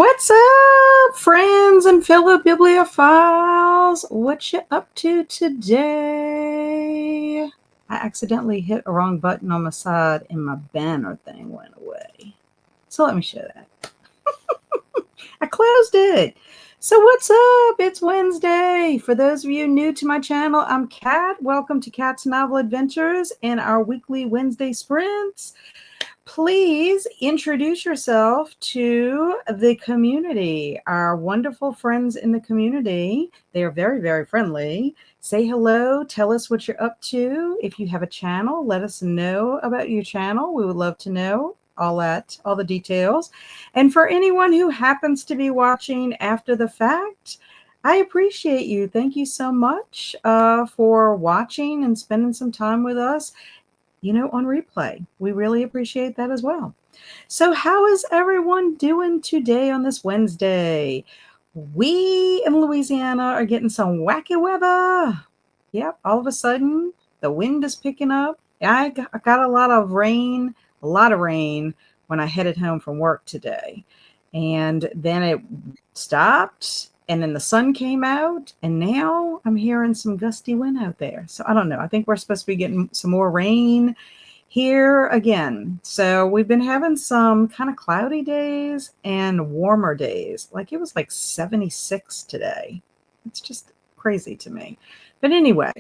What's up, friends and fellow bibliophiles? What you up to today? I accidentally hit a wrong button on my side and my banner thing went away. So let me show that. I closed it. So what's up? It's Wednesday. For those of you new to my channel, I'm Kat. Welcome to Kat's Novel Adventures and our weekly Wednesday sprints. Please introduce yourself to the community, our wonderful friends in the community. They are very, very friendly. Say hello. Tell us what you're up to. If you have a channel, let us know about your channel. We would love to know all the details. And for anyone who happens to be watching after the fact, I appreciate you. Thank you so much for watching and spending some time with us, on replay. We really appreciate that as well. So how is everyone doing today on this Wednesday? We in Louisiana are getting some wacky weather. Yep, all of a sudden the wind is picking up. I got a lot of rain when I headed home from work today. And then it stopped. And then the sun came out, and now I'm hearing some gusty wind out there. So I don't know. I think we're supposed to be getting some more rain here again. So we've been having some kind of cloudy days and warmer days. Like it was like 76 today. It's just crazy to me. But anyway,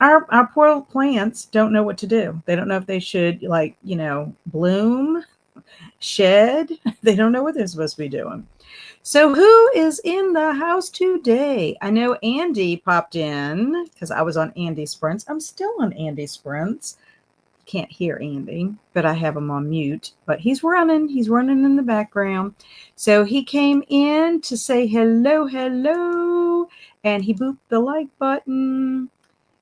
our poor plants don't know what to do. They don't know if they should bloom, shed. They don't know what they're supposed to be doing. So who is in the house today? I know Andy popped in because I was on Andy Sprints. I'm still on Andy Sprints. Can't hear Andy, but I have him on mute. But he's running in the background. So he came in to say hello, and he booped the like button.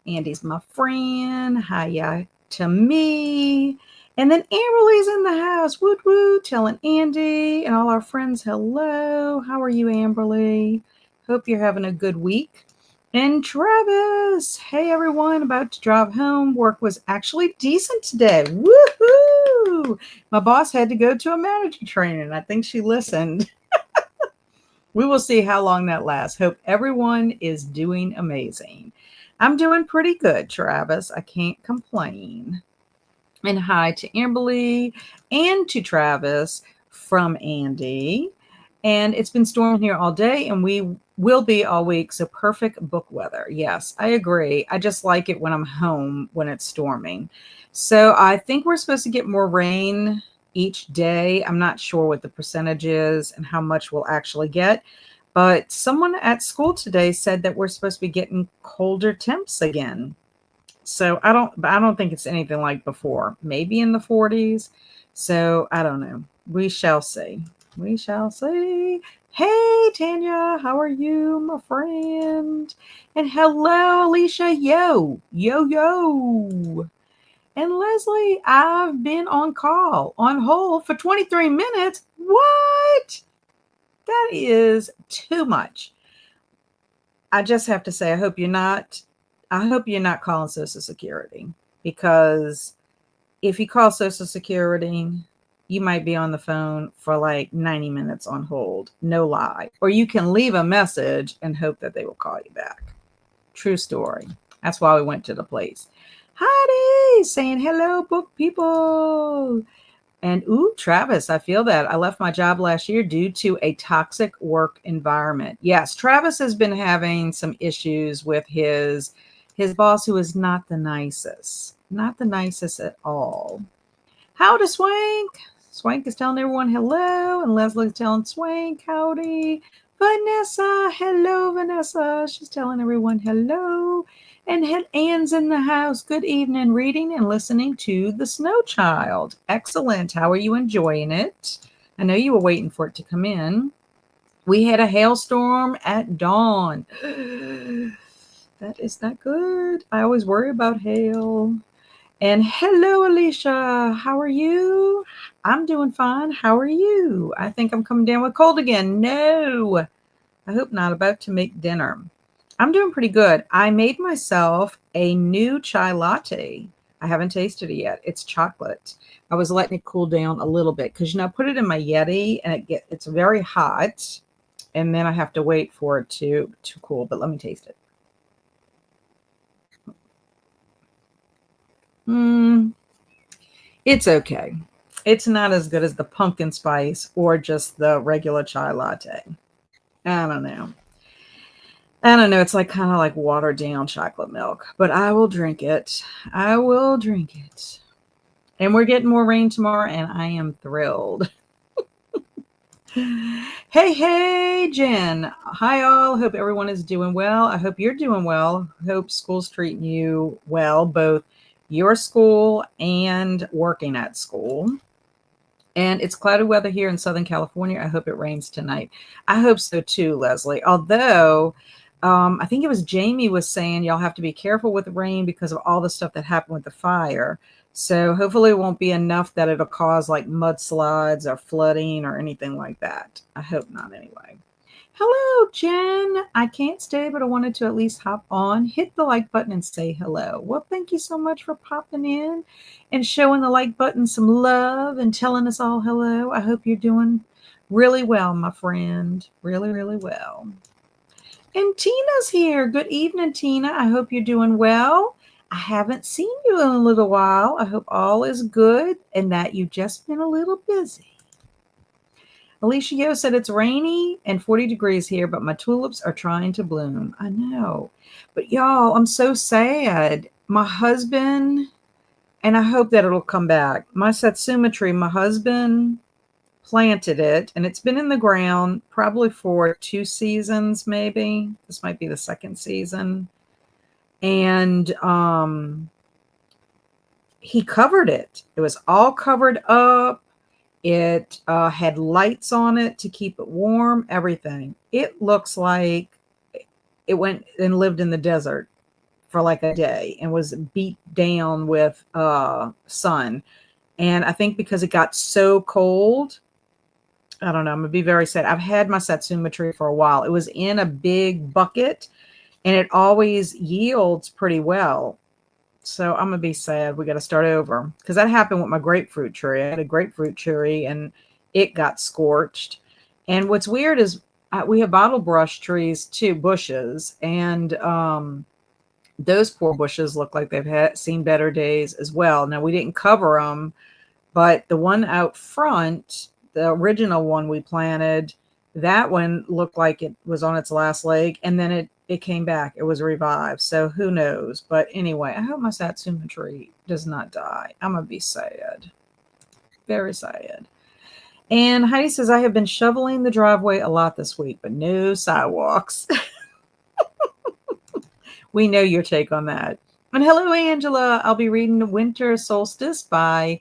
Andy's my friend. Hiya to me. And then Amberly's in the house, woot woot, telling Andy and all our friends hello. How are you, Amberly? Hope you're having a good week. And Travis, hey everyone, about to drive home. Work was actually decent today. Woohoo! My boss had to go to a manager training. I think she listened. We will see how long that lasts. Hope everyone is doing amazing. I'm doing pretty good, Travis. I can't complain. And hi to Amberly and to Travis from Andy. And it's been storming here all day, and we will be all week. So perfect book weather. Yes, I agree. I just like it when I'm home when it's storming. So I think we're supposed to get more rain each day. I'm not sure what the percentage is and how much we'll actually get. But someone at school today said that we're supposed to be getting colder temps again. So I don't think it's anything like before. Maybe in the 40s. So I don't know. We shall see. We shall see. Hey, Tanya, how are you, my friend? And hello, Alicia. Yo. And Leslie, I've been on hold for 23 minutes. What? That is too much. I just have to say, I hope you're not calling Social Security, because if you call Social Security, you might be on the phone for like 90 minutes on hold. No lie. Or you can leave a message and hope that they will call you back. True story. That's why we went to the place. Heidi saying hello, book people. And ooh, Travis, I feel that. I left my job last year due to a toxic work environment. Yes, Travis has been having some issues with his boss, who is not the nicest. Not the nicest at all. Howdy, Swank. Swank is telling everyone hello, and Leslie's telling Swank howdy. Vanessa, hello, Vanessa. She's telling everyone hello. And Anne's in the house. Good evening, reading and listening to The Snow Child. Excellent. How are you enjoying it? I know you were waiting for it to come in. We had a hailstorm at dawn. That is not good. I always worry about hail. And hello, Alicia. How are you? I'm doing fine. How are you? I think I'm coming down with cold again. No, I hope not. About to make dinner. I'm doing pretty good. I made myself a new chai latte I haven't tasted it yet. It's chocolate. I was letting it cool down a little bit because I put it in my Yeti and it's very hot, and then I have to wait for it to cool. But let me taste it. It's okay. It's not as good as the pumpkin spice or just the regular chai latte. I don't know. I don't know. It's like kind of like watered down chocolate milk, but I will drink it. I will drink it. And we're getting more rain tomorrow, and I am thrilled. Hey, hey, Jen. Hi, all. Hope everyone is doing well. I hope you're doing well. Hope school's treating you well, both your school and working at school. And it's cloudy weather here in Southern California. I hope it rains tonight. I hope so too, Leslie. Although I think it was Jamie was saying y'all have to be careful with the rain because of all the stuff that happened with the fire. So hopefully it won't be enough that it'll cause like mudslides or flooding or anything like that. I hope not anyway. Hello, Jen. I can't stay, but I wanted to at least hop on, hit the like button, and say hello. Well, thank you so much for popping in and showing the like button some love and telling us all hello. I hope you're doing really well, my friend. Really, really well. And Tina's here. Good evening, Tina. I hope you're doing well. I haven't seen you in a little while. I hope all is good and that you've just been a little busy. Alicia Yo said it's rainy and 40 degrees here, but my tulips are trying to bloom. I know. But y'all, I'm so sad. My husband, and I hope that it'll come back. My satsuma tree, my husband planted it, and it's been in the ground probably for 2 seasons, maybe. This might be the second season. And he covered it. It was all covered up. It had lights on it to keep it warm, everything. It looks like it went and lived in the desert for like a day and was beat down with sun. And I think because it got so cold, I don't know, I'm going to be very sad. I've had my satsuma tree for a while. It was in a big bucket and it always yields pretty well. So I'm going to be sad. We got to start over because that happened with my grapefruit tree. I had a grapefruit tree and it got scorched. And what's weird is we have bottle brush trees too, bushes. And those poor bushes look like they've seen better days as well. Now, we didn't cover them, but the one out front, the original one we planted, that one looked like it was on its last leg. And then it came back. It was revived. So who knows? But anyway, I hope my satsuma tree does not die. I'm going to be sad. Very sad. And Heidi says, I have been shoveling the driveway a lot this week, but no sidewalks. We know your take on that. And hello, Angela. I'll be reading The Winter Solstice by,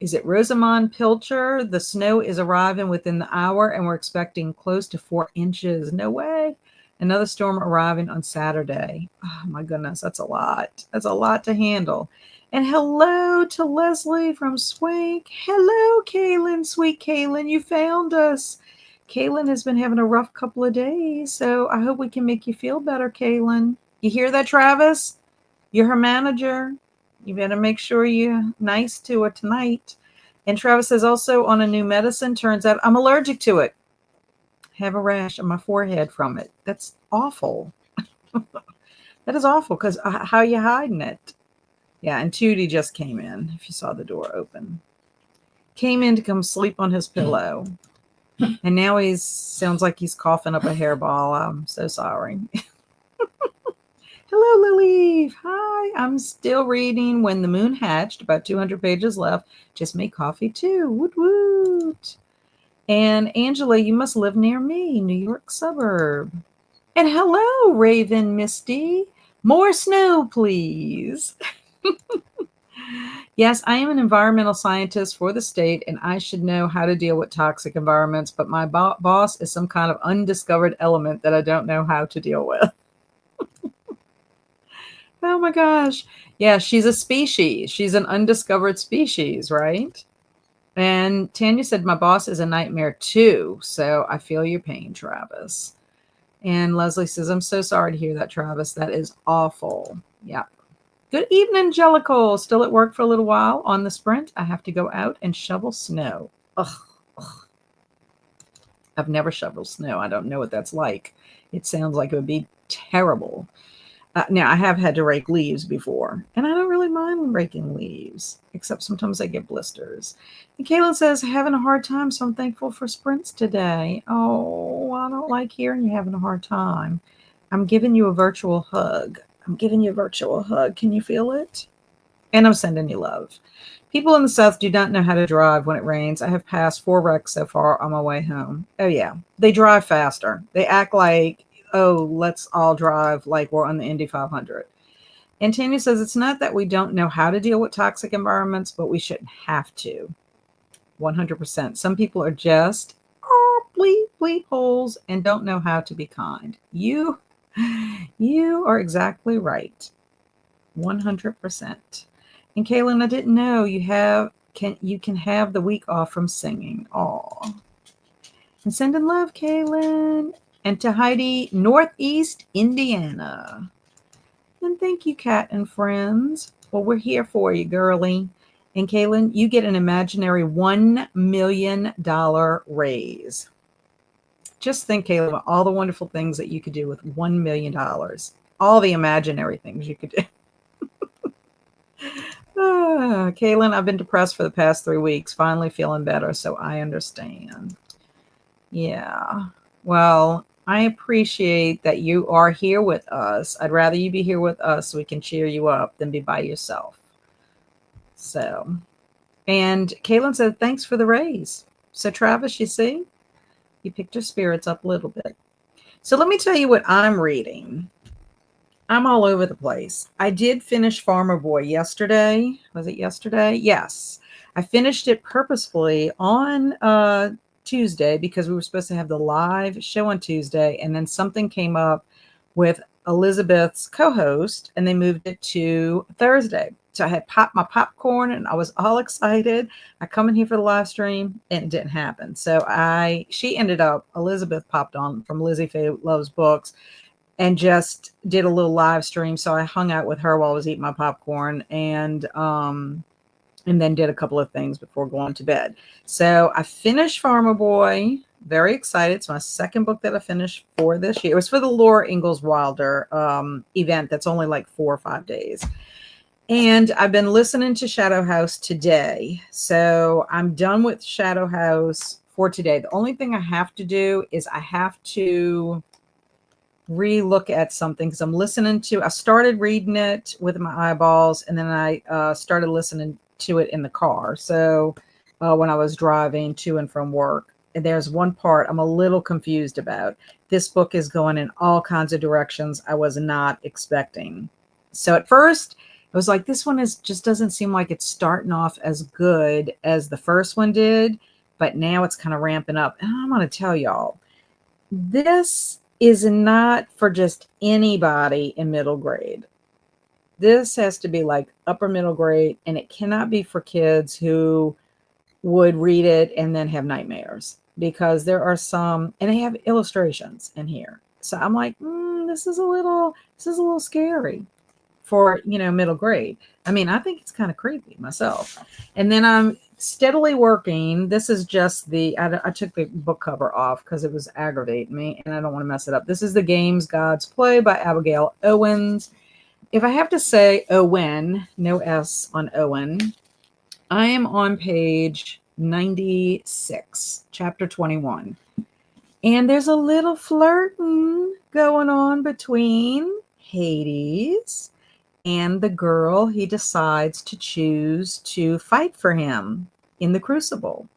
is it Rosamond Pilcher? The snow is arriving within the hour, and we're expecting close to 4 inches. No way. Another storm arriving on Saturday. Oh, my goodness. That's a lot. That's a lot to handle. And hello to Leslie from Swank. Hello, Kaylin. Sweet Kaylin, you found us. Kaylin has been having a rough couple of days, so I hope we can make you feel better, Kaylin. You hear that, Travis? You're her manager. You better make sure you're nice to her tonight. And Travis says also on a new medicine, turns out I'm allergic to it. Have a rash on my forehead from it. That's awful. That is awful because how are you hiding it? Yeah, and Tootie just came in, if you saw the door open. Came in to come sleep on his pillow. And now he sounds like he's coughing up a hairball. I'm so sorry. Hello, Lily. Hi. I'm still reading When the Moon Hatched, about 200 pages left. Just made coffee too. Woot woot. And Angela, you must live near me, New York suburb. And hello, Raven Misty. More snow, please. Yes, I am an environmental scientist for the state, and I should know how to deal with toxic environments, but my boss is some kind of undiscovered element that I don't know how to deal with. Oh my gosh. Yeah, she's a species. She's an undiscovered species, right? And Tanya said, my boss is a nightmare too. So I feel your pain, Travis. And Leslie says, I'm so sorry to hear that, Travis. That is awful. Yeah. Good evening, Jellicle. Still at work for a little while on the sprint. I have to go out and shovel snow. Ugh. I've never shoveled snow. I don't know what that's like. It sounds like it would be terrible. Now, I have had to rake leaves before, and I don't really mind raking leaves, except sometimes I get blisters. And Kaylin says, having a hard time, so I'm thankful for sprints today. Oh, I don't like hearing you having a hard time. I'm giving you a virtual hug. I'm giving you a virtual hug. Can you feel it? And I'm sending you love. People in the South do not know how to drive when it rains. I have passed 4 wrecks so far on my way home. Oh, yeah. They drive faster. They act like, oh, let's all drive like we're on the Indy 500. And Tanya says, it's not that we don't know how to deal with toxic environments, but we shouldn't have to. 100%. Some people are just bleep holes and don't know how to be kind. You are exactly right. 100%. And Kaylin, I didn't know you can have the week off from singing. Aw. And sending love, Kaylin. And to Heidi, Northeast Indiana. And thank you, Kat and friends. Well, we're here for you, girlie. And Kaylin, you get an imaginary $1 million raise. Just think, Kaylin, of all the wonderful things that you could do with $1 million. All the imaginary things you could do. Kaylin, I've been depressed for the past 3 weeks. Finally feeling better, so I understand. Yeah. Well, I appreciate that you are here with us. I'd rather you be here with us so we can cheer you up than be by yourself. So, and Kaylin said, thanks for the raise. So, Travis, you see, you picked your spirits up a little bit. So let me tell you what I'm reading. I'm all over the place. I did finish Farmer Boy yesterday. Was it yesterday? Yes. I finished it purposefully on Tuesday because we were supposed to have the live show on Tuesday. And then something came up with Elizabeth's co-host and they moved it to Thursday. So I had popped my popcorn and I was all excited. I come in here for the live stream and it didn't happen. So Elizabeth popped on from Lizzie Faye Loves Books and just did a little live stream. So I hung out with her while I was eating my popcorn and then did a couple of things before going to bed. So I finished Farmer Boy. Very excited. It's my second book that I finished for this year. It was for the Laura Ingalls Wilder event. That's only like 4 or 5 days. And I've been listening to Shadow House today. So I'm done with Shadow House for today. The only thing I have to do is I have to re-look at something because I started reading it with my eyeballs and then I started listening to it in the car. So when I was driving to and from work, and there's one part I'm a little confused about. This book is going in all kinds of directions I was not expecting. So at first I was like, this one just doesn't seem like it's starting off as good as the first one did, but now it's kind of ramping up. And I'm going to tell y'all, this is not for just anybody in middle grade. This has to be like upper middle grade, and it cannot be for kids who would read it and then have nightmares because there are some, and they have illustrations in here. So I'm like, this is a little scary for, middle grade. I mean, I think it's kind of creepy myself. And then I'm steadily working. This is just I took the book cover off because it was aggravating me and I don't want to mess it up. This is The Games Gods Play by Abigail Owens. If I have to say Owen, no S on Owen, I am on page 96, chapter 21. And there's a little flirting going on between Hades and the girl he decides to choose to fight for him in the Crucible.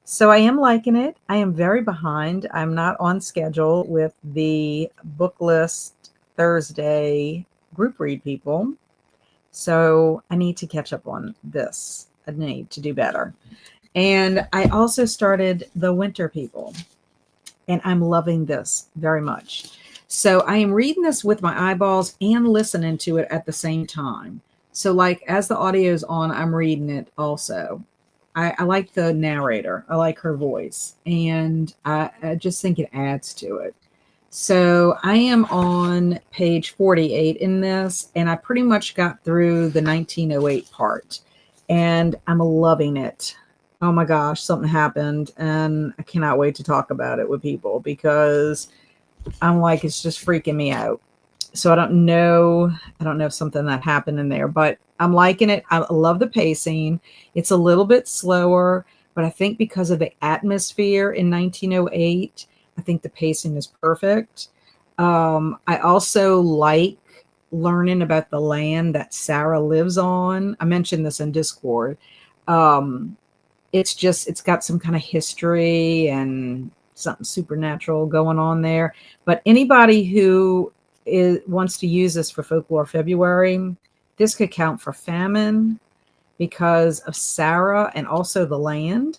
So I am liking it. I am very behind. I'm not on schedule with the book list Thursday group read people. So I need to catch up on this. I need to do better. And I also started The Winter People. And I'm loving this very much. So I am reading this with my eyeballs and listening to it at the same time. So like as the audio is on, I'm reading it also. I like the narrator. I like her voice. And I just think it adds to it. So I am on page 48 in this, and I pretty much got through the 1908 part, and I'm loving it. Oh my gosh, something happened, and I cannot wait to talk about it with people because I'm like, it's just freaking me out. So I don't know. I don't know if something that happened in there, but I'm liking it. I love the pacing. It's a little bit slower, but I think because of the atmosphere in 1908, I think the pacing is perfect. I also like learning about the land that Sarah lives on. I mentioned this in Discord. Um, it's got some kind of history and something supernatural going on there. But anybody who wants to use this for folklore February, this could count for famine because of Sarah and also the land,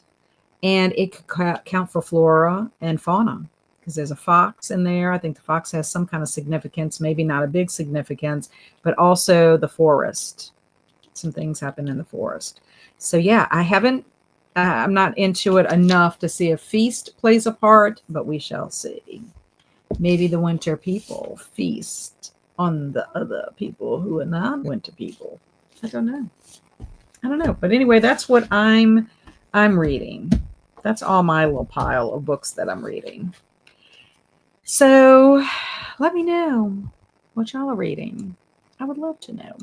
and it could count for flora and fauna because there's a fox in there. I think the fox has some kind of significance, maybe not a big significance, but also the forest. Some things happen in the forest. So yeah, I'm not into it enough to see if feast plays a part, but we shall see. Maybe the winter people feast on the other people who are not winter people. I don't know. I don't know. But anyway, that's what I'm reading. That's all my little pile of books that I'm reading. So let me know what y'all are reading. I would love to know.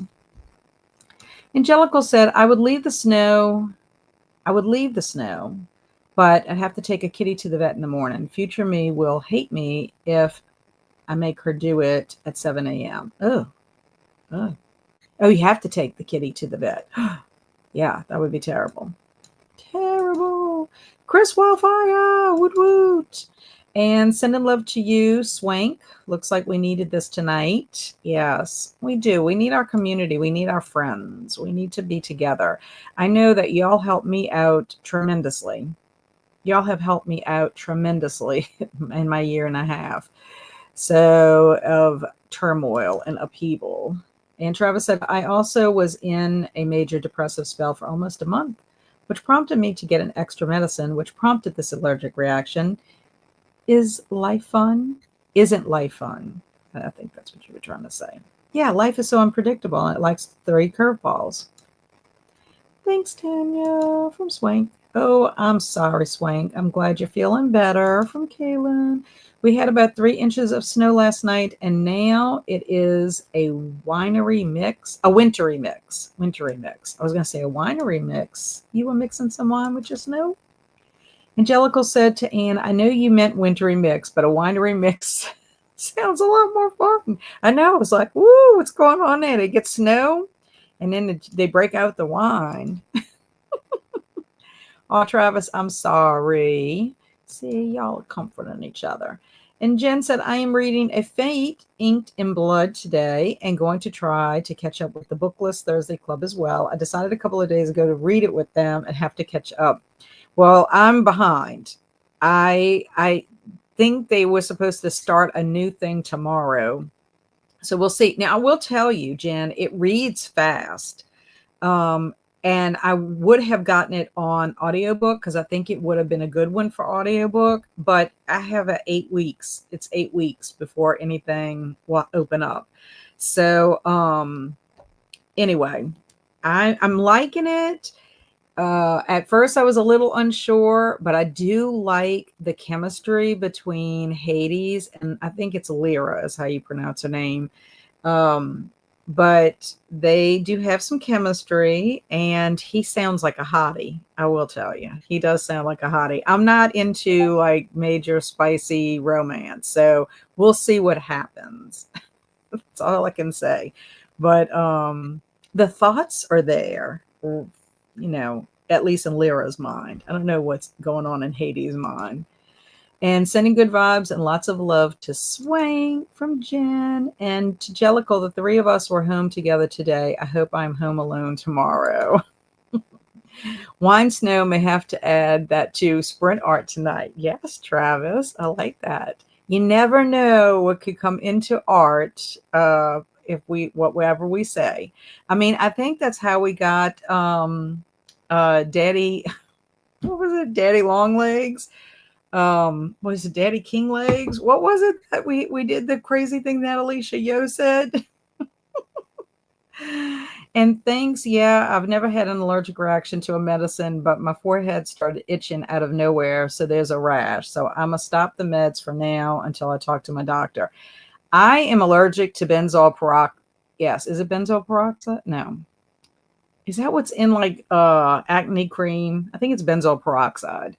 Angelical said, I would leave the snow, but I'd have to take a kitty to the vet in the morning. Future me will hate me if I make her do it at 7 a.m. Oh, oh, oh, you have to take the kitty to the vet. Yeah, that would be terrible. Terrible. Chris Wildfire, woot woot. And sending love to you, Swank. Looks like we needed this tonight. Yes, we do. We need our community. We need our friends. We need to be together. I know that y'all helped me out tremendously. Y'all have helped me out tremendously in my year and a half. So, of turmoil and upheaval. And Travis said, I also was in a major depressive spell for almost a month, which prompted me to get an extra medicine, which prompted this allergic reaction. Is life fun? Isn't life fun? I think that's what you were trying to say. Yeah, life is so unpredictable and it likes three curveballs. Thanks, Tanya from Swank. Oh, I'm sorry, Swank. I'm glad you're feeling better from Kaylin. We had about 3 inches of snow last night, and now it is a winery mix, a wintry mix. Wintry mix. I was going to say a winery mix. You were mixing some wine with your snow? Angelical said to Anne, I know you meant wintry mix, but a winery mix sounds a lot more fun. I know. I was like, woo, what's going on there? They get snow, and then they break out the wine. Oh, Travis, I'm sorry. See, y'all are comforting each other. And Jen said, I am reading A Fate Inked in Blood today and going to try to catch up with the Booklist Thursday Club as well. I decided a couple of days ago to read it with them and have to catch up. Well, I'm behind. I think they were supposed to start a new thing tomorrow. So we'll see. Now, I will tell you, Jen, it reads fast. And I would have gotten it on audiobook because I think it would have been a good one for audiobook, but I have 8 weeks. It's 8 weeks before anything will open up. So anyway, I'm liking it. At first I was a little unsure, but I do like the chemistry between Hades and I think it's Lyra is how you pronounce her name. But they do have some chemistry and he sounds like a hottie. I will tell you, he does sound like a hottie. I'm not into like major spicy romance, so we'll see what happens. That's all I can say. But the thoughts are there, at least in Lyra's mind. I don't know what's going on in Hades' mind. And sending good vibes and lots of love to Swank from Jen and to Jellicle. The three of us were home together today. I hope I'm home alone tomorrow. Wine Snow may have to add that to sprint art tonight. Yes, Travis, I like that. You never know what could come into art if whatever we say. I mean, I think that's how we got Daddy. What was it? Daddy Longlegs. Was it Daddy King Legs? What was it that we did the crazy thing that Alicia Yo said? And thanks, yeah, I've never had an allergic reaction to a medicine, but my forehead started itching out of nowhere, so there's a rash. So I'm gonna stop the meds for now until I talk to my doctor. I am allergic to benzoyl peroxide. Yes, is it benzoyl peroxide? No. Is that what's in like acne cream? I think it's benzoyl peroxide.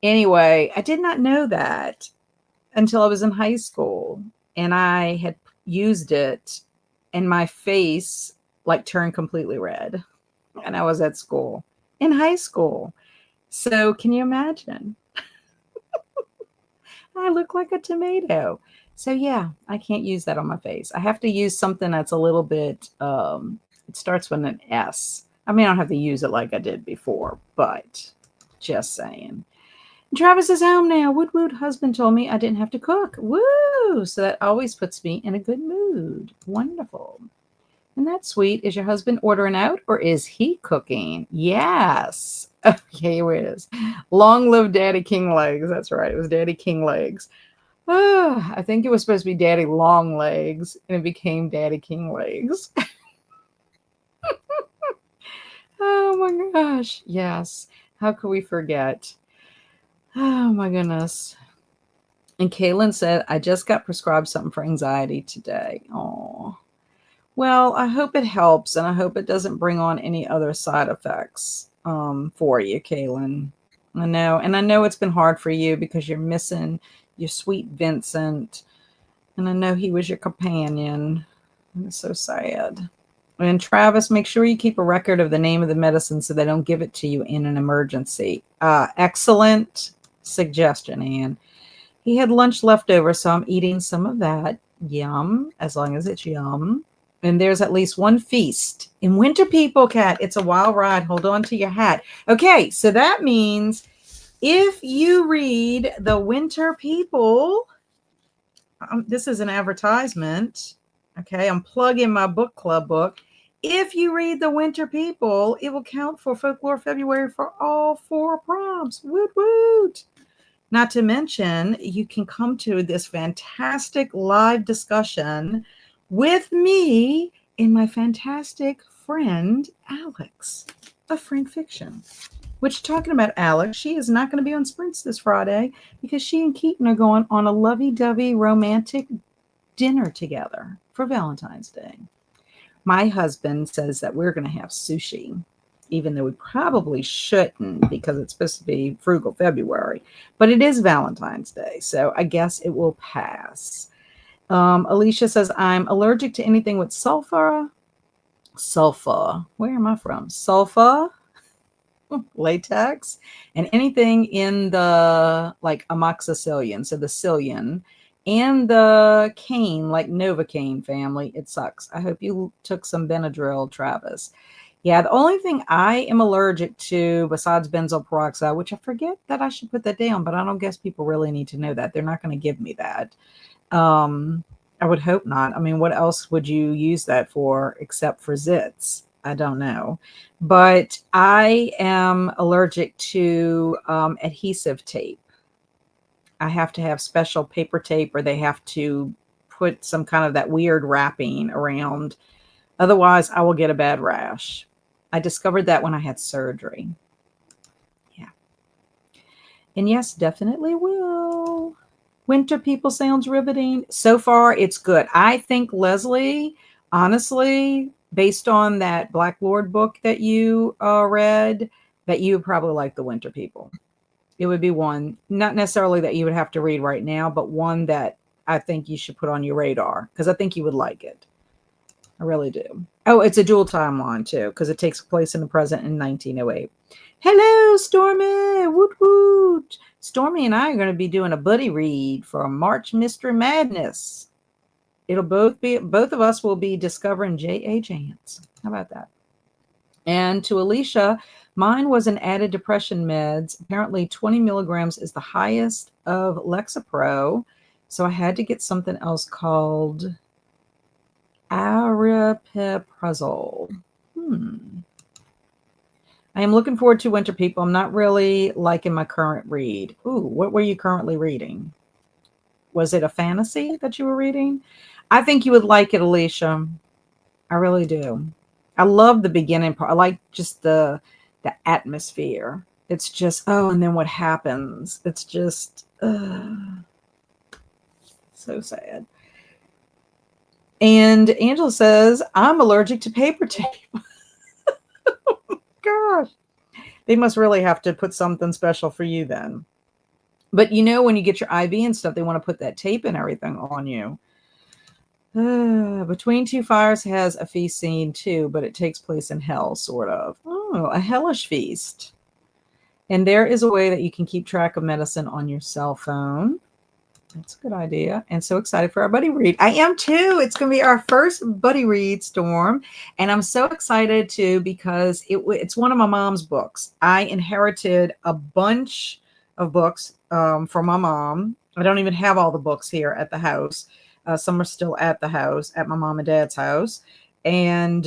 Anyway, I did not know that until I was in high school, and I had used it and my face like turned completely red, and I was at school in high school. So can you imagine? I look like a tomato. So yeah, I can't use that on my face. I have to use something that's a little bit it starts with an S. I mean, I don't have to use it like I did before, but just saying. Travis is home now. Woot woot. Husband told me I didn't have to cook. Woo! So that always puts me in a good mood. Wonderful. And that's sweet. Is your husband ordering out or is he cooking? Yes. Okay, here it is. Long live Daddy King Legs. That's right. It was Daddy King Legs. Oh, I think it was supposed to be Daddy Long Legs, and it became Daddy King Legs. Oh my gosh. Yes. How could we forget? Oh my goodness. And Kaylin said, I just got prescribed something for anxiety today. Oh. Well, I hope it helps, and I hope it doesn't bring on any other side effects for you, Kaylin. I know, and I know it's been hard for you because you're missing your sweet Vincent, and I know he was your companion. It's so sad. And Travis, make sure you keep a record of the name of the medicine so they don't give it to you in an emergency. Excellent suggestion, Anne. He had lunch left over, so I'm eating some of that. Yum, as long as it's yum. And there's at least one feast. In Winter People, Cat, it's a wild ride. Hold on to your hat. Okay, so that means if you read the Winter People, this is an advertisement. Okay, I'm plugging my book club book. If you read the Winter People, it will count for Folklore February for all 4 prompts. Woot woot. Not to mention, you can come to this fantastic live discussion with me and my fantastic friend, Alex, of Frank Fiction. Which, talking about Alex, she is not going to be on Sprints this Friday because she and Keaton are going on a lovey-dovey romantic dinner together for Valentine's Day. My husband says that we're going to have sushi, even though we probably shouldn't because it's supposed to be Frugal February. But it is Valentine's Day, so I guess it will pass. Alicia says, I'm allergic to anything with sulfur. Sulfur. Where am I from? Sulfur, latex, and anything in the like amoxicillin, so the psyllium, and the cane, like Novocaine family. It sucks. I hope you took some Benadryl, Travis. Yeah, the only thing I am allergic to besides benzoyl peroxide, which I forget that I should put that down, but I don't guess people really need to know that. They're not going to give me that. I would hope not. I mean, what else would you use that for except for zits? I don't know. But I am allergic to adhesive tape. I have to have special paper tape, or they have to put some kind of that weird wrapping around. Otherwise, I will get a bad rash. I discovered that when I had surgery. Yeah. And yes, definitely will. Winter People sounds riveting. So far, it's good. I think, Leslie, honestly, based on that Black Lord book that you read, that you would probably like the Winter People. It would be one, not necessarily that you would have to read right now, but one that I think you should put on your radar because I think you would like it. I really do. Oh, it's a dual timeline too, because it takes place in the present in 1908. Hello, Stormy. Woot woot. Stormy and I are going to be doing a buddy read for March Mystery Madness. It'll both of us will be discovering J.A. Jance. How about that? And to Alicia, mine was an added depression meds. Apparently 20 milligrams is the highest of Lexapro. So I had to get something else called aripiprazole. I am looking forward to Winter People. I'm not really liking my current read. Ooh, what were you currently reading? Was it a fantasy that you were reading? I think you would like it, Alicia. I really do. I love the beginning part. I like just the atmosphere. It's just, oh, and then what happens? It's just so sad. And Angela says, I'm allergic to paper tape. Gosh. They must really have to put something special for you then. But you know, when you get your IV and stuff, they want to put that tape and everything on you. Between Two Fires has a feast scene too, but it takes place in hell, sort of. Oh, a hellish feast. And there is a way that you can keep track of medicine on your cell phone. That's a good idea. And so excited for our buddy read. I am too. It's going to be our first buddy read, Storm. And I'm so excited too because it's one of my mom's books. I inherited a bunch of books from my mom. I don't even have all the books here at the house. Some are still at the house, at my mom and dad's house. And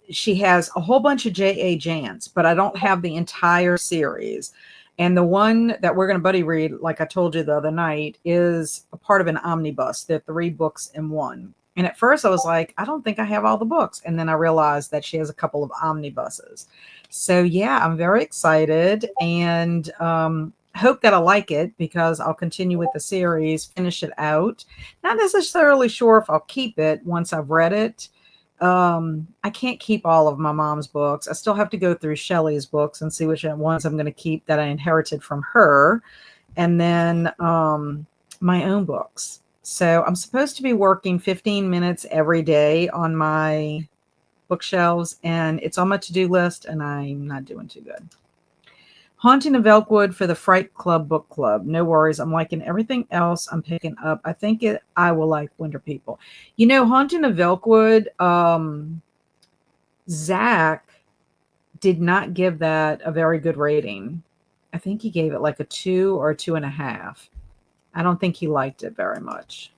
she has a whole bunch of J.A. Jance, but I don't have the entire series. And the one that we're going to buddy read, like I told you the other night, is a part of an omnibus. They're 3 books in one. And at first I was like, I don't think I have all the books. And then I realized that she has a couple of omnibuses. So yeah, I'm very excited and hope that I like it because I'll continue with the series, finish it out. Not necessarily sure if I'll keep it once I've read it. I can't keep all of my mom's books. I still have to go through Shelley's books and see which ones I'm going to keep that I inherited from her. And then my own books. So I'm supposed to be working 15 minutes every day on my bookshelves, and it's on my to-do list, and I'm not doing too good. Haunting of Elkwood for the Fright Club book club. No worries. I'm liking everything else I'm picking up. I think I will like Winter People. You know, Haunting of Elkwood, Zach did not give that a very good rating. I think he gave it like a 2 or a 2.5. I don't think he liked it very much.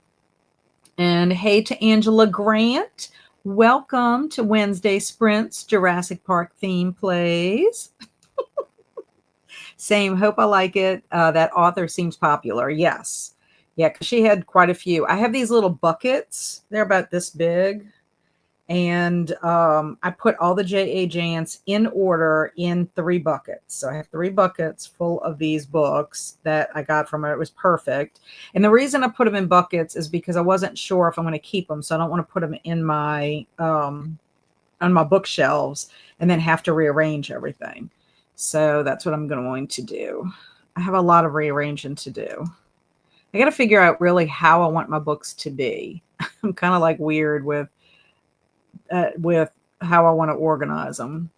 And hey to Angela Grant. Welcome to Wednesday Sprints Jurassic Park theme plays. Same. Hope I like it. That author seems popular. Yes. Yeah, because she had quite a few. I have these little buckets. They're about this big. And I put all the J.A. Jance in order in 3 buckets. So I have 3 buckets full of these books that I got from her. It was perfect. And the reason I put them in buckets is because I wasn't sure if I'm going to keep them. So I don't want to put them in my on my bookshelves and then have to rearrange everything. So that's what I'm going to do. I have a lot of rearranging to do. I got to figure out really how I want my books to be. I'm kind of like weird with how I want to organize them.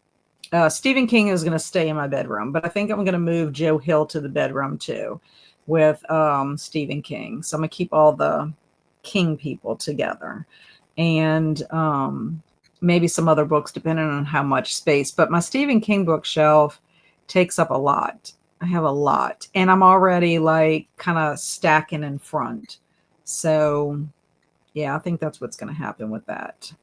Stephen King is going to stay in my bedroom, but I think I'm going to move Joe Hill to the bedroom too with Stephen King. So I'm going to keep all the King people together and maybe some other books depending on how much space. But my Stephen King bookshelf takes up a lot. I have a lot, and I'm already like kind of stacking in front. So yeah, I think that's what's going to happen with that.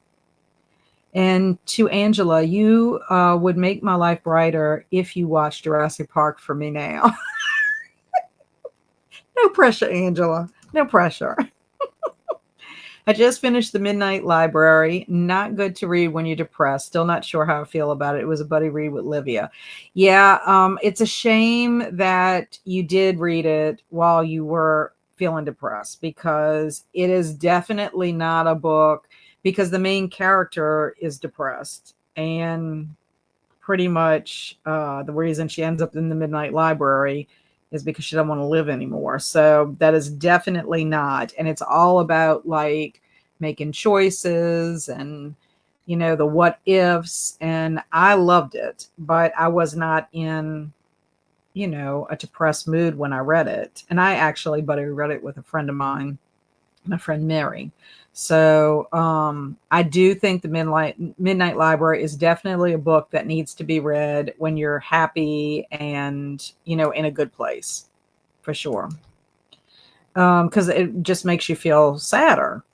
And to Angela, you would make my life brighter if you watched Jurassic Park for me now. No pressure, Angela. No pressure. I just finished The Midnight Library. Not good to read when you're depressed. Still not sure how I feel about it. It was a buddy read with Livia. Yeah, it's a shame that you did read it while you were feeling depressed because it is definitely not a book because the main character is depressed. And pretty much the reason she ends up in the Midnight Library is because she doesn't want to live anymore. So that is definitely not. And it's all about like making choices and, you know, the what ifs. And I loved it, but I was not in, you know, a depressed mood when I read it. And I actually, but I read it with a friend of mine, my friend Mary. So I do think the Midnight Library is definitely a book that needs to be read when you're happy and, you know, in a good place, for sure. Because it just makes you feel sadder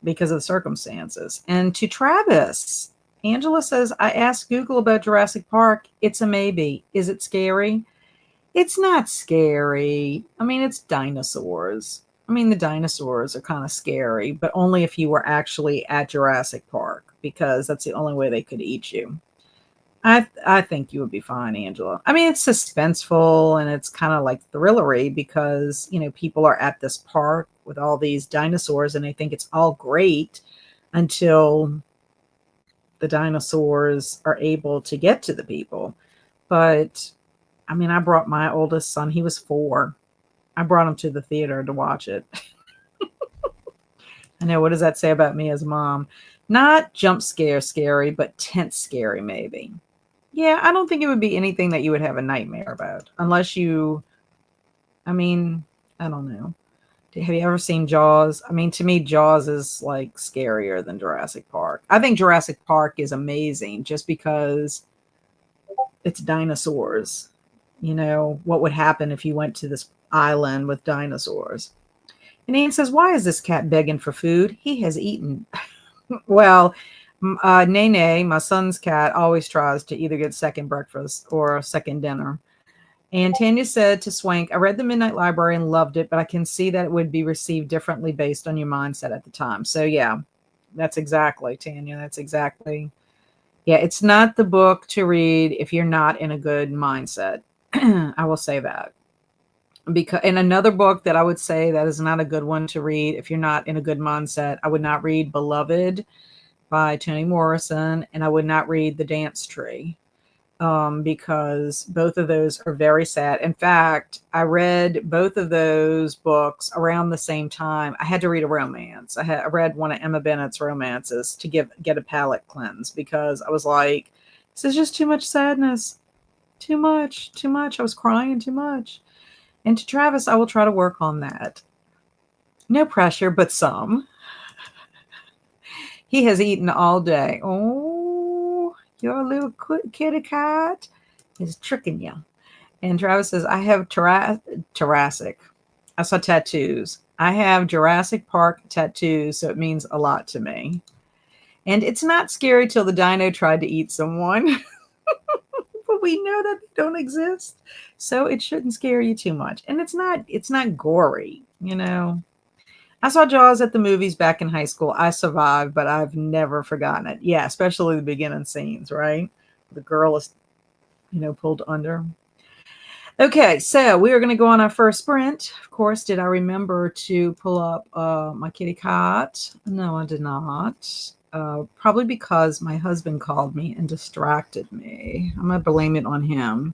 because of the circumstances. And to Travis, Angela says, I asked Google about Jurassic Park. It's a maybe. Is it scary? It's not scary. I mean, it's dinosaurs. I mean, the dinosaurs are kind of scary, but only if you were actually at Jurassic Park, because that's the only way they could eat you. I think you would be fine, Angela. I mean, it's suspenseful and it's kind of like thrillery because, people are at this park with all these dinosaurs and they think it's all great until the dinosaurs are able to get to the people. But I mean, I brought my oldest son, he was 4. I brought him to the theater to watch it. I know, what does that say about me as a mom? Not jump scare scary, but tense scary, maybe. Yeah, I don't think it would be anything that you would have a nightmare about unless I mean, I don't know. Have you ever seen Jaws? I mean, to me, Jaws is like scarier than Jurassic Park. I think Jurassic Park is amazing just because it's dinosaurs. What would happen if you went to this island with dinosaurs? And Ian says, why is this cat begging for food? He has eaten. Well, Nene, my son's cat, always tries to either get second breakfast or second dinner. And Tanya said to Swank, I read The Midnight Library and loved it, but I can see that it would be received differently based on your mindset at the time. So, yeah, that's exactly, Tanya. That's exactly. Yeah, it's not the book to read if you're not in a good mindset. I will say that. And another book that I would say that is not a good one to read if you're not in a good mindset, I would not read Beloved by Toni Morrison, and I would not read The Dance Tree. Because both of those are very sad. In fact, I read both of those books around the same time. I had to read a romance. I read one of Emma Bennett's romances to get a palate cleanse because I was like, this is just too much sadness. Too much. I was crying too much. And to Travis, I will try to work on that. No pressure, but some. He has eaten all day. Oh, your little kitty cat is tricking you. And Travis says, I have Jurassic. I saw tattoos. I have Jurassic Park tattoos, so it means a lot to me. And it's not scary till the dino tried to eat someone. But we know that they don't exist. So it shouldn't scare you too much. And it's not gory, I saw Jaws at the movies back in high school. I survived, but I've never forgotten it. Yeah, especially the beginning scenes, right? The girl is, pulled under. Okay, so we are going to go on our first sprint. Of course, did I remember to pull up my kitty cat? No, I did not. Probably because my husband called me and distracted me. I'm going to blame it on him.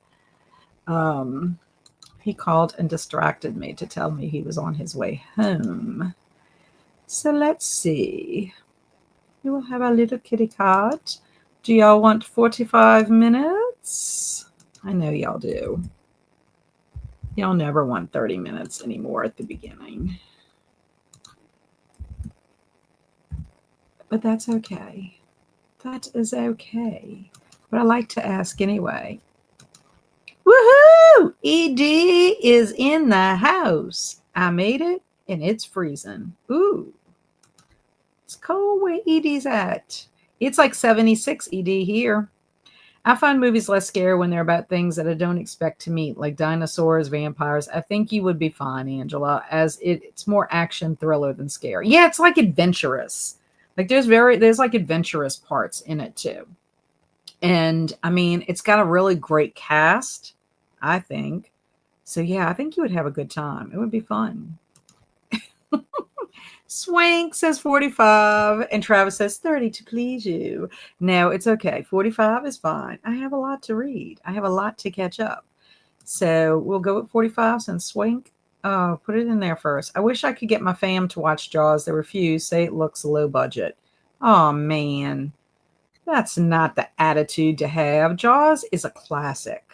He called and distracted me to tell me he was on his way home. So let's see. We will have our little kitty cat. Do y'all want 45 minutes? I know y'all do. Y'all never want 30 minutes anymore at the beginning. But that's okay. That is okay. But I like to ask anyway. Woohoo! ED is in the house. I made it and it's freezing. Ooh. It's cold where ED's at. It's like 76 ED here. I find movies less scary when they're about things that I don't expect to meet, like dinosaurs, vampires. I think you would be fine, Angela, as it's more action thriller than scary. Yeah, it's like adventurous. Like there's like adventurous parts in it too. And I mean, it's got a really great cast, I think. So yeah, I think you would have a good time. It would be fun. Swank says 45 and Travis says 30 to please you. No, it's okay. 45 is fine. I have a lot to read. I have a lot to catch up. So we'll go with 45 since Swank. Oh, put it in there first. I wish I could get my fam to watch Jaws. They refuse. Say it looks low budget. Oh, man. That's not the attitude to have. Jaws is a classic.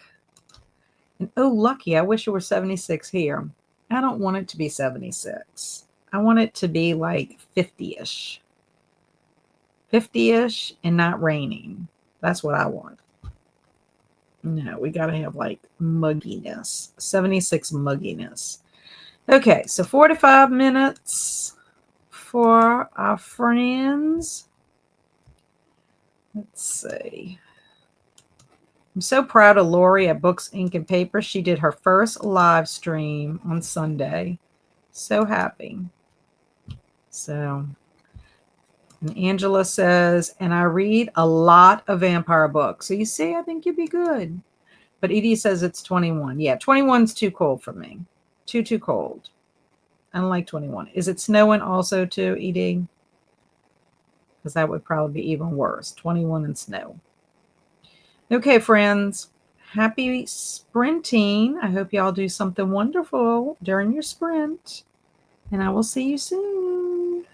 And oh, lucky. I wish it were 76 here. I don't want it to be 76. I want it to be like 50-ish. 50-ish and not raining. That's what I want. No, we got to have like mugginess. 76 mugginess. Okay, so 45 minutes for our friends. Let's see. I'm so proud of Lori at Books, Ink, and Paper. She did her first live stream on Sunday. So happy. So, and Angela says, and I read a lot of vampire books. So you see, I think you'd be good. But Edie says it's 21. Yeah, 21's too cold for me. Too cold. I don't like 21. Is it snowing also too, Edie? Because that would probably be even worse. 21 and snow. Okay, friends. Happy sprinting. I hope y'all do something wonderful during your sprint. And I will see you soon.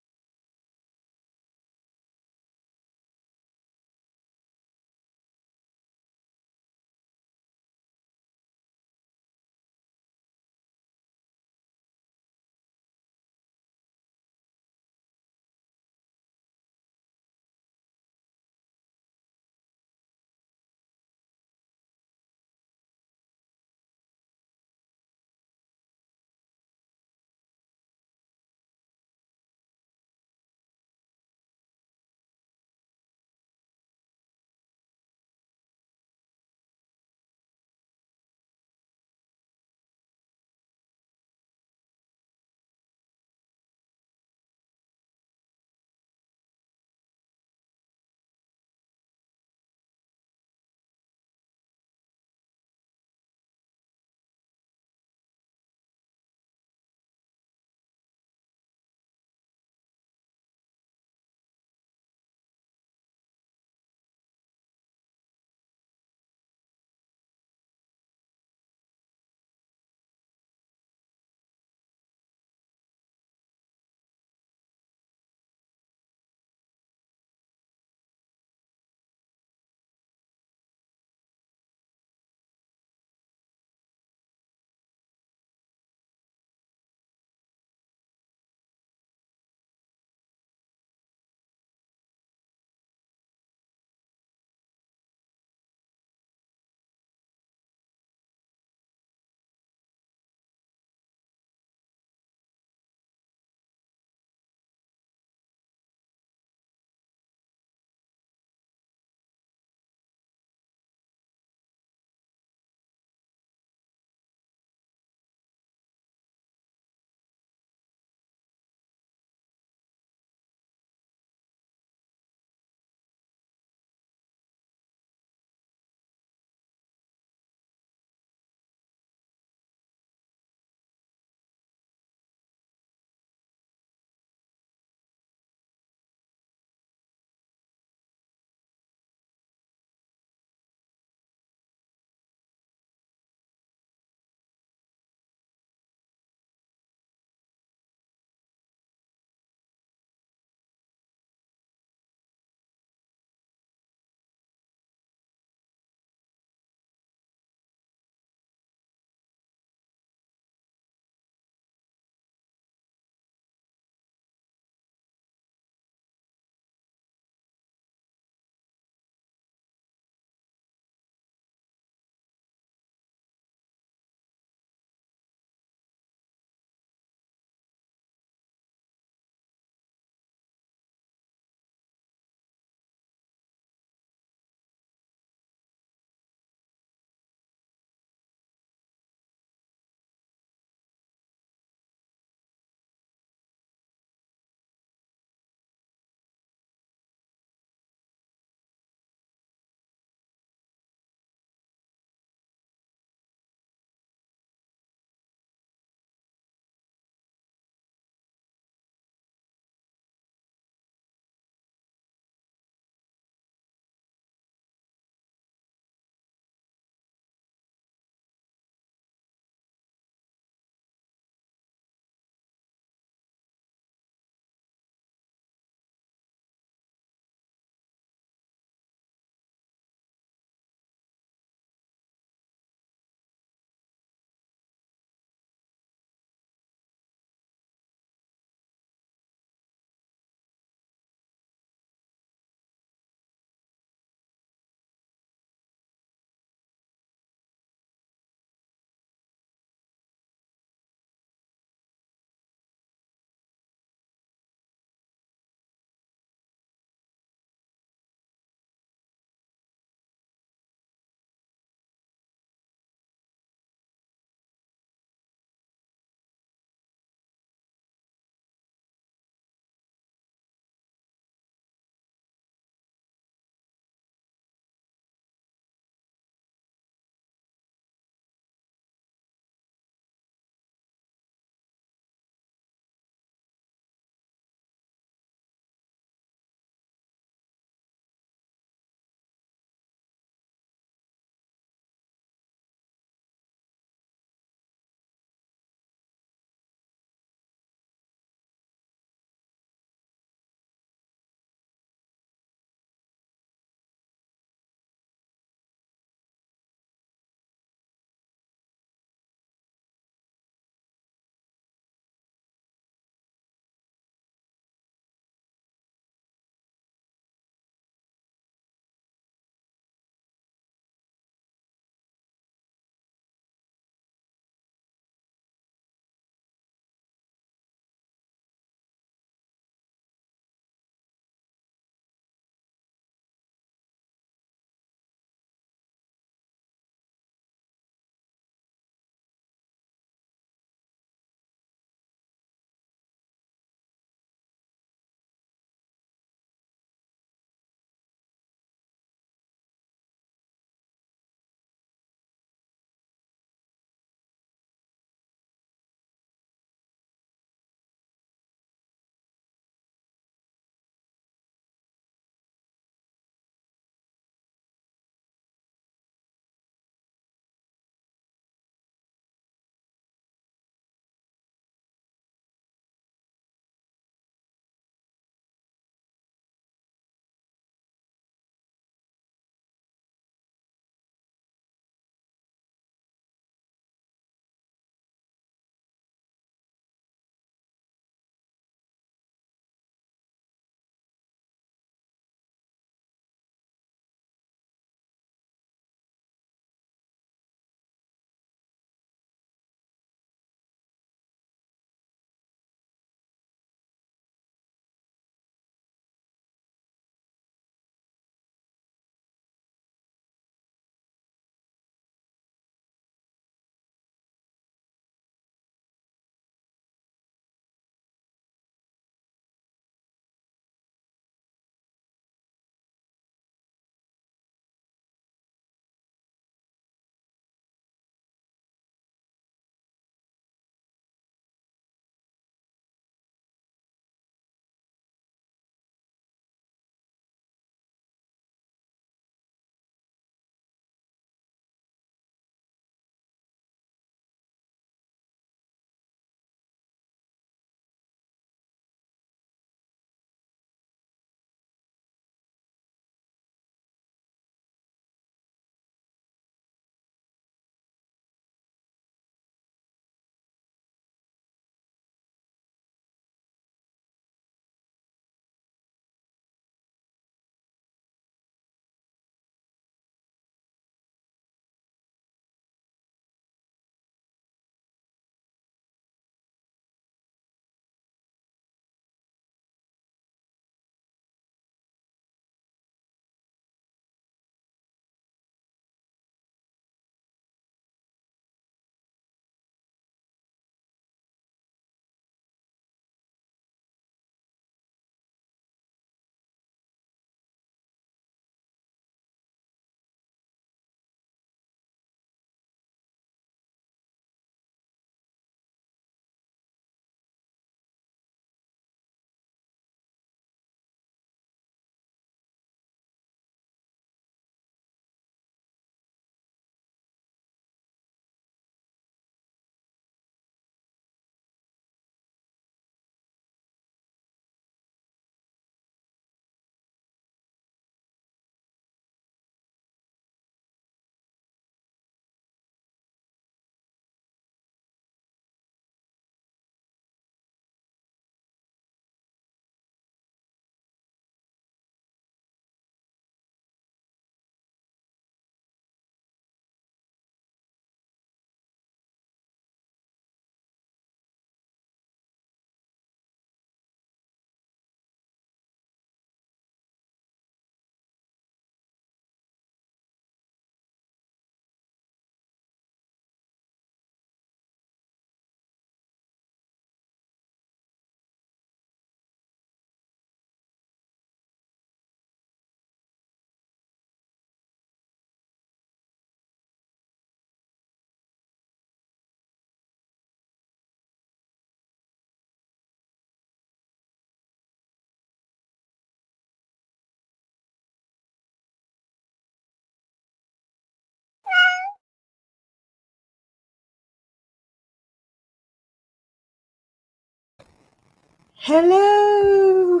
Hello.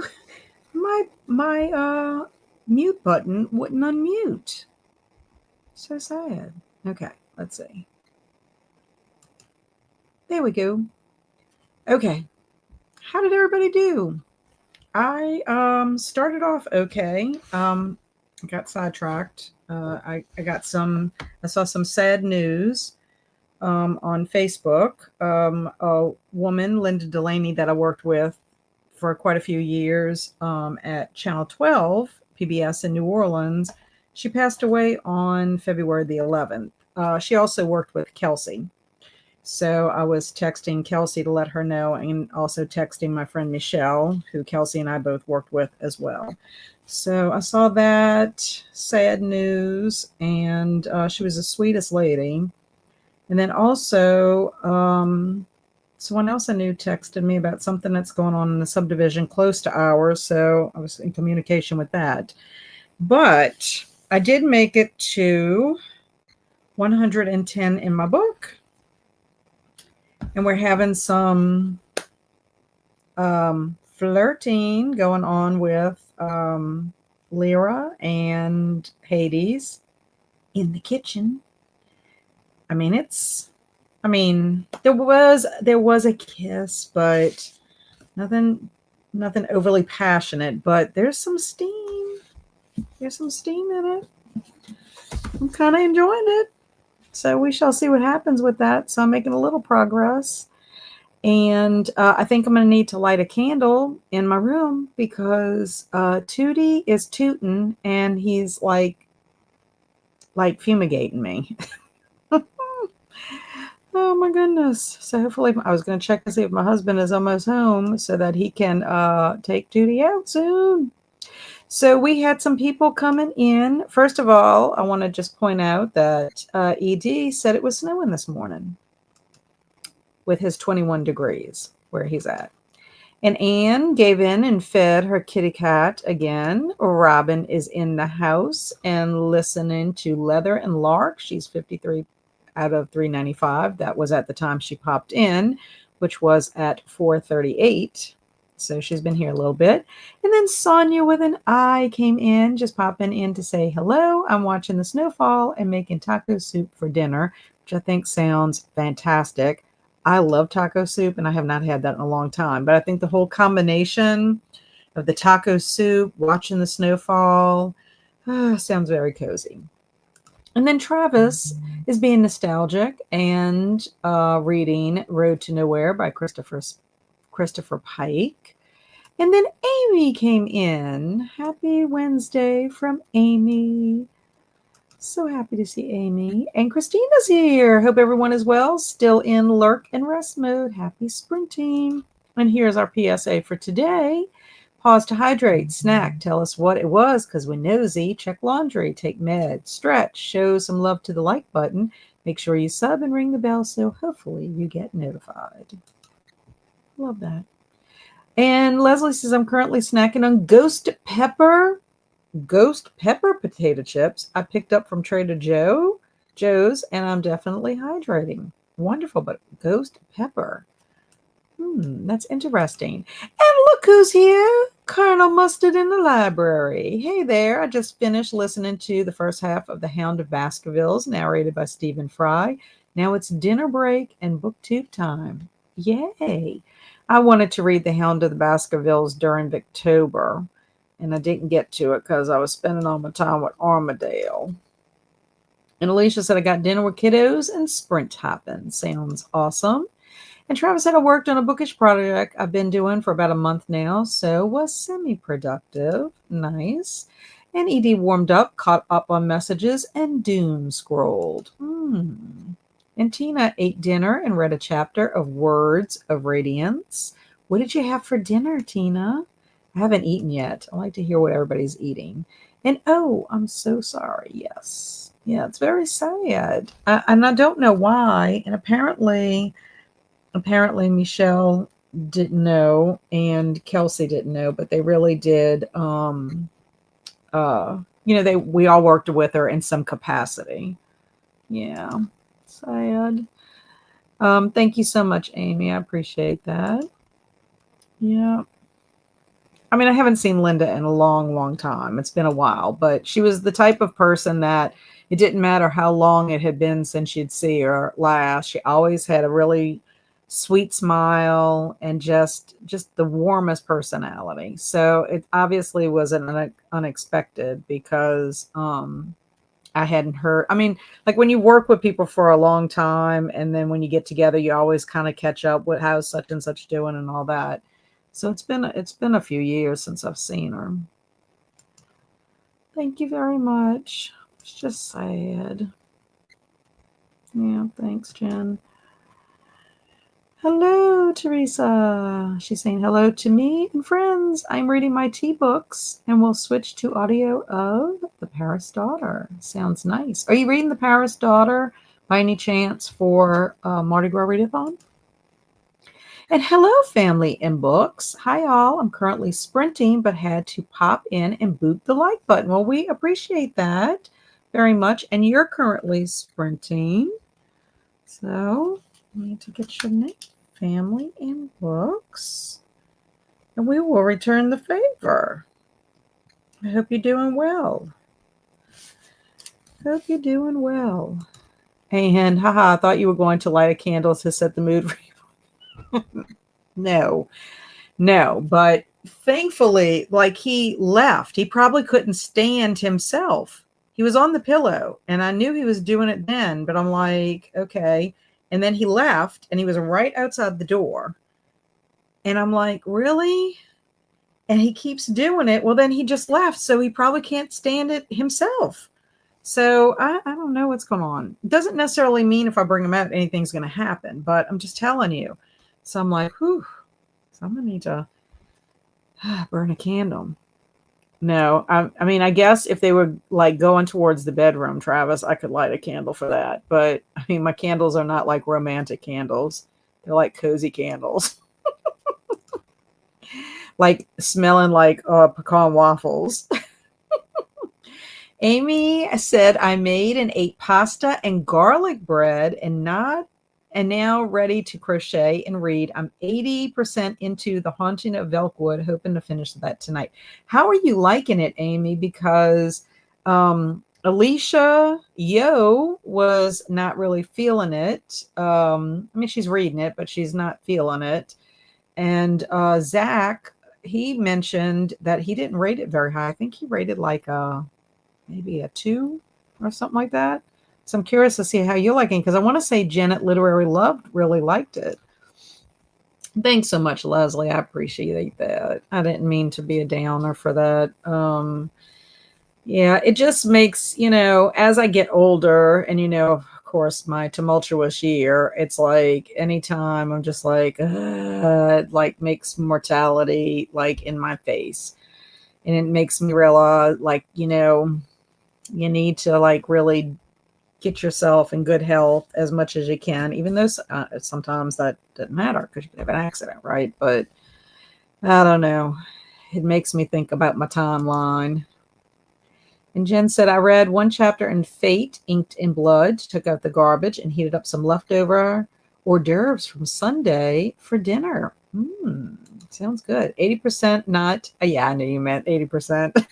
My mute button wouldn't unmute. So sad. Okay, let's see. There we go. Okay. How did everybody do? I started off okay. Got sidetracked. I saw some sad news on Facebook. A woman, Linda Delaney, that I worked with for quite a few years at Channel 12 PBS in New Orleans. She passed away on February the 11th. She also worked with Kelsey. So I was texting Kelsey to let her know, and also texting my friend Michelle, who Kelsey and I both worked with as well. So I saw that sad news, and she was the sweetest lady. And then also, someone else I knew texted me about something that's going on in the subdivision close to ours. So I was in communication with that. But I did make it to 110 in my book. And we're having some flirting going on with Lyra and Hades in the kitchen. There was a kiss, but nothing overly passionate, but there's some steam. There's some steam in it. I'm kind of enjoying it. So we shall see what happens with that. So I'm making a little progress. And I think I'm going to need to light a candle in my room because Tootie is tooting and he's like fumigating me. Oh my goodness. So hopefully I was going to check to see if my husband is almost home so that he can take Tootie out soon. So we had some people coming in. First of all, I want to just point out that ED said it was snowing this morning with his 21 degrees where he's at. And Anne gave in and fed her kitty cat again. Robin is in the house and listening to Leather and Lark. She's 53 out of 395. That was at the time she popped in, which was at 4:38. So she's been here a little bit. And then Sonia with an I came in, just popping in to say hello. I'm watching the snowfall and making taco soup for dinner, which I think sounds fantastic. I love taco soup, and I have not had that in a long time. But I think the whole combination of the taco soup, watching the snowfall, sounds very cozy. And then Travis is being nostalgic and reading Road to Nowhere by Christopher Pike. And then Amy came in. Happy Wednesday from Amy. So happy to see Amy. And Christina's here. Hope everyone is well. Still in lurk and rest mode. Happy sprinting. And here's our PSA for today. Pause to hydrate, snack, tell us what it was because we're nosy. Check laundry, take meds, stretch, show some love to the like button. Make sure you sub and ring the bell so hopefully you get notified. Love that. And Leslie says, I'm currently snacking on ghost pepper potato chips I picked up from Trader Joe's, and I'm definitely hydrating. Wonderful, but ghost pepper. That's interesting. And look who's here. Colonel Mustard in the library. Hey there. I just finished listening to the first half of The Hound of Baskervilles, narrated by Stephen Fry. Now it's dinner break and booktube time. Yay. I wanted to read The Hound of the Baskervilles during October, and I didn't get to it because I was spending all my time with Armadale. And Alicia said, I got dinner with kiddos and sprint hopping. Sounds awesome. And Travis said, I worked on a bookish project I've been doing for about a month now, so was semi-productive. Nice. And Edie warmed up, caught up on messages, and doom scrolled. And Tina ate dinner and read a chapter of Words of Radiance. What did you have for dinner, Tina? I haven't eaten yet. I like to hear what everybody's eating. And oh, I'm so sorry. Yes. Yeah, it's very sad. And I don't know why. And apparently Michelle didn't know and Kelsey didn't know, but they really did. We all worked with her in some capacity. Yeah, sad. Thank you so much, Amy. I appreciate that. Yeah. I mean, I haven't seen Linda in a long, long time. It's been a while, but she was the type of person that it didn't matter how long it had been since you'd see her last. She always had a really sweet smile and just the warmest personality. So it obviously was unexpected because I hadn't heard. I mean, like when you work with people for a long time and then when you get together, you always kind of catch up with how's such and such doing and all that. So it's been a few years since I've seen her. Thank you very much. It's just sad. Yeah, thanks, Jen. Hello, Teresa. She's saying hello to me and friends. I'm reading my tea books and we'll switch to audio of The Paris Daughter. Sounds nice. Are you reading The Paris Daughter by any chance for Mardi Gras Readathon? And hello, family and books. Hi, all. I'm currently sprinting, but had to pop in and boot the like button. Well, we appreciate that very much. And you're currently sprinting. So, I need to get your name, family and books. And we will return the favor. I hope you're doing well. Hope you're doing well. And haha, I thought you were going to light a candle to set the mood for you. No, but thankfully, like he left. He probably couldn't stand himself. He was on the pillow and I knew he was doing it then, but I'm like, okay. And then he left and he was right outside the door. And I'm like, really? And he keeps doing it. Well, then he just left. So he probably can't stand it himself. So I don't know what's going on. It doesn't necessarily mean if I bring him out, anything's going to happen, but I'm just telling you. So I'm like, whew, so I'm going to need to burn a candle. No, I mean, I guess if they were like going towards the bedroom, Travis, I could light a candle for that. But I mean, my candles are not like romantic candles. They're like cozy candles. Like smelling like pecan waffles. Amy said, I made and ate pasta and garlic bread and now ready to crochet and read. I'm 80% into The Haunting of Velkwood, hoping to finish that tonight. How are you liking it, Amy? Because Alicia Yo was not really feeling it. I mean, she's reading it, but she's not feeling it. And Zach, he mentioned that he didn't rate it very high. I think he rated like maybe a 2 or something like that. So I'm curious to see how you're liking, because I want to say Janet Literary Love really liked it. Thanks so much, Leslie. I appreciate that. I didn't mean to be a downer for that. Yeah, it just makes, as I get older and, of course, my tumultuous year, it's like anytime I'm just like, it like makes mortality like in my face. And it makes me realize like, you need to like really get yourself in good health as much as you can, even though sometimes that doesn't matter because you could have an accident, right? But I don't know. It makes me think about my timeline. And Jen said, I read one chapter in Fate, Inked in Blood, took out the garbage and heated up some leftover hors d'oeuvres from Sunday for dinner. Sounds good. 80% not. Yeah, I knew you meant 80%.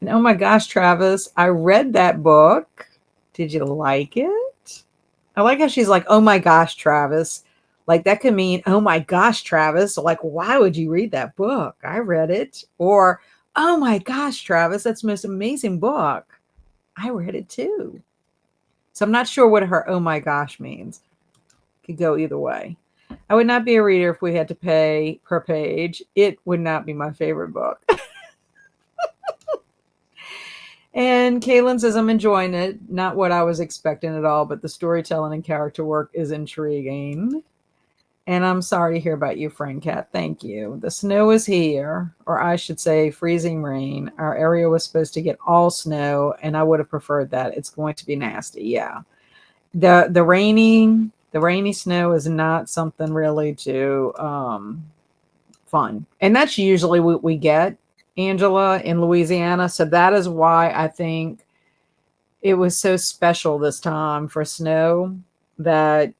And oh my gosh, Travis, I read that book. Did you like it? I like how she's like, oh my gosh, Travis. Like that could mean, oh my gosh, Travis. So like, why would you read that book? I read it. Or, oh my gosh, Travis, that's the most amazing book. I read it too. So I'm not sure what her oh my gosh means. Could go either way. I would not be a reader if we had to pay per page. It would not be my favorite book. And Kaylin says, I'm enjoying it. Not what I was expecting at all, but the storytelling and character work is intriguing. And I'm sorry to hear about you, Frank Cat. Thank you. The snow is here, or I should say freezing rain. Our area was supposed to get all snow, and I would have preferred that. It's going to be nasty. Yeah. The rainy snow is not something really too fun. And that's usually what we get, Angela, in Louisiana. So that is why I think it was so special this time for snow. That,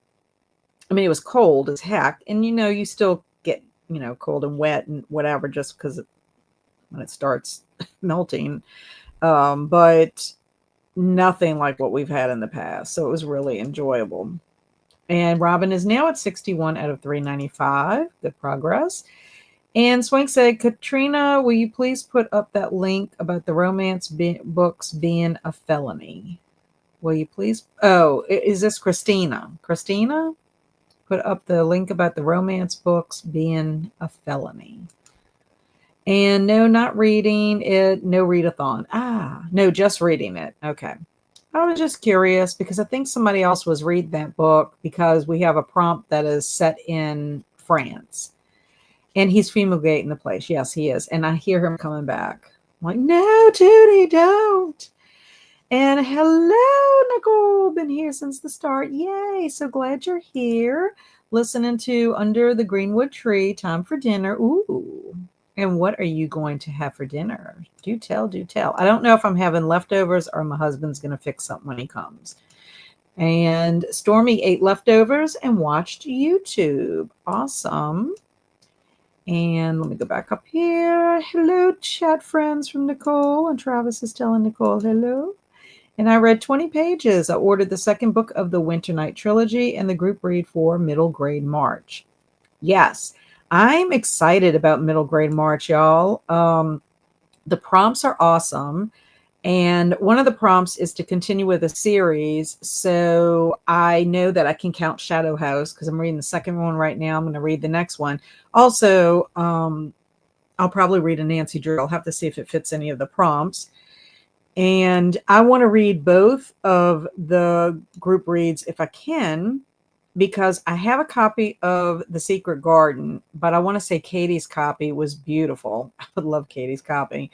I mean, it was cold as heck. And you still get, cold and wet and whatever, just because when it starts melting. But nothing like what we've had in the past. So it was really enjoyable. And Robin is now at 61 out of 395. Good progress. And Swank said, Katrina, will you please put up that link about the romance books being a felony? Will you please? Oh, is this Christina? Christina, put up the link about the romance books being a felony. And no, not reading it. No readathon. No, just reading it. Okay. I was just curious because I think somebody else was reading that book because we have a prompt that is set in France. And he's fumigating the place. Yes, he is. And I hear him coming back. I'm like, no, Tootie, don't. And hello, Nicole. Been here since the start. Yay. So glad you're here. Listening to Under the Greenwood Tree. Time for dinner. Ooh. And what are you going to have for dinner? Do tell, do tell. I don't know if I'm having leftovers or my husband's going to fix something when he comes. And Stormy ate leftovers and watched YouTube. Awesome. And let me go back up here. Hello, chat friends from Nicole. And Travis is telling Nicole hello. And I read 20 pages. I ordered the second book of the Winter Night Trilogy and the group read for Middle Grade March. Yes, I'm excited about Middle Grade March, y'all. The prompts are awesome. And one of the prompts is to continue with a series. So I know that I can count Shadow House because I'm reading the second one right now. I'm going to read the next one. Also, I'll probably read a Nancy Drew. I'll have to see if it fits any of the prompts. And I want to read both of the group reads if I can, because I have a copy of The Secret Garden, but I want to say Katie's copy was beautiful. I would love Katie's copy.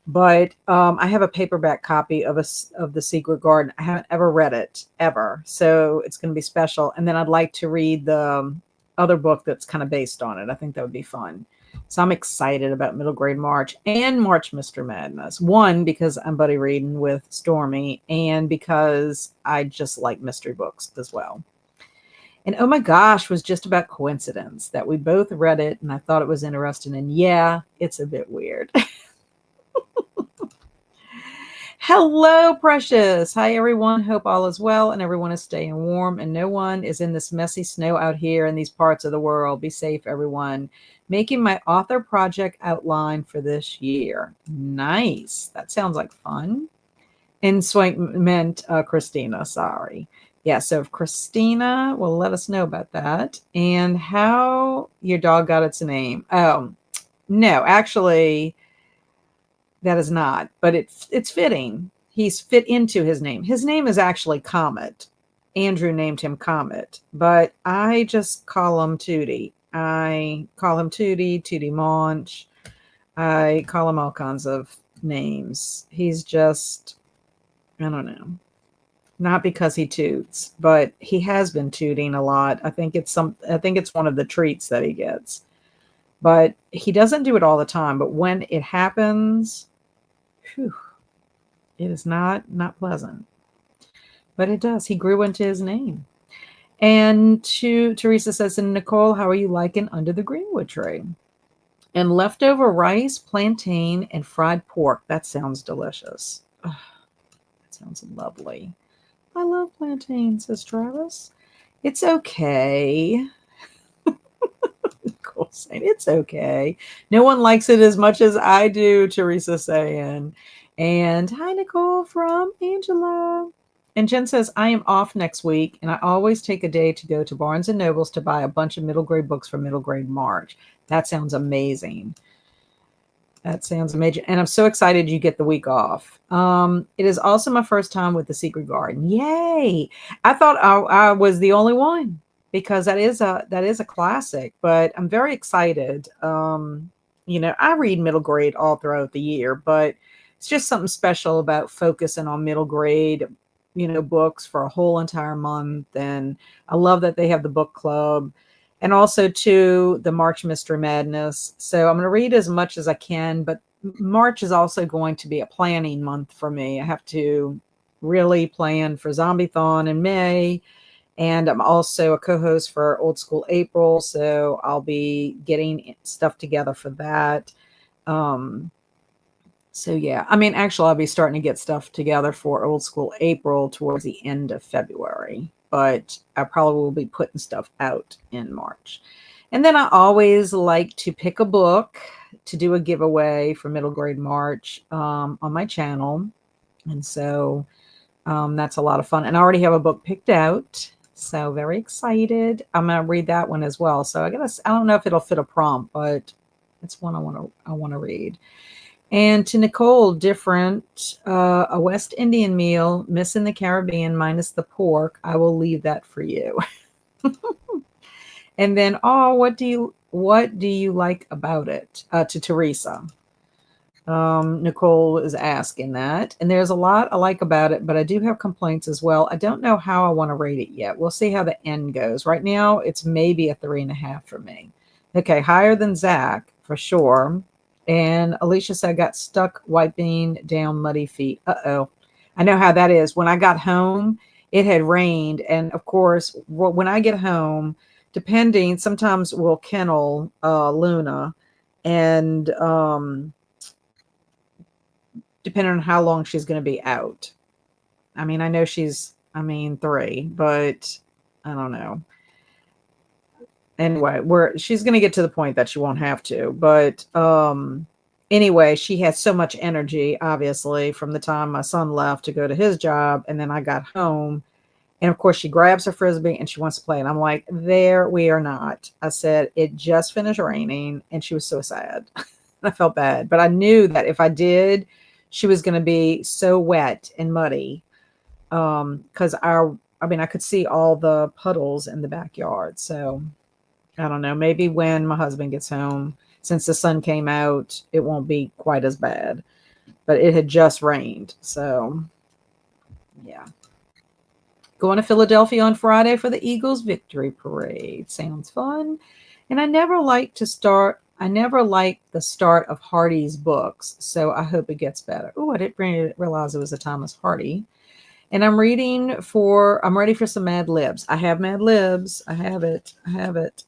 But I have a paperback copy of The Secret Garden. I haven't ever read it, ever. So it's going to be special. And then I'd like to read the other book that's kind of based on it. I think that would be fun. So I'm excited about Middle Grade March and March Mystery Madness. One, because I'm buddy reading with Stormy, and because I just like mystery books as well. And oh my gosh, was just about coincidence that we both read it and I thought it was interesting. And yeah, it's a bit weird. Hello, Precious. Hi, everyone. Hope all is well and everyone is staying warm and no one is in this messy snow out here in these parts of the world. Be safe, everyone. Making my author project outline for this year. Nice. That sounds like fun. And Swank meant Christina. Sorry. Yeah, so if Christina will let us know about that and how your dog got its name. Oh, no, actually, that is not, but it's fitting. He's fit into his name. His name is actually Comet. Andrew named him Comet, but I just call him Tootie. I call him Tootie, Tootie Monch. I call him all kinds of names. He's just, I don't know. Not because he toots, but he has been tooting a lot. I think it's one of the treats that he gets. But he doesn't do it all the time. But when it happens, whew, it is not pleasant. But it does. He grew into his name. And Teresa says, and Nicole, how are you liking Under the Greenwood Tree? And leftover rice, plantain, and fried pork. That sounds delicious. Oh, that sounds lovely. I love plantain, says Travis. It's okay. Cool saying it's okay. No one likes it as much as I do, Teresa saying. And hi, Nicole from Angela. And Jen says, I am off next week, and I always take a day to go to Barnes & Nobles to buy a bunch of middle grade books for Middle Grade March. That sounds amazing. That sounds amazing. And I'm so excited you get the week off. It is also my first time with The Secret Garden. Yay. I thought I was the only one because that is a classic, but I'm very excited. I read middle grade all throughout the year, but it's just something special about focusing on middle grade, books for a whole entire month. And I love that they have the book club. And also, too, the March Mystery Madness. So I'm going to read as much as I can, but March is also going to be a planning month for me. I have to really plan for Zombie-thon in May And I'm also a co-host for Old School April, so I'll be getting stuff together for that. Um, so yeah, I mean, actually, I'll be starting to get stuff together for Old School April towards the end of February, but I probably will be putting stuff out in March. And then I always like to pick a book to do a giveaway for middle grade March on my channel. And so that's a lot of fun. And I already have a book picked out. So very excited. I'm going to read that one as well. So I don't know if it'll fit a prompt, but it's one I want to read. And to Nicole, different, a West Indian meal, missing the Caribbean minus the pork. I will leave that for you. And then, oh, what do you like about it? To Teresa. Nicole is asking that. And there's a lot I like about it, but I do have complaints as well. I don't know how I want to rate it yet. We'll see how the end goes. Right now, it's maybe a 3.5 for me. Okay, higher than Zach for sure. And Alicia said, I got stuck wiping down muddy feet. Uh-oh. I know how that is. When I got home, it had rained. And of course, when I get home, depending, sometimes we'll kennel Luna. And depending on how long she's going to be out. I mean, I know she's, 3, but I don't know. Anyway, she's going to get to the point that she won't have to, but anyway, she has so much energy, obviously, from the time my son left to go to his job, and then I got home, and of course she grabs her Frisbee and she wants to play, and I'm like, there we are not. I said, it just finished raining, and she was so sad. I felt bad, but I knew that if I did, she was going to be so wet and muddy, because I could see all the puddles in the backyard, so I don't know. Maybe when my husband gets home, since the sun came out, it won't be quite as bad. But it had just rained. So, yeah. Going to Philadelphia on Friday for the Eagles victory parade. Sounds fun. And I never liked the start of Hardy's books. So I hope it gets better. Oh, I didn't realize it was a Thomas Hardy. And I'm ready for some Mad Libs. I have Mad Libs. I have it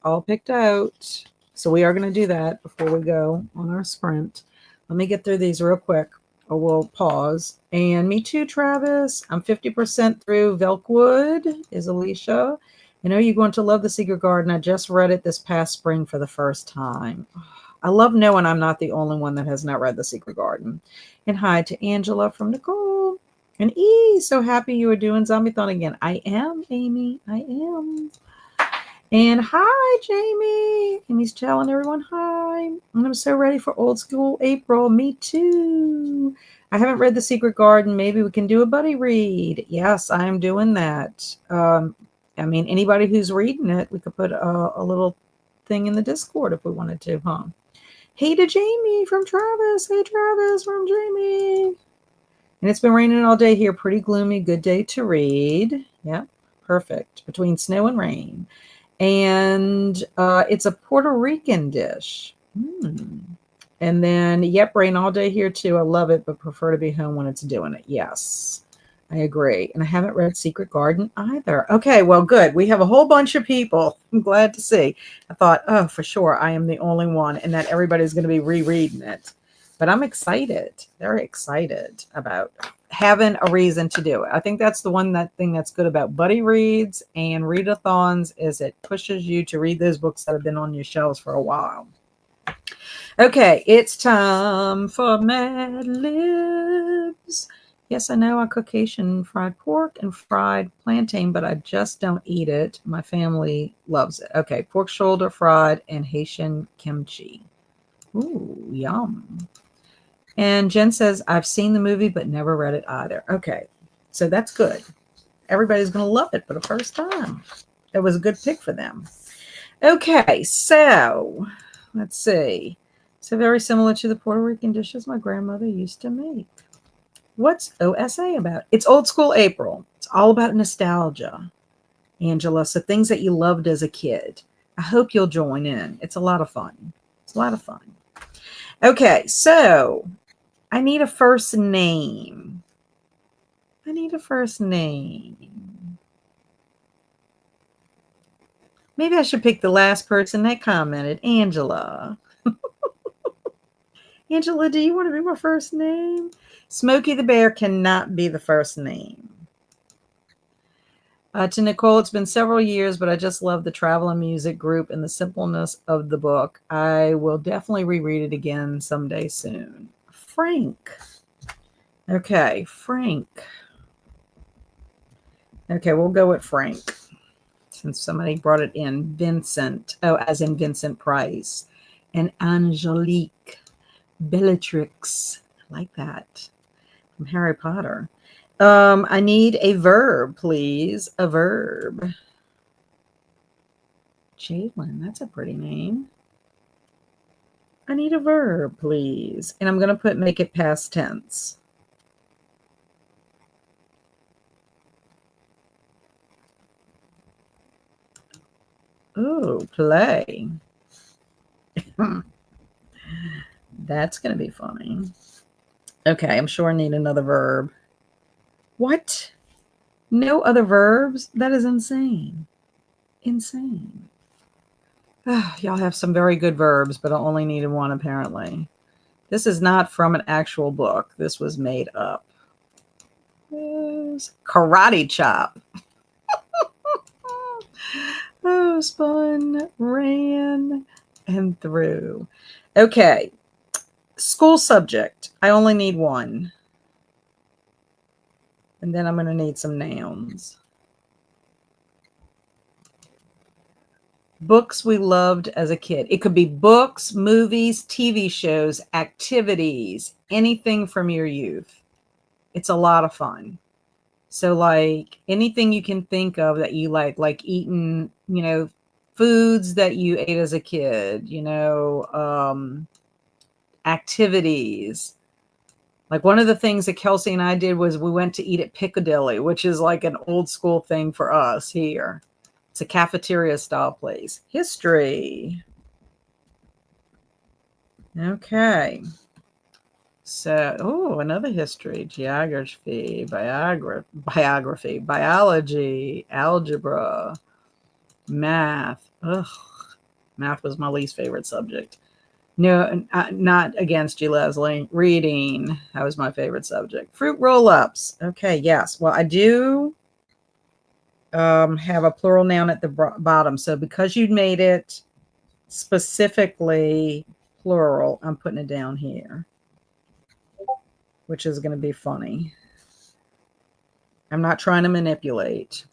all picked out. So we are going to do that before we go on our sprint. Let me get through these real quick, or we'll pause. And me too, Travis. I'm 50% through Velkwood, is Alicia. I know you're going to love The Secret Garden. I just read it this past spring for the first time. I love knowing I'm not the only one that has not read The Secret Garden. And hi to Angela from Nicole. And so happy you are doing Zombie-thon again. I am, Amy. I am. And hi, Jamie. Amy's telling everyone hi. And I'm so ready for Old School April. Me too. I haven't read The Secret Garden. Maybe we can do a buddy read. Yes, I am doing that. Anybody who's reading it, we could put a little thing in the Discord if we wanted to, huh? Hey to Jamie from Travis. Hey, Travis from Jamie. And it's been raining all day here. Pretty gloomy. Good day to read. Yeah, perfect. Between snow and rain. And it's a Puerto Rican dish. And then, yep, rain all day here too. I love it, but prefer to be home when it's doing it. Yes, I agree. And I haven't read Secret Garden either. Okay, well, good. We have a whole bunch of people. I'm glad to see. I thought, oh, for sure, I am the only one and that everybody's going to be rereading it. But I'm excited, very excited about having a reason to do it. I think that's the thing that's good about buddy reads and readathons is it pushes you to read those books that have been on your shelves for a while. Okay, it's time for Mad Libs. Yes, I know I cook Haitian fried pork and fried plantain, but I just don't eat it. My family loves it. Okay, pork shoulder fried and Haitian kimchi. Ooh, yum. And Jen says, I've seen the movie, but never read it either. Okay, so that's good. Everybody's going to love it for the first time. It was a good pick for them. Okay, so let's see. So very similar to the Puerto Rican dishes my grandmother used to make. What's OSA about? It's Old School April. It's all about nostalgia, Angela. So things that you loved as a kid. I hope you'll join in. It's a lot of fun. It's a lot of fun. Okay, so I need a first name. Maybe I should pick the last person that commented, Angela. Angela, do you want to be my first name? Smokey the Bear cannot be the first name. To Nicole, it's been several years, but I just love the travel and music group and the simpleness of the book. I will definitely reread it again someday soon. Frank. Okay, Frank. Okay, we'll go with Frank since somebody brought it in. Vincent. Oh, as in Vincent Price. And Angelique. Bellatrix. I like that. From Harry Potter. I need a verb, please. A verb. Jalen, that's a pretty name. I need a verb, please. And I'm going to put make it past tense. Oh, play. That's going to be funny. Okay, I'm sure I need another verb. What? No other verbs? That is insane. Insane. Y'all have some very good verbs, but I only needed one apparently. This is not from an actual book. This was made up. Karate chop. Oh, spun, ran, and threw. Okay. School subject. I only need one. And then I'm going to need some nouns. Books we loved as a kid. It could be books, movies, TV shows, activities, anything from your youth. It's a lot of fun. So like anything you can think of that you like eating, foods that you ate as a kid, activities. Like one of the things that Kelsey and I did was we went to eat at Piccadilly, which is like an old school thing for us here. It's a cafeteria style place. History. Okay. So, another history, geography, biography, biology, algebra, math. Ugh, math was my least favorite subject. No, not against you, Leslie. Reading, that was my favorite subject. Fruit roll-ups. Okay, yes. Well, I do have a plural noun at the bottom. So because you made it specifically plural, I'm putting it down here, which is going to be funny. I'm not trying to manipulate.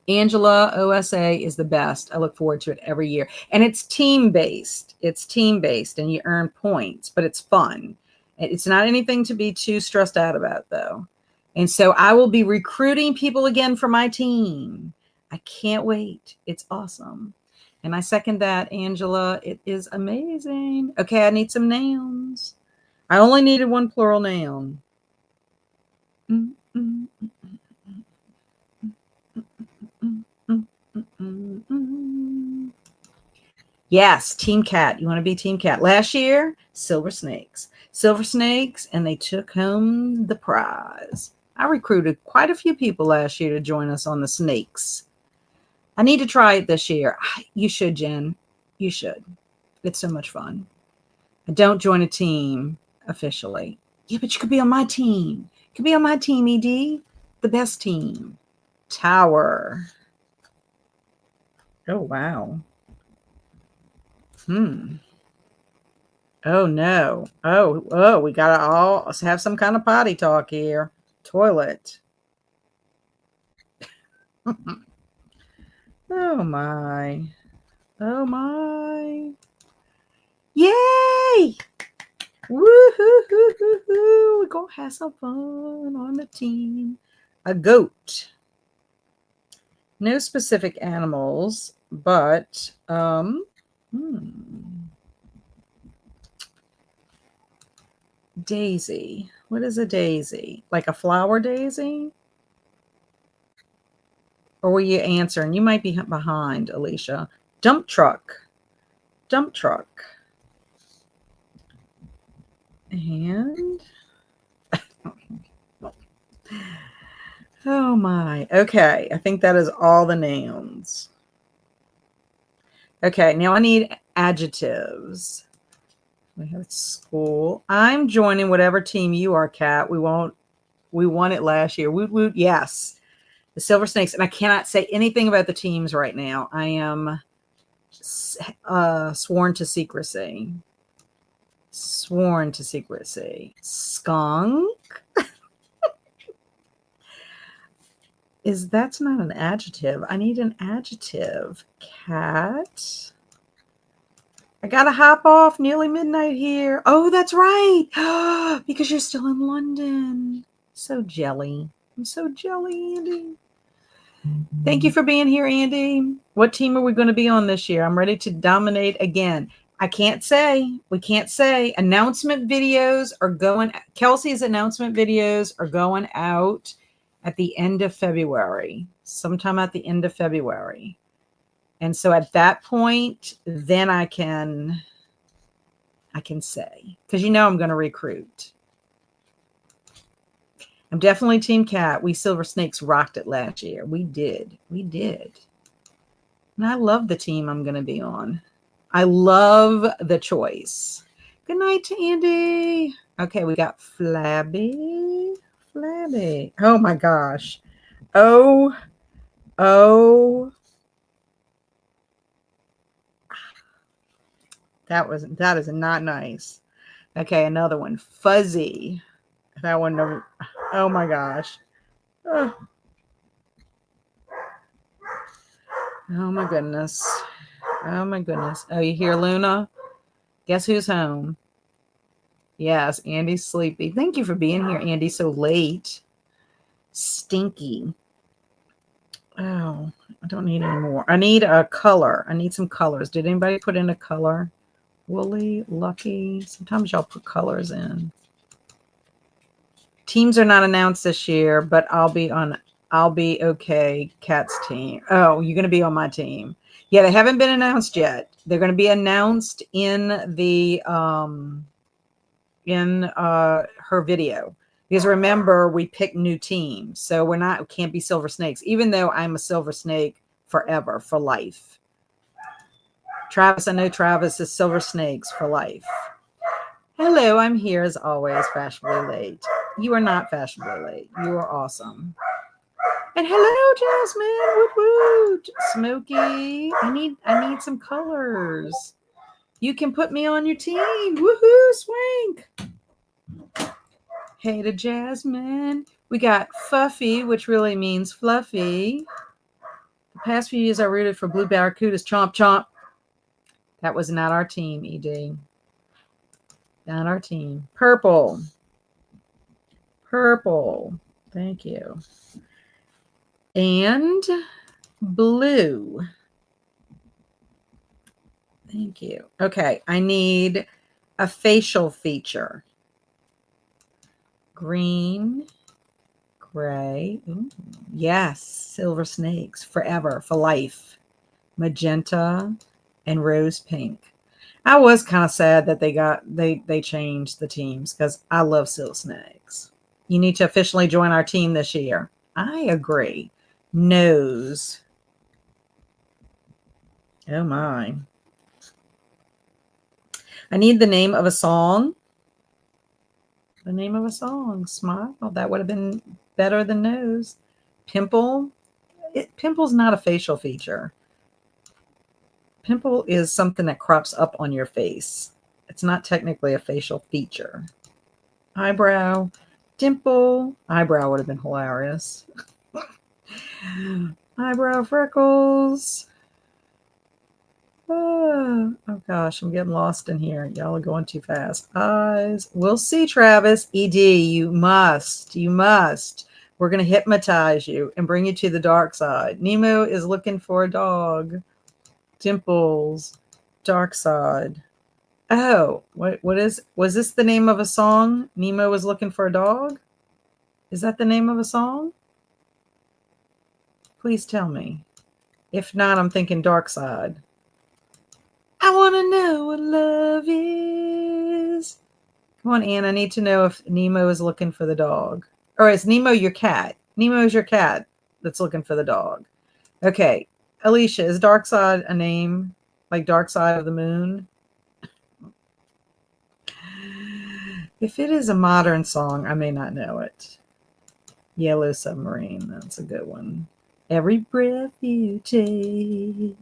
Angela OSA is the best. I look forward to it every year. And it's team-based. It's team-based and you earn points, but it's fun. It's not anything to be too stressed out about, though. And so I will be recruiting people again for my team. I can't wait. It's awesome. And I second that, Angela. It is amazing. Okay, I need some nouns. I only needed one plural noun. Yes, Team Cat. You want to be Team Cat. Last year, Silver Snakes. Silver Snakes, and they took home the prize. I recruited quite a few people last year to join us on the Snakes. I need to try it this year. You should, Jen. You should. It's so much fun. I don't join a team officially. Yeah, but you could be on my team. You could be on my team, ED. The best team. Tower. Oh, wow. Oh, no. Oh, we got to all have some kind of potty talk here. Toilet. Oh, my. Oh, my. Yay! Woo-hoo-hoo-hoo-hoo. We're going to have some fun on the team. A goat. No specific animals, but daisy. What is a daisy? Like a flower daisy? Or will you answer? And you might be behind, Alicia. Dump truck. Dump truck. And oh my. Okay. I think that is all the nouns. Okay, now I need adjectives. We have school. I'm joining whatever team you are, Kat. We won it last year. Woot woot, yes. The Silver Snakes. And I cannot say anything about the teams right now. I am sworn to secrecy. Sworn to secrecy. Skunk. That's not an adjective. I need an adjective. Cat. I gotta hop off. Nearly midnight here. Oh, that's right. Because you're still in London. So jelly. I'm so jelly, Andy. Thank you for being here, Andy. What team are we going to be on this year? I'm ready to dominate again. I can't say. We can't say. Announcement videos are going. Kelsey's announcement videos are going out at the end of February, sometime at the end of February. And so at that point, then I can say, because I'm going to recruit. I'm definitely Team Cat. We Silver Snakes rocked it last year. We did. And I love the team I'm going to be on. I love the choice. Good night to Andy. Okay, we got Flabby. Oh my gosh. Oh. That is not nice. Okay, another one. Fuzzy. That one. Oh my gosh. Oh my goodness. Oh, you hear Luna? Guess who's home? Yes, Andy's sleepy. Thank you for being here, Andy, so late. Stinky. Oh, I don't need any more. I need a color. I need some colors. Did anybody put in a color? Woolly, Lucky. Sometimes y'all put colors in. Teams are not announced this year, but I'll be okay. Cat's team. Oh, you're going to be on my team. Yeah, they haven't been announced yet. They're going to be announced in the her video. Because remember, we picked new teams. So we can't be Silver Snakes, even though I'm a Silver Snake forever, for life. Travis, I know Travis is Silver Snakes for life. Hello, I'm here as always, fashionably late. You are not fashionably late. You are awesome. And hello, Jasmine. Woot woot. Smokey. I need some colors. You can put me on your team. Woohoo, Swank. Hey to Jasmine. We got Fuffy, which really means fluffy. The past few years I rooted for Blue Barracudas. Chomp, chomp. That was not our team, ED. Not our team. Purple. Thank you. And blue. Thank you. Okay, I need a facial feature. Green, gray. Ooh, yes, Silver Snakes forever, for life. Magenta and rose pink. I was kind of sad that they changed the teams because I love Silver Snakes. You need to officially join our team this year. I agree. Nose. Oh my. I need the name of a song. The name of a song. Smile. That would have been better than nose. Pimple. Pimple's not a facial feature. Pimple is something that crops up on your face. It's not technically a facial feature. Eyebrow. Dimple. Eyebrow would have been hilarious. Eyebrow freckles. Oh gosh, I'm getting lost in here. Y'all are going too fast. Eyes. We'll see, Travis. ED, you must. We're going to hypnotize you and bring you to the dark side. Nemo is looking for a dog. Dimples. Dark side. Oh, was this the name of a song? Nemo was looking for a dog? Is that the name of a song? Please tell me. If not, I'm thinking dark side. I want to know what love is. Come on, Anne. I need to know if Nemo is looking for the dog. Or is Nemo your cat? Nemo is your cat that's looking for the dog. Okay. Alicia, is Dark Side a name? like Dark Side of the Moon. If it is a modern song, I may not know it. Yellow Submarine, that's a good one. Every breath you take,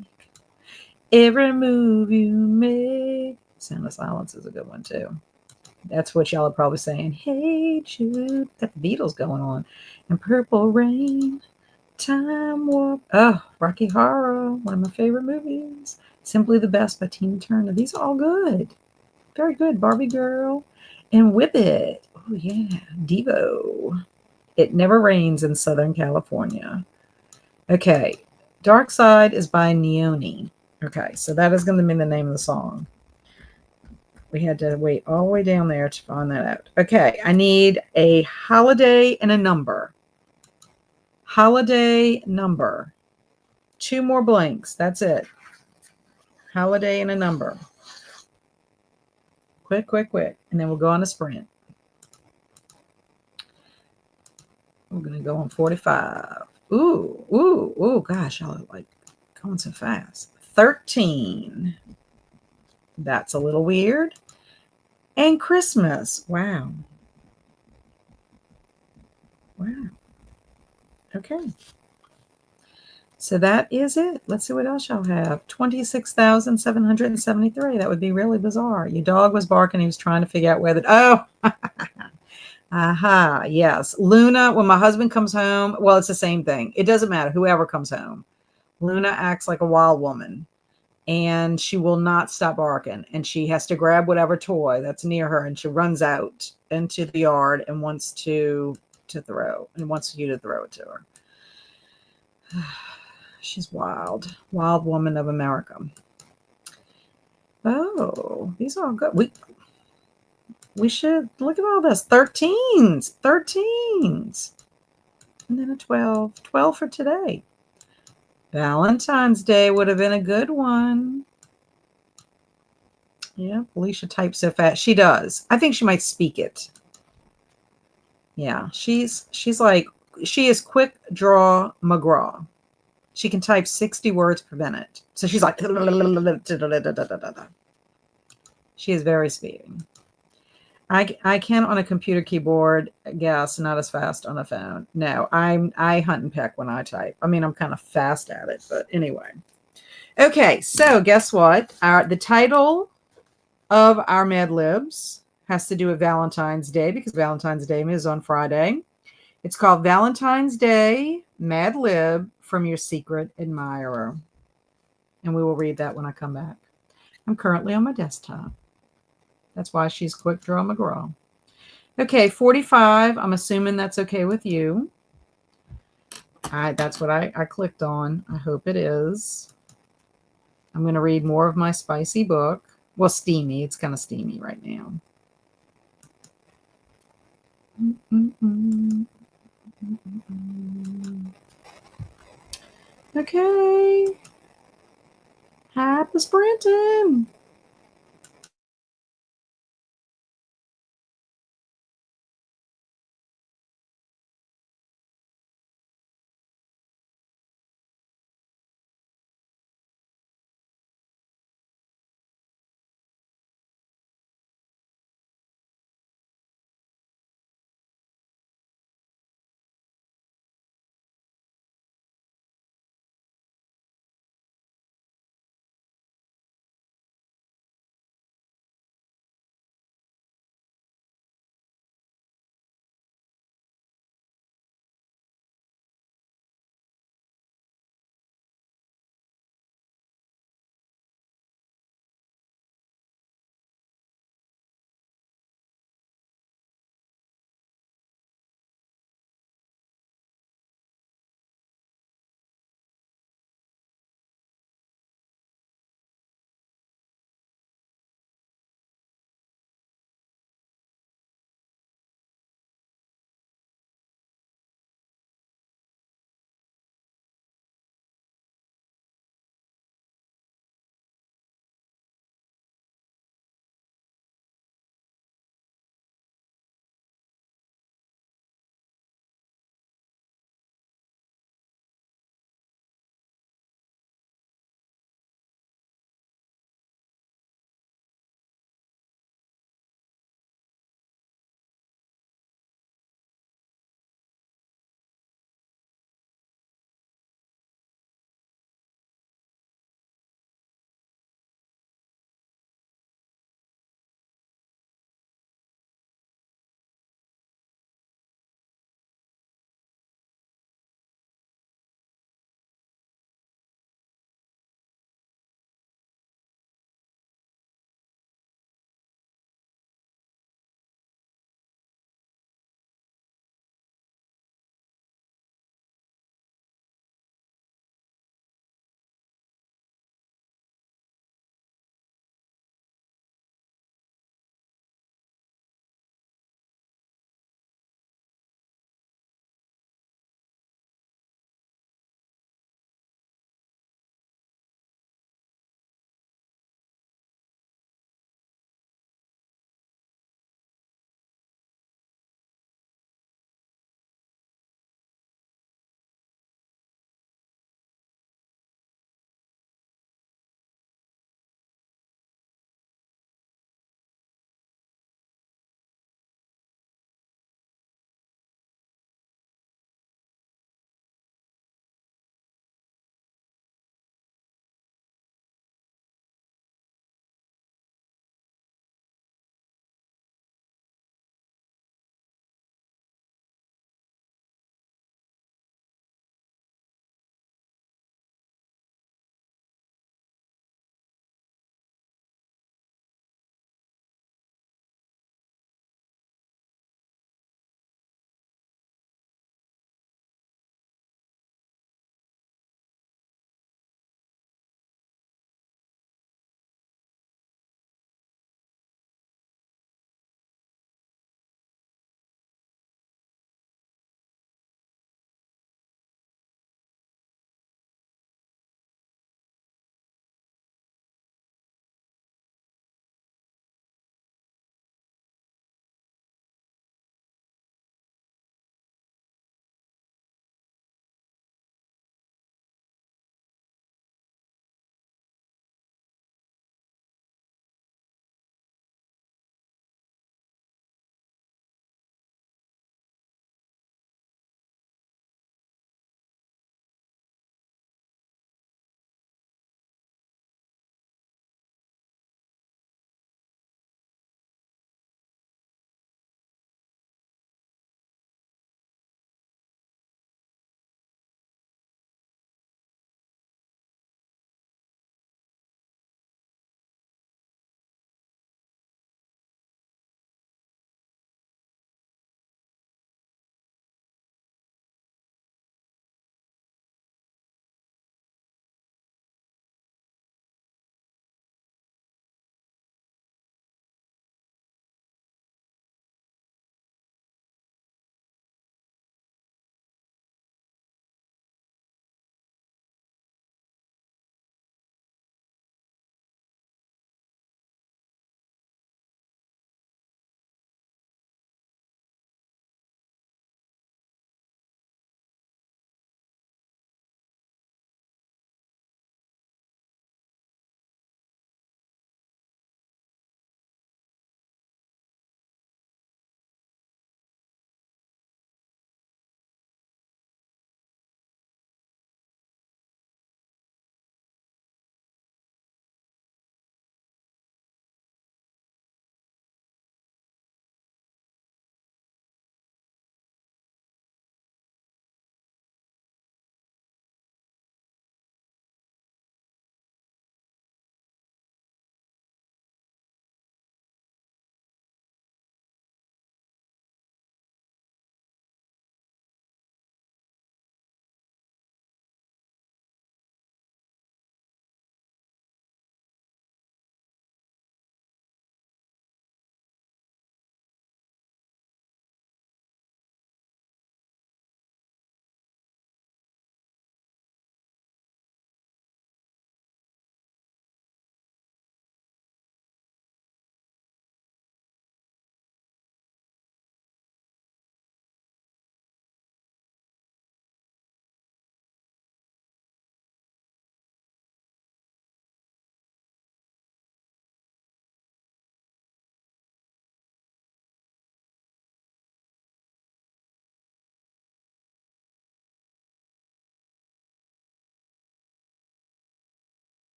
every move you make. Sound of Silence is a good one too. That's what y'all are probably saying. Hey Jude, got the Beatles going on. And Purple Rain, Time Warp. Oh, Rocky Horror, one of my favorite movies. Simply the Best by Tina Turner. These are all good. Very good. Barbie Girl and Whip It. Oh yeah, Devo. It Never Rains in Southern California. Okay, Dark Side is by Neoni. Okay, so that is going to be the name of the song. We had to wait all the way down there to find that out. Okay, I need a holiday and a number. Holiday number. 2 more blanks. That's it. Holiday and a number. Quick, quick, quick. And then we'll go on a sprint. We're going to go on 45. Ooh, ooh, ooh. Gosh, y'all are like going so fast. 13. That's a little weird. And Christmas. Wow. Wow. Okay. So that is it. Let's see what else y'all have. 26,773. That would be really bizarre. Your dog was barking. He was trying to figure out whether. Oh, aha. Yes. Luna, when my husband comes home, well, it's the same thing. It doesn't matter. Whoever comes home. Luna acts like a wild woman and she will not stop barking. And she has to grab whatever toy that's near her and she runs out into the yard and wants to throw and wants you to throw it to her. She's wild woman of America. Oh, these are all good. We should look at all this. 13s, and then a 12 for today. Valentine's Day would have been a good one. Yeah, Alicia types so fast. She does. I think she might speak it. Yeah, she's like, she is quick draw McGraw. She can type 60 words per minute. So she's like, she is very speedy. I can on a computer keyboard, guess, not as fast on a phone. No, I hunt and peck when I type. I mean, I'm kind of fast at it, but anyway. Okay, so guess what? The title of our Mad Libs has to do with Valentine's Day because Valentine's Day is on Friday. It's called Valentine's Day Mad Lib from Your Secret Admirer. And we will read that when I come back. I'm currently on my desktop. That's why she's Quick Draw McGraw. Okay, 45. I'm assuming that's okay with you. That's what I clicked on. I hope it is. I'm going to read more of my spicy book. Well, steamy. It's kind of steamy right now. Okay. Happy sprinting.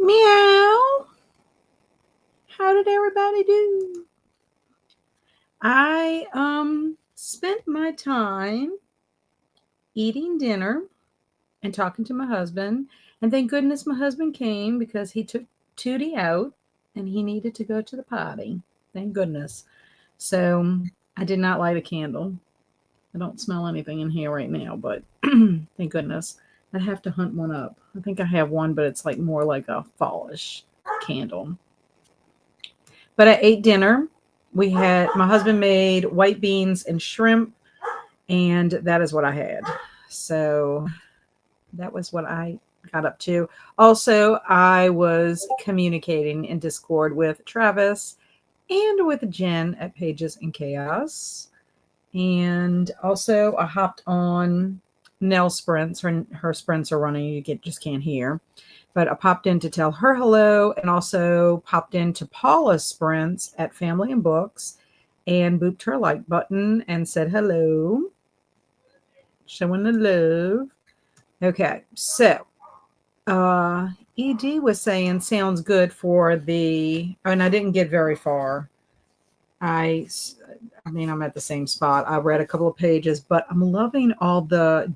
Meow. How did everybody do? I spent my time eating dinner and talking to my husband. And thank goodness my husband came because he took Tootie out and he needed to go to the potty. Thank goodness. So I did not light a candle. I don't smell anything in here right now, but thank goodness. I'd have to hunt one up. I think I have one, but it's like more like a fallish candle. But I ate dinner. My husband made white beans and shrimp, and that is what I had. So that was what I got up to. Also, I was communicating in Discord with Travis and with Jen at Pages and Chaos. And also, I hopped on Nell's sprints. Her sprints are running. You just can't hear. But I popped in to tell her hello, and also popped into Paula's sprints at Family and Books and booped her like button and said hello. Showing the love. Okay, so ED was saying sounds good for and I didn't get very far. I mean, I'm at the same spot. I read a couple of pages, but I'm loving all the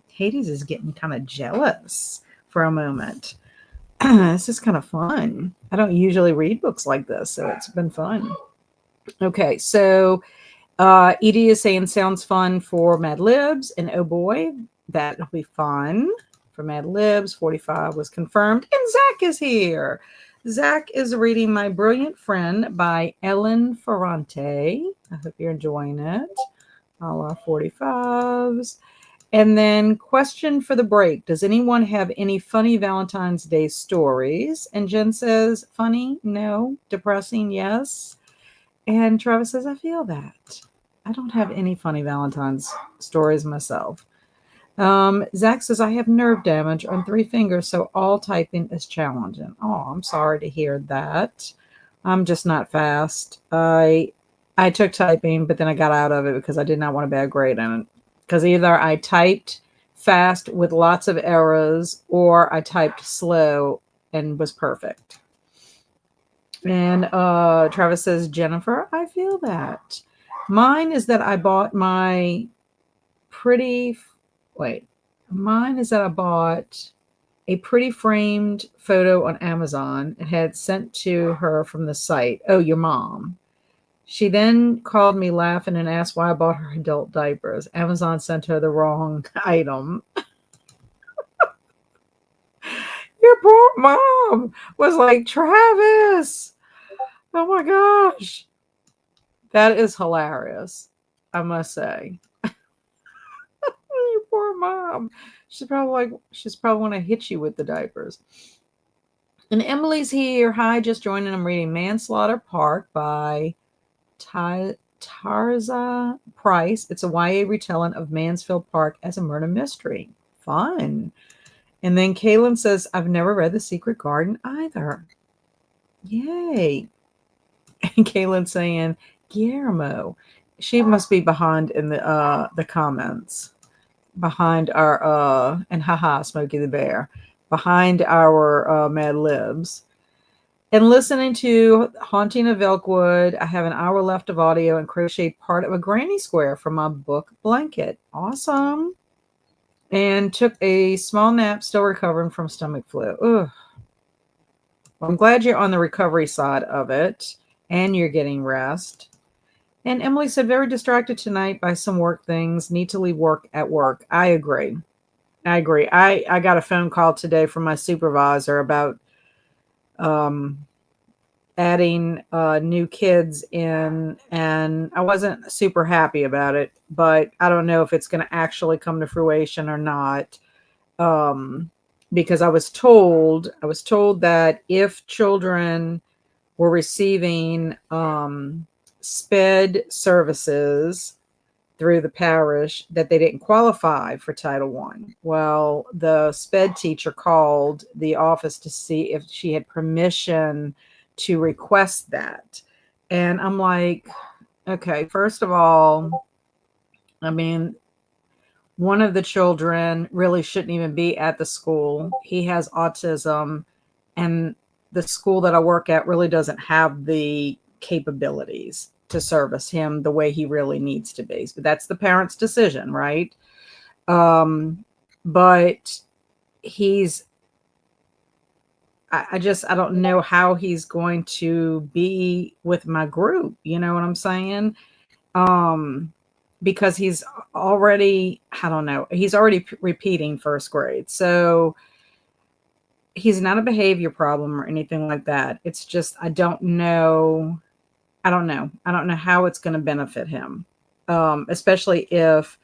Hades is getting kind of jealous for a moment. This is kind of fun. I don't usually read books like this, so it's been fun. Okay, so Edie is saying sounds fun for Mad Libs, and oh boy, that'll be fun for Mad Libs. 45 was confirmed, and Zach is here. Zach is reading My Brilliant Friend by Ellen Ferrante. I hope you're enjoying it. A la 45s. And then question for the break. Does anyone have any funny Valentine's Day stories? And Jen says, funny? No. Depressing? Yes. And Travis says, I feel that. I don't have any funny Valentine's stories myself. Zach says, I have nerve damage on 3 fingers, so all typing is challenging. Oh, I'm sorry to hear that. I'm just not fast. I took typing, but then I got out of it because I did not want a bad grade in it. Because either I typed fast with lots of errors or I typed slow and was perfect. And Travis says, Jennifer, I feel that. Mine is that I bought I bought a pretty framed photo on Amazon and had sent to her from the site. Oh, your mom. She then called me laughing and asked why I bought her adult diapers. Amazon sent her the wrong item. Your poor mom was like, Travis. Oh my gosh. That is hilarious, I must say. Your poor mom. She's probably want to hit you with the diapers. And Emily's here. Hi, just joining. I'm reading Manslaughter Park by Tarza Price. It's a YA retelling of Mansfield Park as a murder mystery. Fun. And then Kaylin says, I've never read The Secret Garden either. Yay. And Kaylin saying, Guillermo. She must be behind in the comments. Behind our and haha, Smokey the Bear. Behind our Mad Libs. And listening to Haunting of Elkwood, I have an hour left of audio and crocheted part of a granny square from my book blanket. Awesome. And took a small nap, still recovering from stomach flu. Ugh. Well, I'm glad you're on the recovery side of it and you're getting rest. And Emily said, very distracted tonight by some work things. Need to leave work at work. I agree. I got a phone call today from my supervisor about adding new kids in, and I wasn't super happy about it, but I don't know if it's going to actually come to fruition or not. Because I was told that if children were receiving SPED services through the parish, that they didn't qualify for Title I. Well, the SPED teacher called the office to see if she had permission to request that. And I'm like, okay, first of all, I mean, one of the children really shouldn't even be at the school. He has autism and the school that I work at really doesn't have the capabilities to service him the way he really needs to be. But that's the parent's decision, right? But he's I don't know how he's going to be with my group. You know what I'm saying? Um, because he's already, I don't know, he's already repeating first grade. So he's not a behavior problem or anything like that. It's just, I don't know. I don't know. I don't know how it's going to benefit him, especially if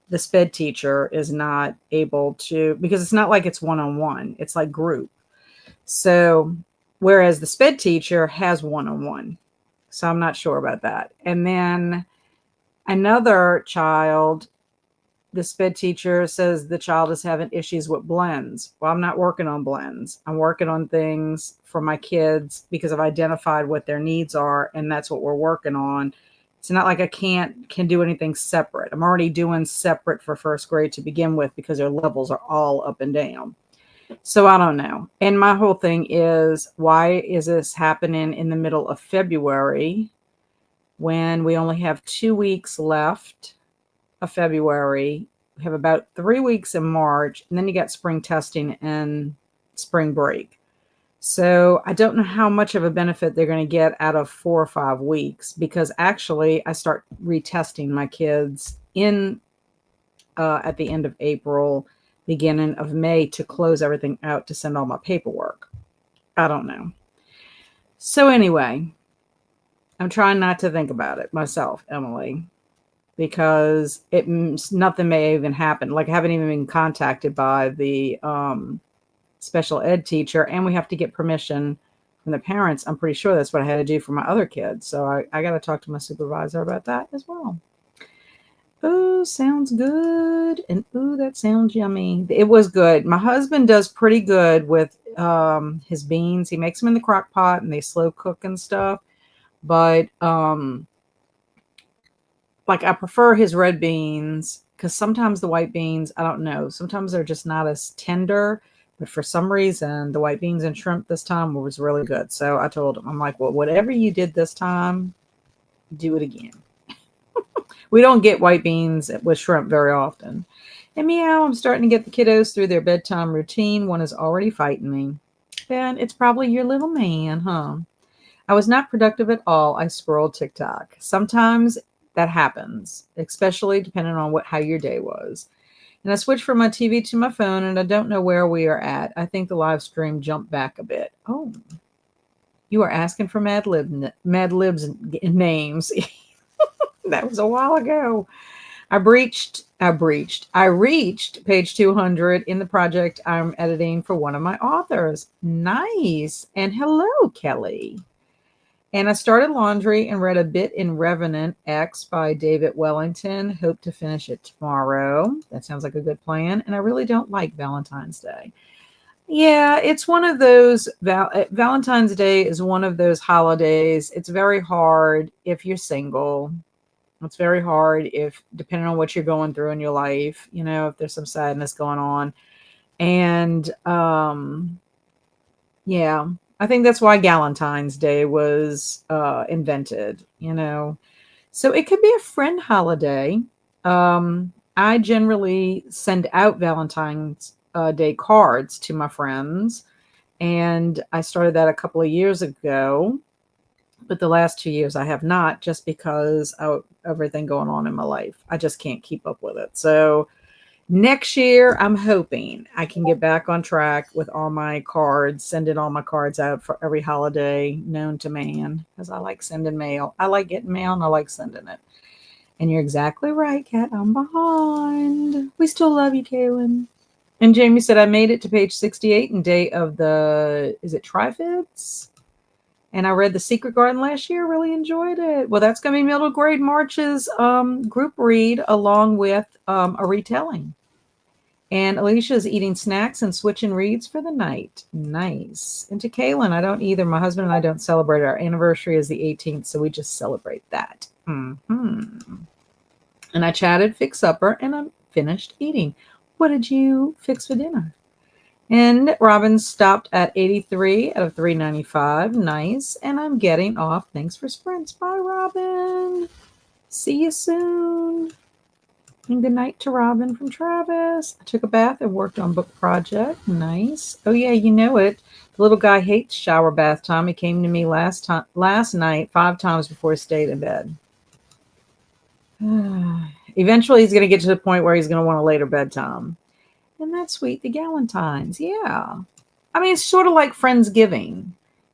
the sped teacher is not able to, because it's not like it's one-on-one, it's like group. So, whereas the sped teacher has one-on-one. So I'm not sure about that. And then another child, the sped teacher says the child is having issues with blends. Well, I'm not working on blends. I'm working on things for my kids because I've identified what their needs are, and that's what we're working on. It's not like I can do anything separate. I'm already doing separate for first grade to begin with because their levels are all up and down. So I don't know. And my whole thing is, why is this happening in the middle of February when we only have 2 weeks left of February? We have about 3 weeks in March, and then you got spring testing and spring break. So I don't know how much of a benefit they're going to get out of 4 or 5 weeks, because actually I start retesting my kids in at the end of April, beginning of May, to close everything out to send all my paperwork. I don't know. So anyway, I'm trying not to think about it myself, Emily, because nothing may even happen. Like, I haven't even been contacted by the special ed teacher, and we have to get permission from the parents. I'm pretty sure that's what I had to do for my other kids. So I got to talk to my supervisor about that as well. Oh, sounds good. And ooh, that sounds yummy. It was good. My husband does pretty good with his beans. He makes them in the crock pot and they slow cook and stuff. But like, I prefer his red beans, because sometimes the white beans, I don't know, sometimes they're just not as tender. But for some reason, the white beans and shrimp this time was really good. So I told him, I'm like, well, whatever you did this time, do it again. We don't get white beans with shrimp very often. And meow, I'm starting to get the kiddos through their bedtime routine. One is already fighting me. Ben, it's probably your little man, huh? I was not productive at all. I scrolled TikTok. Sometimes that happens, especially depending on how your day was. And I switched from my TV to my phone, and I don't know where we are at. I think the live stream jumped back a bit. Oh, you are asking for Mad Lib's names. That was a while ago. I reached page 200 in the project I'm editing for one of my authors. Nice. And hello, Kelly. And I started laundry and read a bit in Revenant X by David Wellington. Hope to finish it tomorrow. That sounds like a good plan. And I really don't like Valentine's Day. Yeah, it's one of those, Valentine's Day is one of those holidays. It's very hard if you're single. It's very hard if, depending on what you're going through in your life, if there's some sadness going on. And yeah, I think that's why Galentine's Day was invented, So it could be a friend holiday. I generally send out Valentine's Day cards to my friends, and I started that a couple of years ago. But the last 2 years I have not, just because of everything going on in my life. I just can't keep up with it. So next year, I'm hoping I can get back on track with all my cards, sending all my cards out for every holiday known to man, because I like sending mail. I like getting mail, and I like sending it. And you're exactly right, Kat. I'm behind. We still love you, Kaylin. And Jamie said, I made it to page 68 in Day of the, is it Trifids? And I read The Secret Garden last year. Really enjoyed it. Well, that's going to be middle grade March's group read, along with a retelling. And Alicia's eating snacks and switching reads for the night. Nice. And to Kaylin, I don't either. My husband and I don't celebrate. Our anniversary is the 18th, so we just celebrate that. Mm-hmm. And I chatted, fixed supper, and I finished eating. What did you fix for dinner? And Robin stopped at 83 out of 395. Nice. And I'm getting off. Thanks for sprints. Bye, Robin. See you soon. And good night to Robin from Travis. I took a bath and worked on book project. Nice. Oh yeah, you know it. The little guy hates shower bath time. He came to me last night 5 times before he stayed in bed. Eventually he's going to get to the point where he's going to want a later bedtime. And that's sweet. The Galentines. Yeah. I mean, it's sort of like Friendsgiving.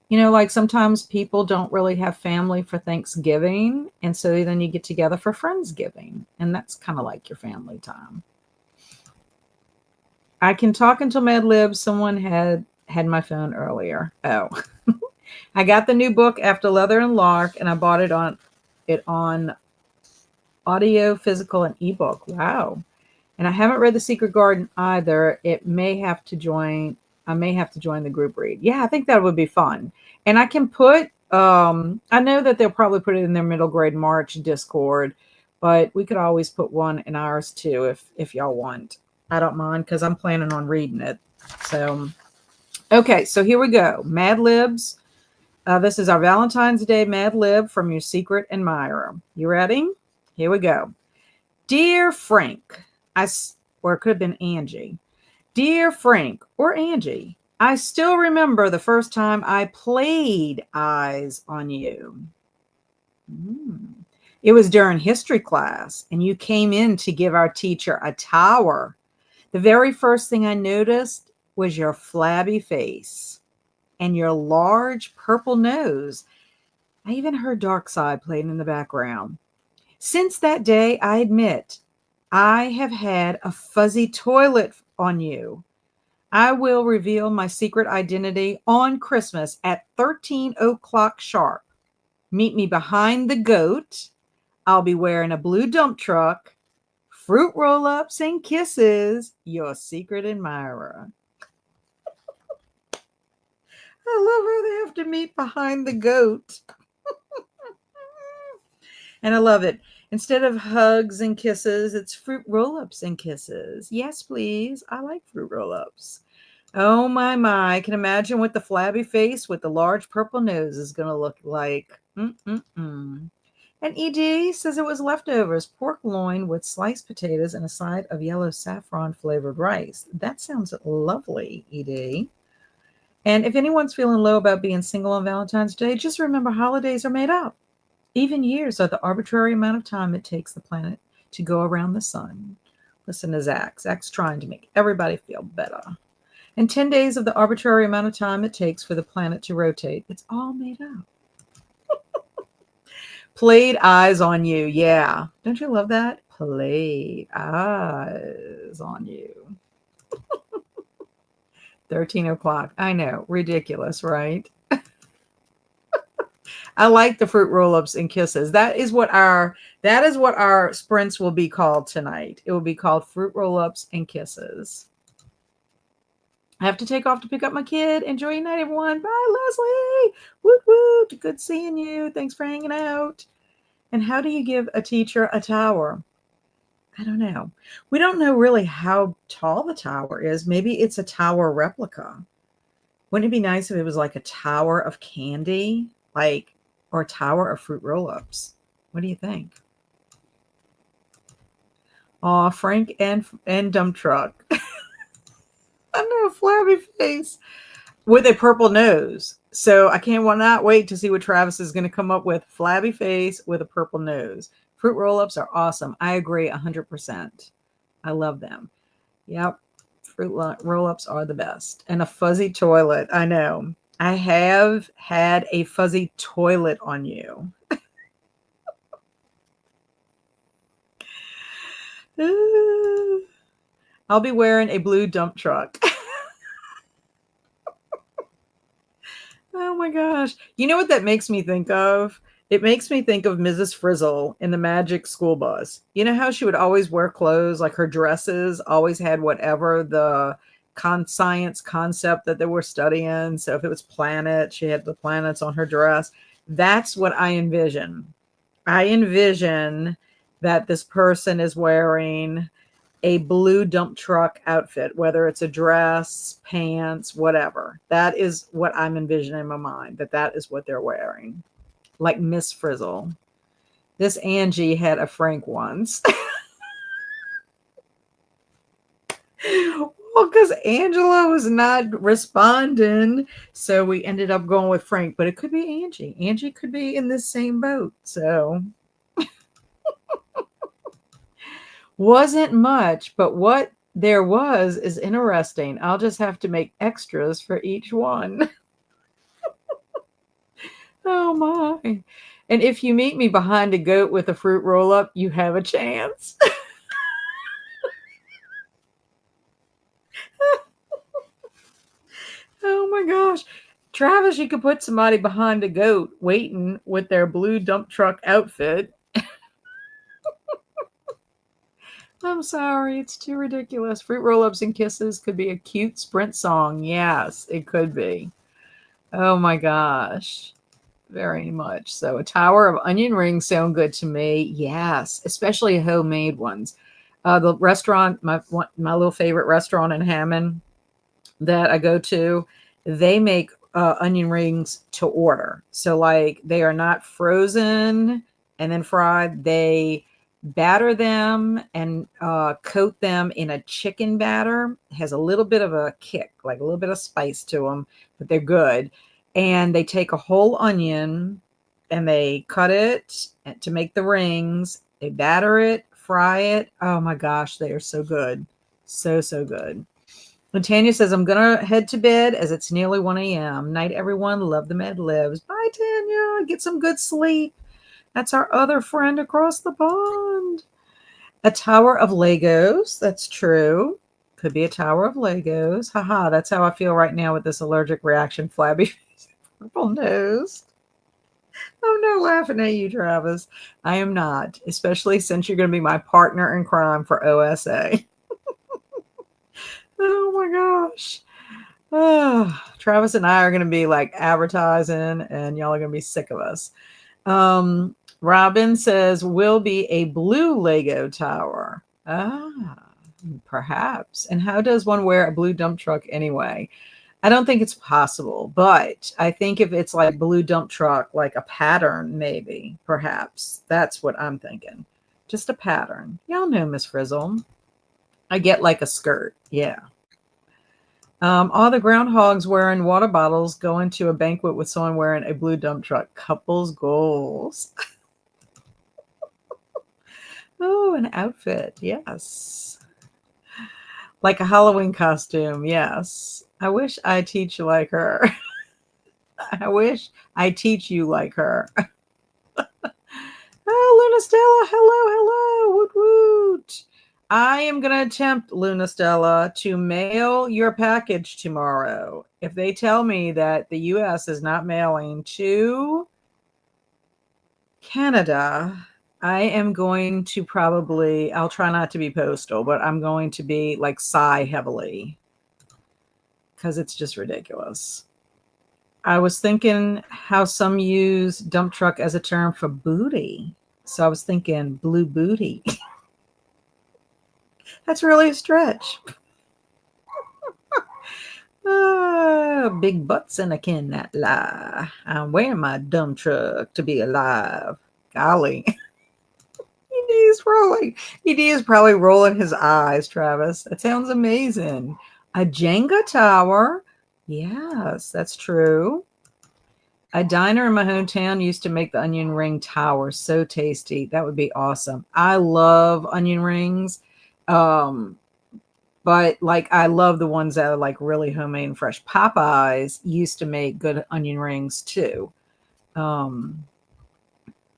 You know, like sometimes people don't really have family for Thanksgiving. And so then you get together for Friendsgiving. And that's kind of like your family time. I can talk until Mad Libs. Someone had my phone earlier. Oh. I got the new book After Leather and Lark, and I bought it on audio, physical, and ebook. Wow. And I haven't read The Secret Garden either. I may have to join the group read. Yeah, I think that would be fun. And I can put, I know that they'll probably put it in their middle grade March Discord, but we could always put one in ours too if y'all want. I don't mind because I'm planning on reading it. So, okay, so here we go. Mad Libs. This is our Valentine's Day Mad Lib from your secret admirer. You ready? Here we go. Dear Frank, or it could have been Angie. Dear Frank or Angie, I still remember the first time I played Eyes on You. It was during history class, and you came in to give our teacher a tower. The very first thing I noticed was your flabby face and your large purple nose. I even heard Dark Side playing in the background. Since that day, I admit, I have had a fuzzy toilet on you. I will reveal my secret identity on Christmas at 13 o'clock sharp. Meet me behind the goat. I'll be wearing a blue dump truck, fruit roll-ups and kisses, your secret admirer. I love how they have to meet behind the goat. And I love it. Instead of hugs and kisses, it's fruit roll-ups and kisses. Yes, please. I like fruit roll-ups. Oh, my. I can imagine what the flabby face with the large purple nose is going to look like. And ED says it was leftovers, pork loin with sliced potatoes and a side of yellow saffron flavored rice. That sounds lovely, ED. And if anyone's feeling low about being single on Valentine's Day, just remember holidays are made up. Even years are the arbitrary amount of time it takes the planet to go around the sun. Listen to Zach. Zach's trying to make everybody feel better. And 10 days of the arbitrary amount of time it takes for the planet to rotate. It's all made up. Played Eyes on You. Yeah. Don't you love that? Played Eyes on You. 13 o'clock. I know. Ridiculous, right? I like the fruit roll-ups and kisses. That is what our sprints will be called tonight. It will be called fruit roll-ups and kisses. I have to take off to pick up my kid. Enjoy your night, everyone. Bye, Leslie. Woot woot. Good seeing you. Thanks for hanging out. And how do you give a teacher a tower? I don't know. We don't know really how tall the tower is. Maybe it's a tower replica. Wouldn't it be nice if it was like a tower of candy? Or a tower of fruit roll-ups. What do you think? Aw, Frank and dump truck. I know, flabby face with a purple nose. So I cannot wait to see what Travis is going to come up with. Flabby face with a purple nose. Fruit roll-ups are awesome. I agree 100%. I love them. Yep. Fruit roll-ups are the best. And a fuzzy toilet. I know. I have had a fuzzy toilet on you. I'll be wearing a blue dump truck. Oh my gosh. You know what that makes me think of? It makes me think of Mrs. Frizzle in the Magic School Bus. You know how she would always wear clothes, like her dresses always had whatever the science concept that they were studying. So if it was planet, she had the planets on her dress. That's what I envision. I envision that this person is wearing a blue dump truck outfit, whether it's a dress, pants, whatever. That is what I'm envisioning in my mind, that is what they're wearing. Like Miss Frizzle. This Angie had a Frank once. Well, because Angela was not responding, so we ended up going with Frank. But it could be Angie. Angie could be in this same boat. So wasn't much, but what there was is interesting. I'll just have to make extras for each one. Oh my. And if you meet me behind a goat with a fruit roll up, you have a chance. Oh my gosh. Travis, you could put somebody behind a goat waiting with their blue dump truck outfit. I'm sorry, it's too ridiculous. Fruit roll-ups and kisses could be a cute Sprint song. Yes, it could be. Oh my gosh. Very much so. A tower of onion rings sound good to me. Yes, especially homemade ones. The restaurant, my little favorite restaurant in Hammond that I go to, they make onion rings to order. So like they are not frozen and then fried. They batter them and coat them in a chicken batter. It has a little bit of a kick, like a little bit of spice to them, but they're good. And they take a whole onion and they cut it to make the rings. They batter it, fry it. Oh my gosh, they are so good. So, so good. And Tanya says, I'm going to head to bed as it's nearly 1 a.m. Night, everyone. Love the Med Lives. Bye, Tanya. Get some good sleep. That's our other friend across the pond. A tower of Legos. That's true. Could be a tower of Legos. Haha, that's how I feel right now with this allergic reaction, flabby purple nose. I'm not laughing at you, Travis. I am not, especially since you're going to be my partner in crime for OSA. Oh my gosh. Oh, Travis and I are going to be like advertising and y'all are going to be sick of us. Robin says, will be a blue Lego tower. Perhaps. And how does one wear a blue dump truck anyway? I don't think it's possible, but I think if it's like blue dump truck, like a pattern, maybe, perhaps. That's what I'm thinking. Just a pattern. Y'all know Miss Frizzle. I get like a skirt. Yeah. All the groundhogs wearing water bottles going to a banquet with someone wearing a blue dump truck. Couples goals. Oh, an outfit. Yes. Like a Halloween costume. Yes. I wish I teach you like her. I wish I teach you like her. Oh, Luna Stella. Hello. Woot woot. I am going to attempt, Luna Stella, to mail your package tomorrow. If they tell me that the U.S. is not mailing to Canada, I am going to probably, I'll try not to be postal, but I'm going to be like sigh heavily because it's just ridiculous. I was thinking how some use dump truck as a term for booty. So I was thinking blue booty. That's really a stretch. Big butts and I cannot lie. I'm wearing my dump truck to be alive. Golly. ED is probably rolling his eyes, Travis. That sounds amazing. A Jenga tower. Yes, that's true. A diner in my hometown used to make the onion ring tower. So tasty. That would be awesome. I love onion rings. But like I love the ones that are like really homemade and fresh. Popeyes used to make good onion rings too. I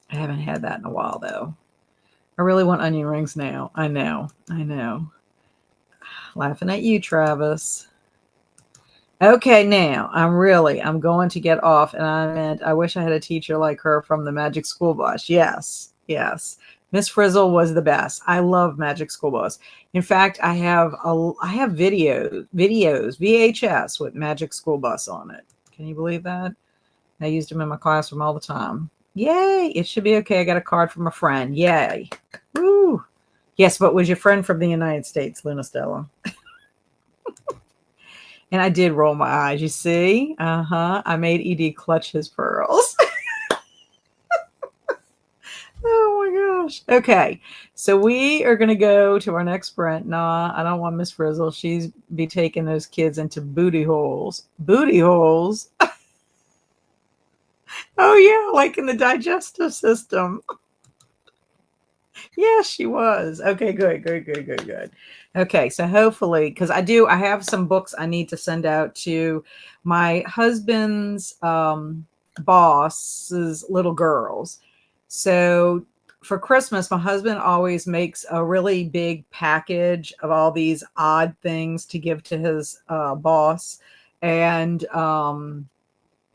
haven't had that in a while though. I really want onion rings now. I know. Laughing at you, Travis. Okay, now I'm going to get off. And I wish I had a teacher like her from the Magic School Bus. Yes. Miss Frizzle was the best. I love Magic School Bus. In fact, I have videos, VHS with Magic School Bus on it. Can you believe that? I used them in my classroom all the time. Yay! It should be okay. I got a card from a friend. Yay! Woo! Yes, but was your friend from the United States, Luna Stella? And I did roll my eyes. You see? I made Ed clutch his pearls. Oh my gosh. Okay. So we are going to go to our next sprint. Nah, I don't want Miss Frizzle. She's be taking those kids into booty holes. Booty holes? Oh, yeah, like in the digestive system. Yes, she was. Okay, good, good, good, good, good. Okay, so hopefully, because I have some books I need to send out to my husband's boss's little girls. So for Christmas, my husband always makes a really big package of all these odd things to give to his boss. And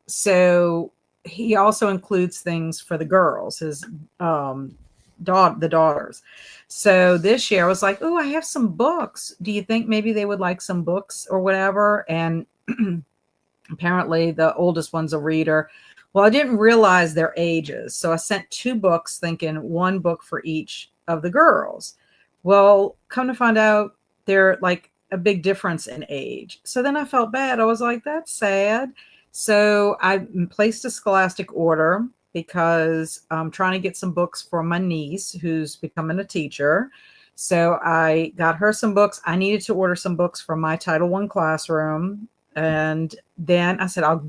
so he also includes things for the girls, his um, the daughters. So this year I was like, oh, I have some books. Do you think maybe they would like some books or whatever? And apparently the oldest one's a reader. Well, I didn't realize their ages. So I sent two books thinking one book for each of the girls. Well, come to find out, they're like a big difference in age. So then I felt bad. I was like, that's sad. So I placed a scholastic order because I'm trying to get some books for my niece who's becoming a teacher. So I got her some books. I needed to order some books for my Title I classroom. And then I said, I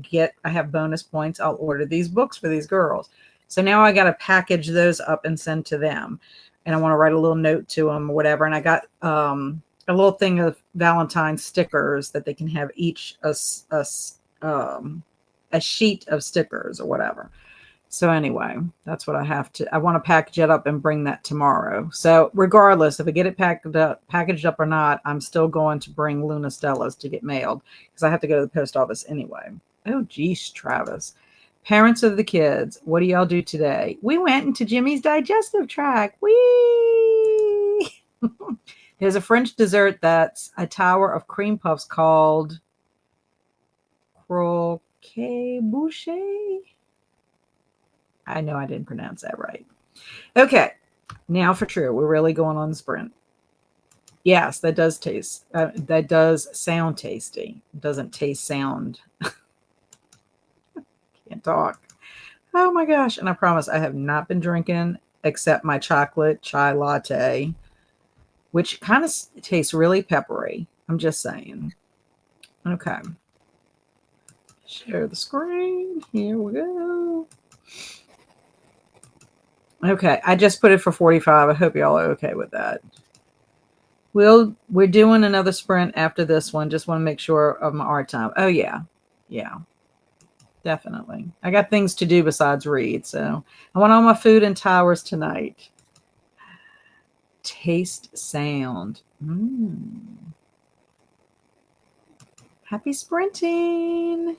have bonus points. I'll order these books for these girls. So now I got to package those up and send to them. And I want to write a little note to them or whatever. And I got a little thing of Valentine stickers that they can have each a sheet of stickers or whatever. So anyway, that's what I want to package it up and bring that tomorrow. So regardless if I get it packaged up or not, I'm still going to bring Luna Stella's to get mailed because I have to go to the post office anyway. Oh geez, Travis. Parents of the kids, what do y'all do today? We went into Jimmy's digestive tract. Whee! There's a French dessert that's a tower of cream puffs called croquet boucher. I know I didn't pronounce that right. Okay, now for true. We're really going on the sprint. Yes, that does taste. That does sound tasty. It doesn't taste sound. Can't talk. Oh my gosh! And I promise I have not been drinking except my chocolate chai latte, which kind of tastes really peppery. I'm just saying. Okay. Share the screen. Here we go. Okay, I just put it for 45. I hope y'all are okay with that. We're doing another sprint after this one. Just want to make sure of my art time. Oh yeah. Yeah, definitely. I got things to do besides read. So I want all my food and towers tonight. Taste sound. Happy sprinting.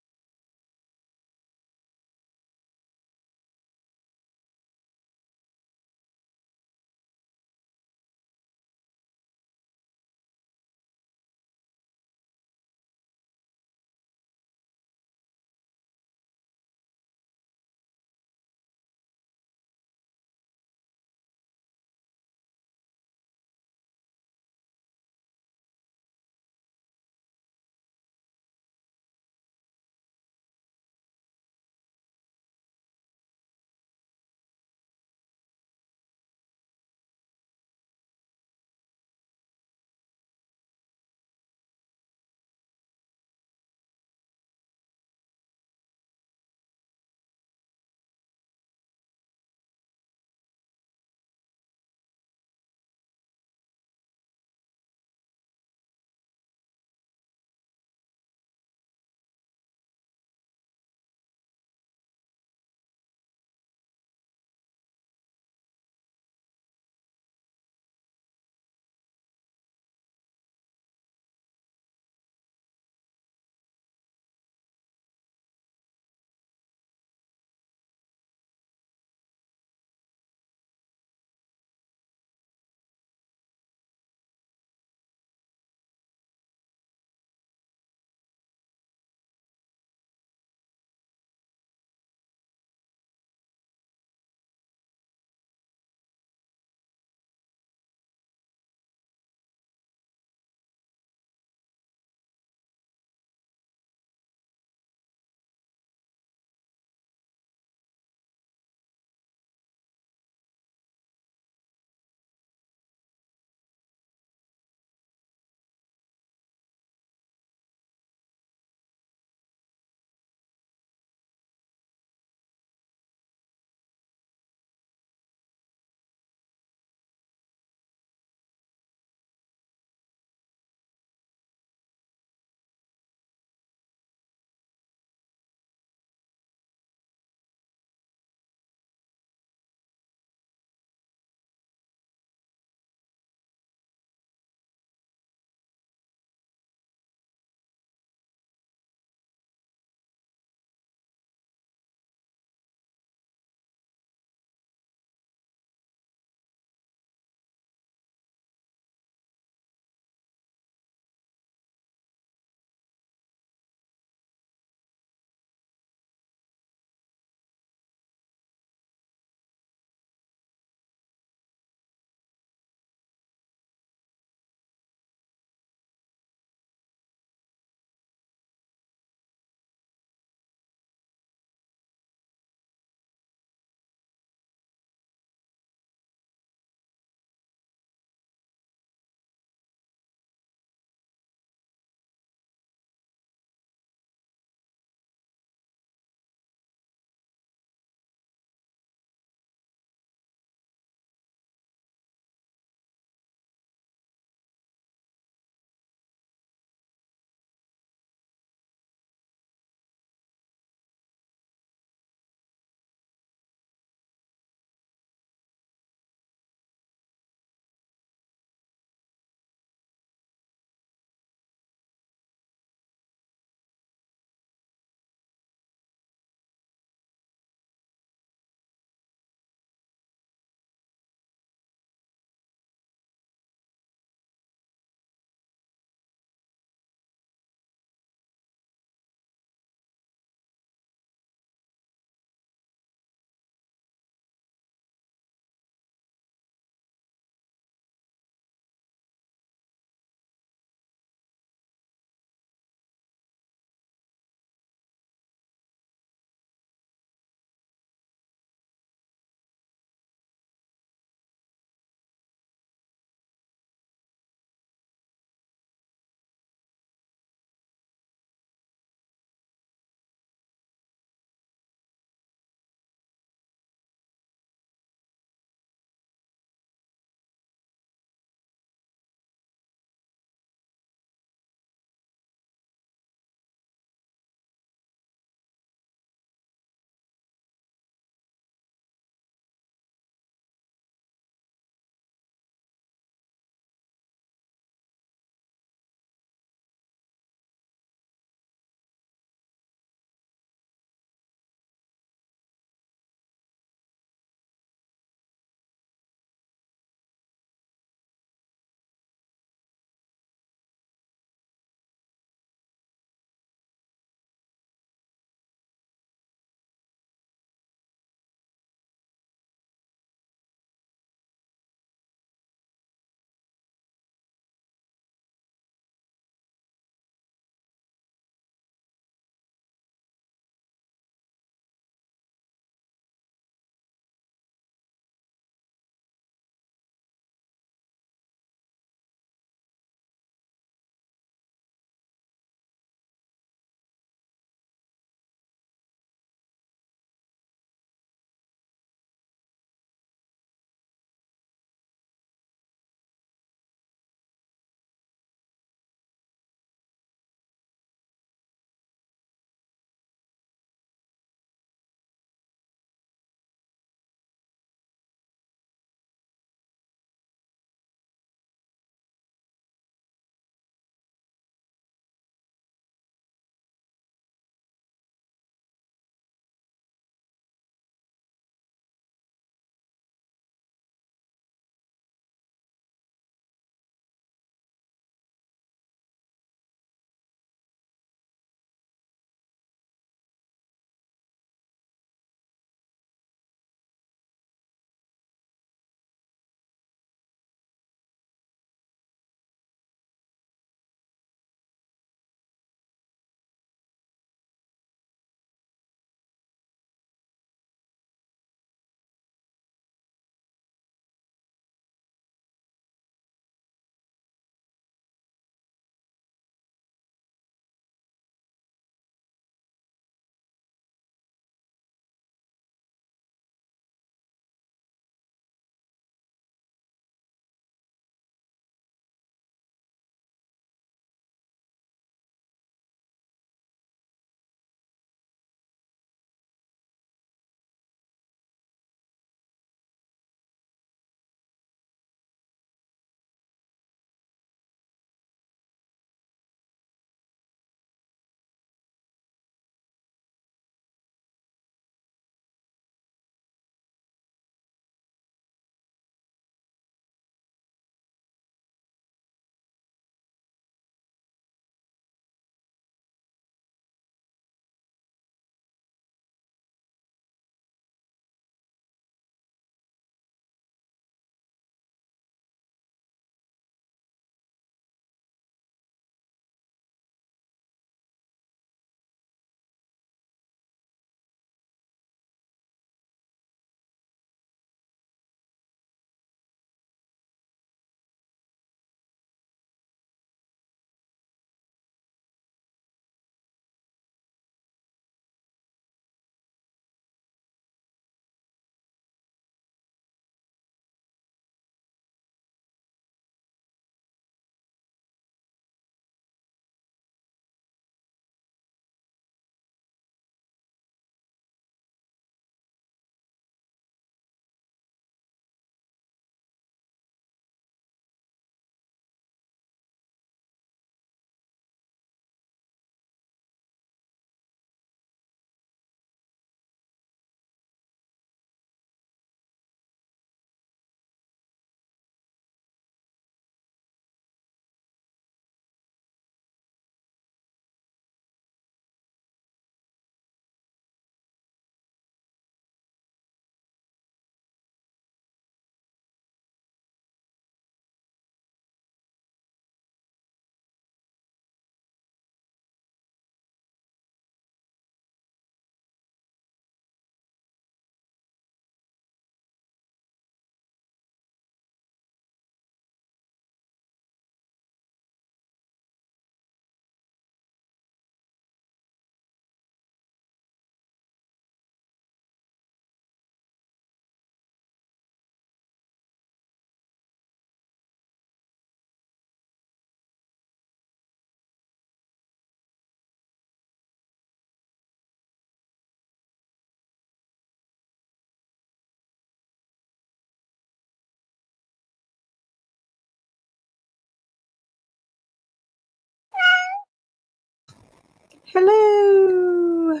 Hello.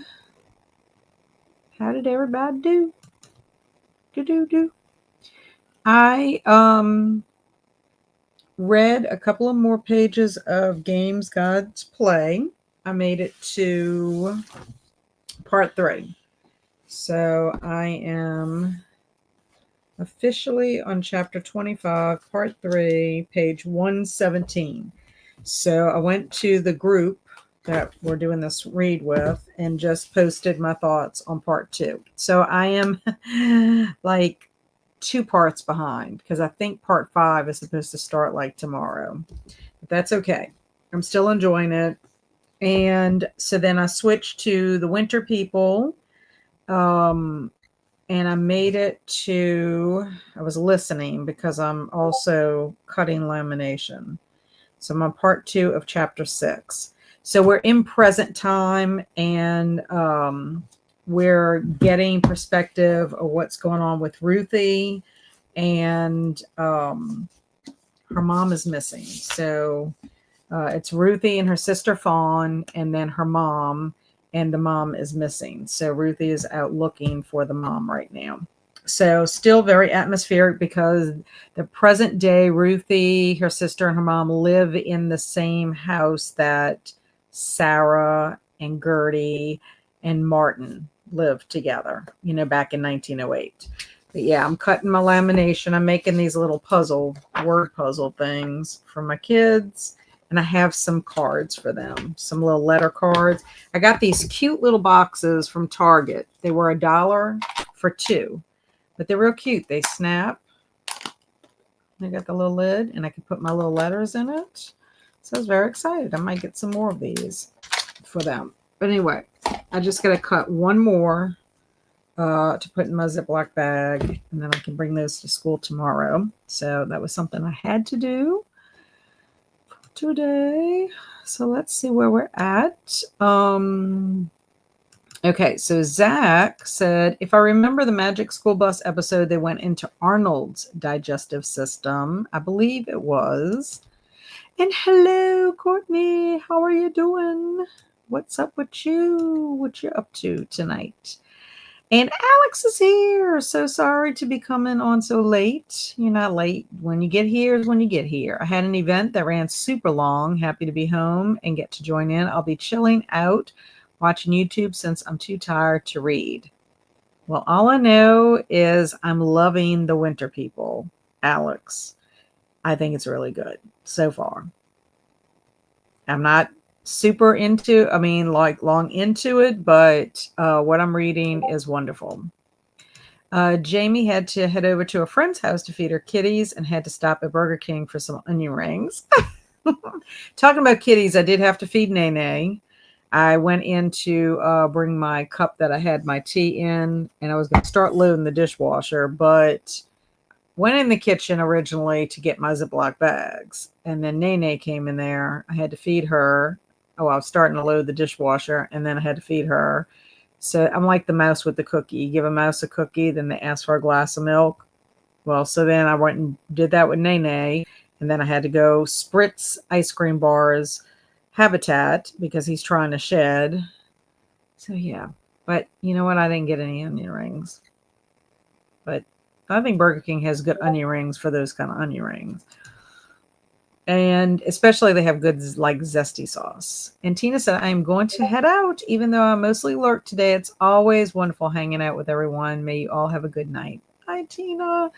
How did everybody do? Do. I read a couple of more pages of Games Gods Play. I made it to part 3. So I am officially on chapter 25, part 3, page 117. So I went to the group that we're doing this read with and just posted my thoughts on part 2. So I am like 2 parts behind because I think part 5 is supposed to start like tomorrow. But that's okay. I'm still enjoying it. And so then I switched to the Winter People. And I made it to, I was listening because I'm also cutting lamination. So I'm on part 2 of chapter 6. So we're in present time and we're getting perspective of what's going on with Ruthie, and her mom is missing. So it's Ruthie and her sister Fawn, and then her mom, and the mom is missing. So Ruthie is out looking for the mom right now. So still very atmospheric because the present day Ruthie, her sister, and her mom live in the same house that Sarah and Gertie and Martin lived together, back in 1908. But yeah, I'm cutting my lamination. I'm making these little word puzzle things for my kids. And I have some cards for them, some little letter cards. I got these cute little boxes from Target. They were $1 for 2, but they're real cute. They snap. They got the little lid, and I can put my little letters in it. So I was very excited. I might get some more of these for them. But anyway, I just got to cut one more to put in my Ziploc bag, and then I can bring those to school tomorrow. So that was something I had to do today. So let's see where we're at. Okay, so Zach said, if I remember the Magic School Bus episode, they went into Arnold's digestive system. I believe it was. And hello, Courtney. How are you doing? What's up with you? What you up to tonight? And Alex is here. So sorry to be coming on so late. You're not late. When you get here is when you get here. I had an event that ran super long. Happy to be home and get to join in. I'll be chilling out, watching YouTube since I'm too tired to read. Well, all I know is I'm loving The Winter People, Alex. I think it's really good so far. I'm not super long into it, but what I'm reading is wonderful. Jamie had to head over to a friend's house to feed her kitties and had to stop at Burger King for some onion rings. Talking about kitties, I did have to feed Nene. I went in to bring my cup that I had my tea in, and I was going to start loading the dishwasher, but went in the kitchen originally to get my Ziploc bags. And then Nene came in there. I had to feed her. Oh, I was starting to load the dishwasher, and then I had to feed her. So I'm like the mouse with the cookie. You give a mouse a cookie, then they ask for a glass of milk. Well, so then I went and did that with Nene, and then I had to go spritz ice cream bars Habitat because he's trying to shed. So yeah, but you know what? I didn't get any onion rings. But I think Burger King has good onion rings for those kind of onion rings. And especially they have good like zesty sauce. And Tina said, I am going to head out, even though I'm mostly lurk today. It's always wonderful hanging out with everyone. May you all have a good night. Hi, Tina.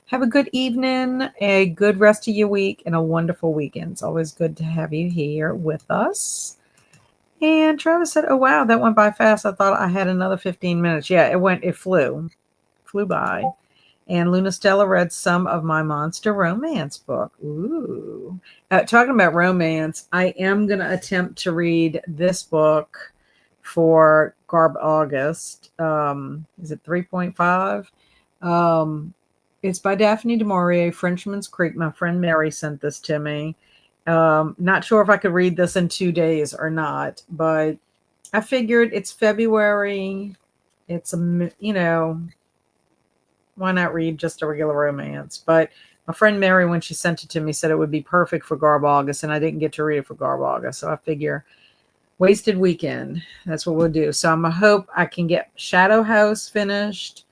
Have a good evening, a good rest of your week, and a wonderful weekend. It's always good to have you here with us. And Travis said, oh, wow, that went by fast. I thought I had another 15 minutes. Yeah, it flew by. And Luna Stella read some of my monster romance book. Ooh. Talking about romance, I am going to attempt to read this book for Garb August. Is it 3.5? It's by Daphne du Maurier, Frenchman's Creek. My friend Mary sent this to me. Not sure if I could read this in 2 days or not, but I figured it's February. It's why not read just a regular romance? But my friend Mary, when she sent it to me, said it would be perfect for Garb August, and I didn't get to read it for Garb August. So I figure Wasted weekend. That's what we'll do. So I'm going to hope I can get Shadow House finished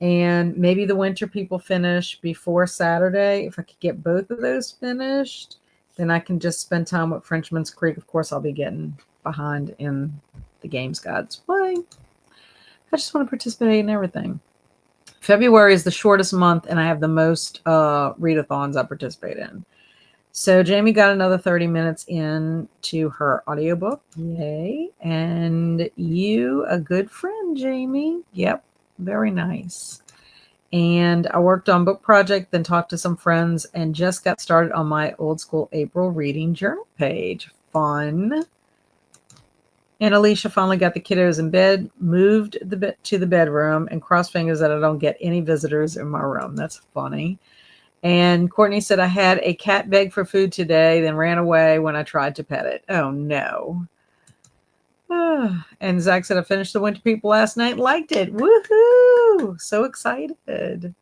and maybe the Winter People finished before Saturday. If I could get both of those finished, then I can just spend time with Frenchman's Creek. Of course, I'll be getting behind in the games God's way. I just want to participate in everything. February is the shortest month, and I have the most readathons I participate in. So Jamie got another 30 minutes into her audiobook. Yay. And you, a good friend, Jamie. Yep. Very nice. And I worked on book project, then talked to some friends, and just got started on my old school April reading journal page. Fun. And Alicia finally got the kiddos in bed, moved to the bedroom, and crossed fingers that I don't get any visitors in my room. That's funny. And Courtney said, I had a cat beg for food today, then ran away when I tried to pet it. Oh, no. And Zach said, I finished The Winter People last night. Liked it. Woohoo. So excited.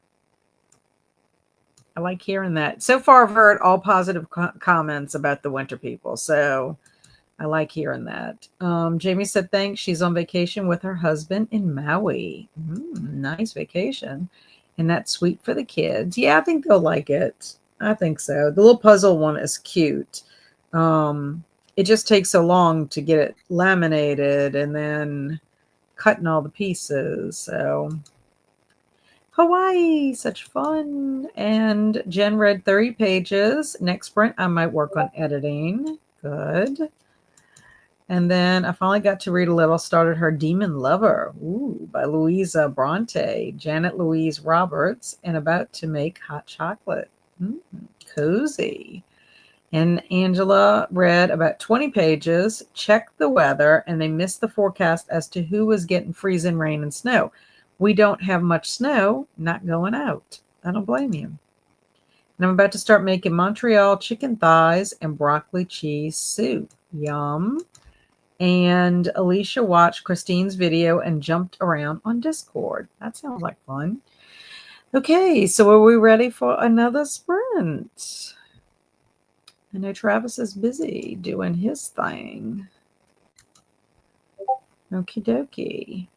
I like hearing that. So far, I've heard all positive comments about The Winter People. So I like hearing that. Jamie said, thanks. She's on vacation with her husband in Maui. Nice vacation. And that's sweet for the kids. Yeah, I think they'll like it. I think so. The little puzzle one is cute. It just takes so long to get it laminated and then cutting all the pieces. So Hawaii, such fun. And Jen read 30 pages. Next sprint, I might work on editing. Good. And then I finally got to read a little, started her Demon Lover, by Louisa Bronte, Janet Louise Roberts, and about to make hot chocolate. Cozy. And Angela read about 20 pages, checked the weather, and they missed the forecast as to who was getting freezing rain and snow. We don't have much snow, not going out. I don't blame you. And I'm about to start making Montreal chicken thighs and broccoli cheese soup. Yum. And Alicia watched Christine's video and jumped around on Discord. That sounds like fun. Okay, so are we ready for another sprint? I know Travis is busy doing his thing. Okie dokie.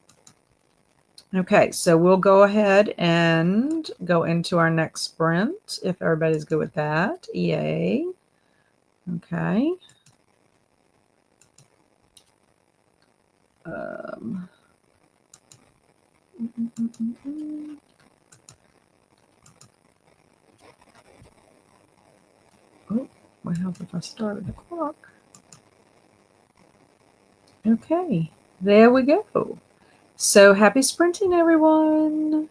Okay, so we'll go ahead and go into our next sprint if everybody's good with that. Yay. Okay. Oh, what happens if I started the clock? Okay, there we go. So happy sprinting, everyone.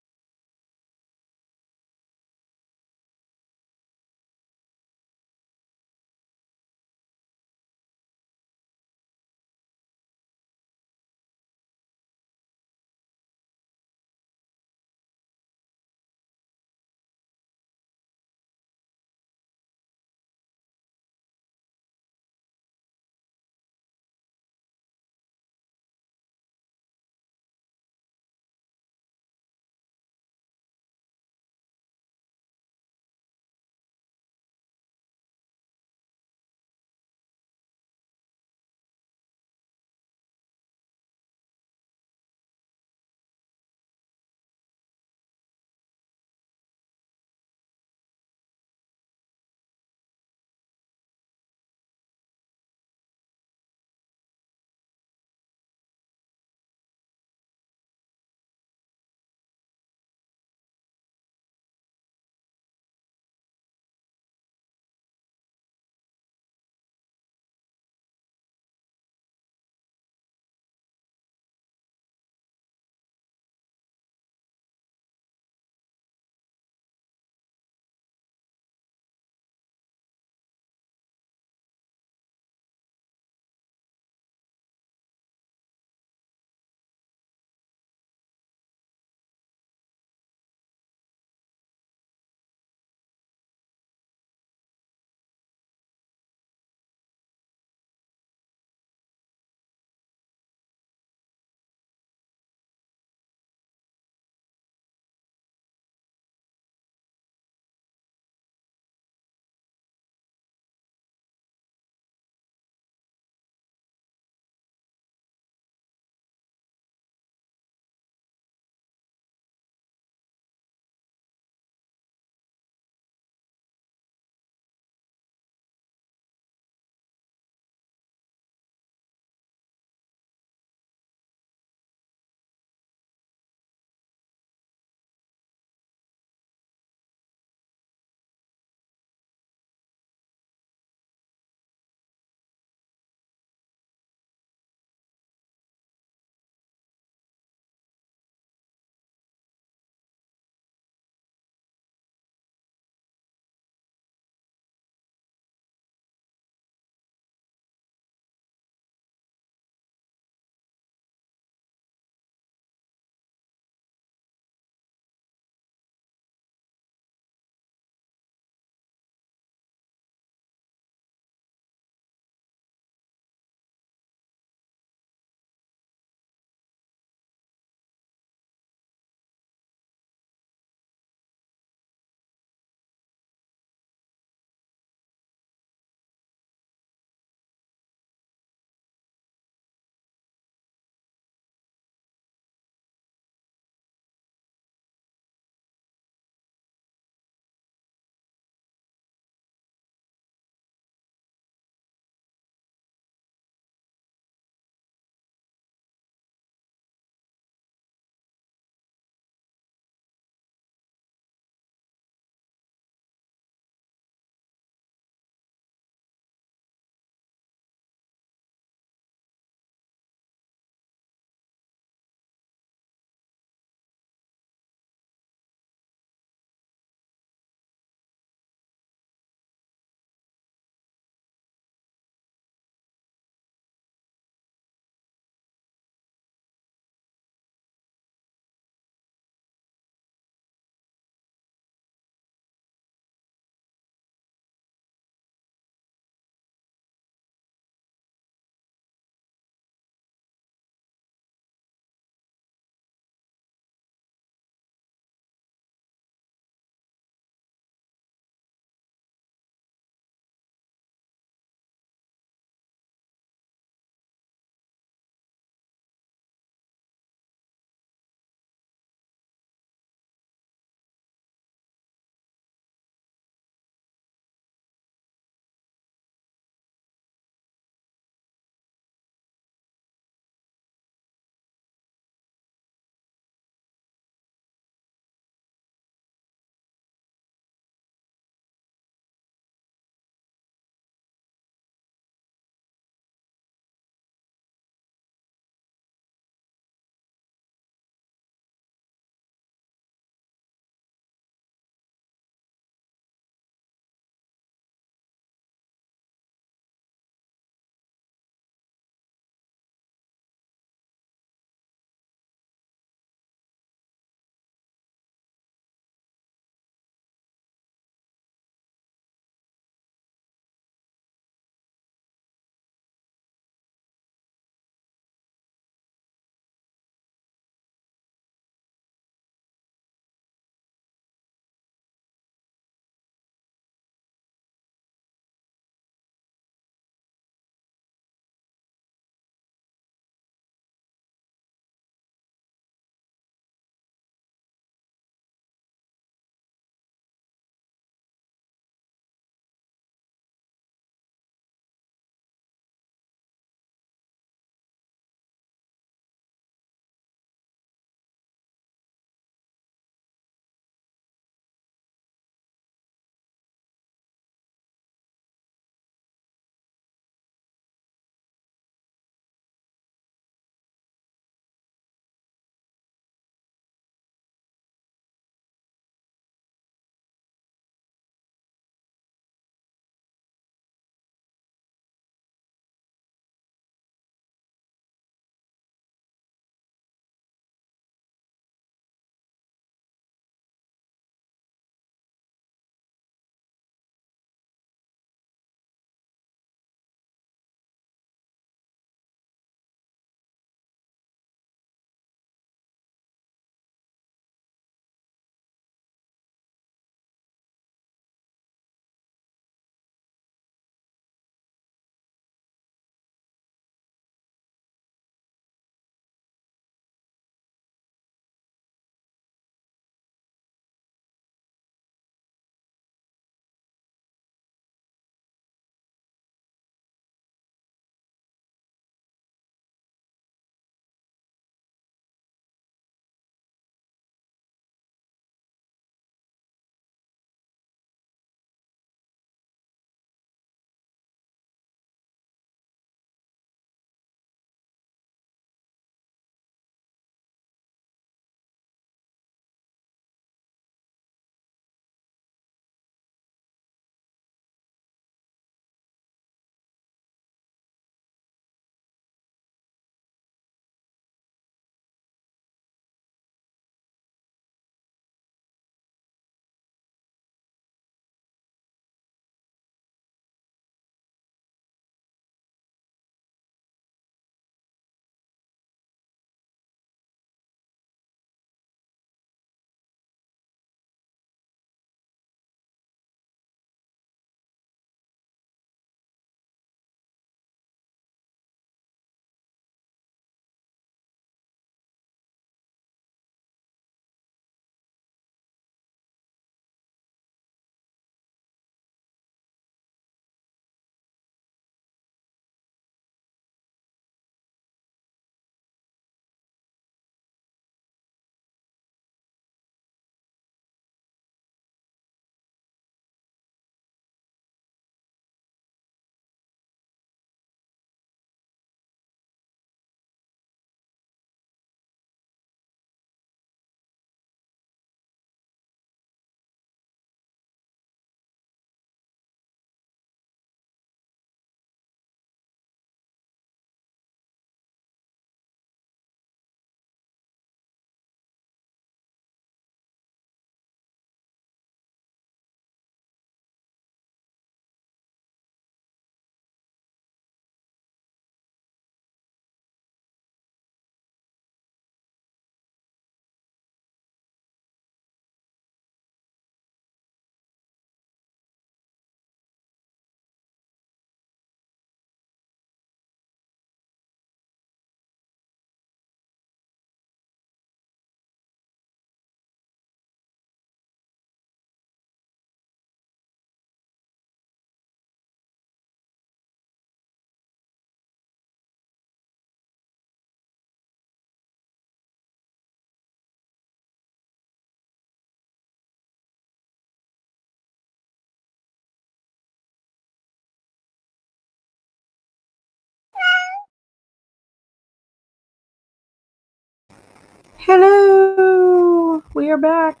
Hello, we are back.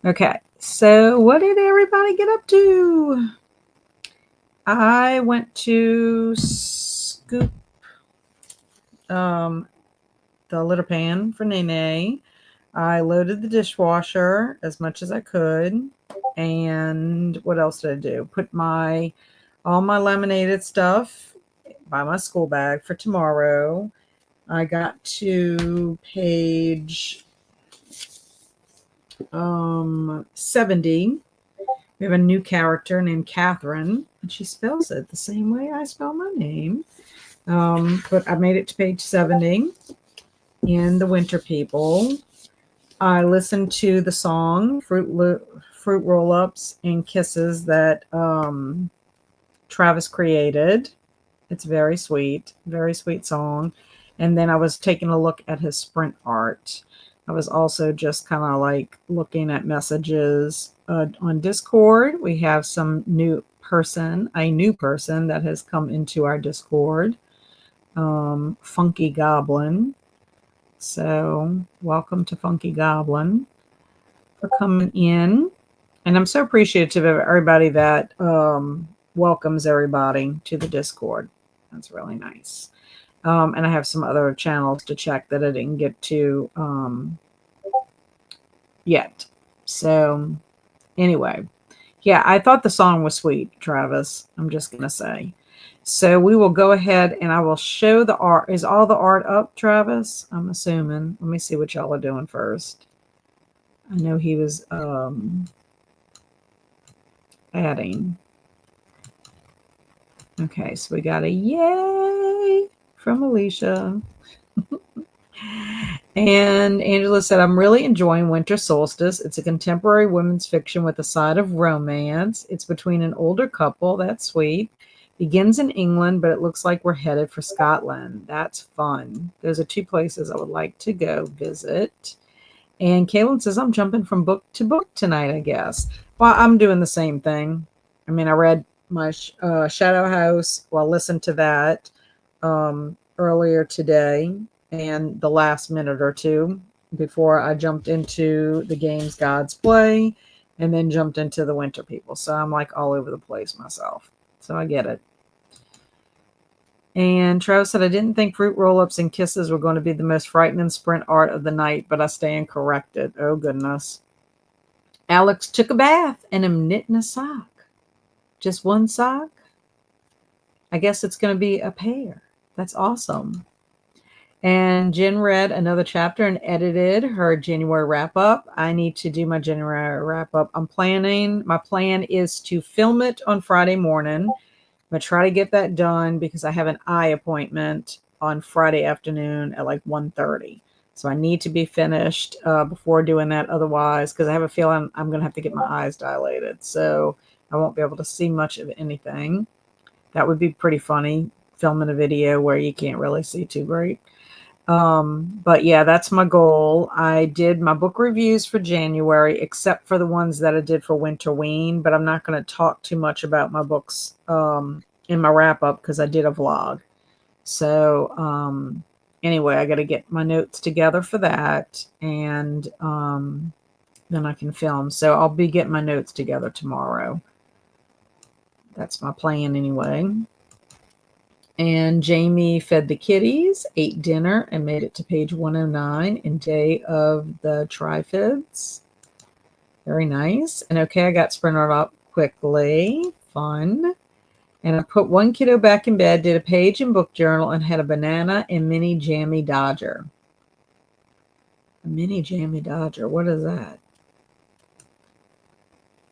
Okay, so what did everybody get up to? I went to scoop the litter pan for Nene. I loaded the dishwasher as much as I could. And what else did I do? Put all my laminated stuff by my school bag for tomorrow. I got to page 70. We have a new character named Catherine, and she spells it the same way I spell my name. But I made it to page 70 in The Winter People. I listened to the song Fruit Roll-Ups and Kisses that Travis created. It's very sweet song. And then I was taking a look at his sprint art. I was also just kind of like looking at messages on Discord. We have a new person that has come into our Discord, Funky Goblin. So welcome to Funky Goblin for coming in. And I'm so appreciative of everybody that welcomes everybody to the Discord. That's really nice. And I have some other channels to check that I didn't get to yet. So anyway, yeah, I thought the song was sweet, Travis. I'm just going to say. So we will go ahead and I will show the art. Is all the art up, Travis? I'm assuming. Let me see what y'all are doing first. I know he was adding. Okay, so we got a yay from Alicia. And Angela said, I'm really enjoying Winter Solstice. It's a contemporary women's fiction with a side of romance. It's between an older couple. That's sweet. Begins in England, but it looks like we're headed for Scotland. That's fun. Those are two places I would like to go visit. And Kaylin says, I'm jumping from book to book tonight, I guess. Well, I'm doing the same thing. I mean, I read my Shadow House. Well, I listened to that earlier today and the last minute or two before I jumped into the games Gods Play and then jumped into the Winter People. So I'm like all over the place myself. So I get it. And Travis said, I didn't think fruit roll-ups and kisses were going to be the most frightening sprint art of the night, but I stand corrected. Oh, goodness. Alex took a bath and am knitting a sock. Just one sock? I guess it's going to be a pair. That's awesome. And Jen read another chapter and edited her January wrap-up. I need to do my January wrap-up. My plan is to film it on Friday morning. I'm going to try to get that done because I have an eye appointment on Friday afternoon at like 1:30. So I need to be finished before doing that. Otherwise, because I have a feeling I'm going to have to get my eyes dilated. So I won't be able to see much of anything. That would be pretty funny, filming a video where you can't really see too great. But yeah, that's my goal. I did my book reviews for January, except for the ones that I did for Winterween, but I'm not going to talk too much about my books in my wrap up because I did a vlog. So anyway, I got to get my notes together for that, and then I can film. So I'll be getting my notes together tomorrow. That's my plan anyway. And Jamie fed the kitties, ate dinner, and made it to page 109 in Day of the Triffids. Very nice. And okay, I got sprinted up quickly. Fun. And I put one kiddo back in bed, did a page in book journal, and had a banana and mini jammy dodger. A mini jammy dodger. What is that?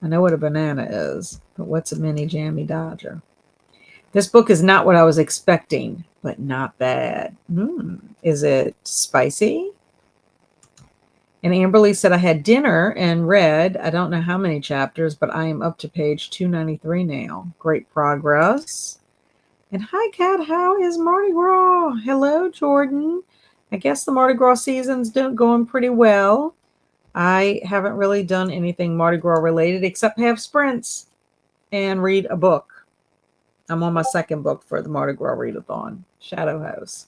I know what a banana is, but what's a mini jammy dodger? This book is not what I was expecting, but not bad. Is it spicy? And Amberly said, I had dinner and read, I don't know how many chapters, but I am up to page 293 now. Great progress. And hi, Kat, how is Mardi Gras? Hello, Jordan. I guess the Mardi Gras season's going pretty well. I haven't really done anything Mardi Gras related except have sprints and read a book. I'm on my second book for the Mardi Gras readathon, Shadow House.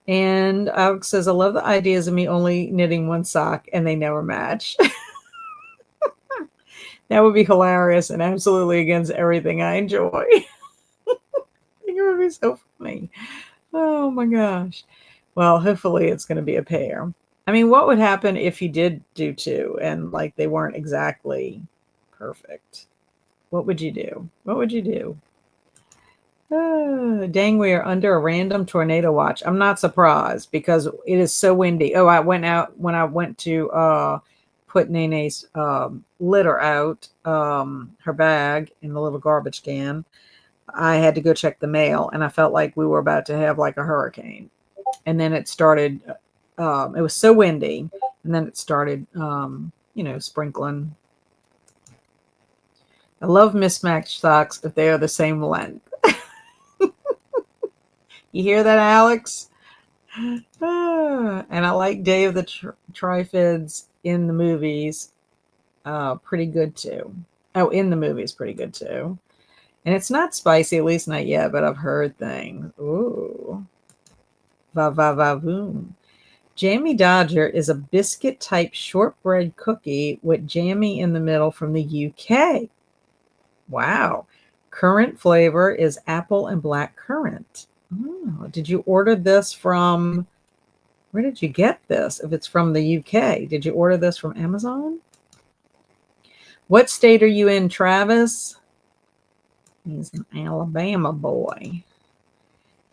And Alex says, I love the ideas of me only knitting one sock and they never match. That would be hilarious and absolutely against everything I enjoy. It would be so funny. Oh my gosh. Well, hopefully it's going to be a pair. I mean, what would happen if you did do two and like they weren't exactly perfect? What would you do? What would you do? Dang, we are under a random tornado watch. I'm not surprised because it is so windy. Oh, I went out when I went to put Nene's litter out, her bag in the little garbage can. I had to go check the mail, and I felt like we were about to have like a hurricane. And then it started. It was so windy, and then it started, sprinkling. I love mismatched socks if they are the same length. You hear that, Alex? And I like Day of the Trifids in the movies. Pretty good too. Oh, in the movies, pretty good too. And it's not spicy, at least not yet, but I've heard things. Ooh. Va va va boom. Jammy Dodger is a biscuit type shortbread cookie with jammy in the middle from the UK. Wow. Current flavor is apple and black currant. Oh, did you order this from, where did you get this? If it's from the UK, did you order this from Amazon? What state are you in, Travis? He's an Alabama boy.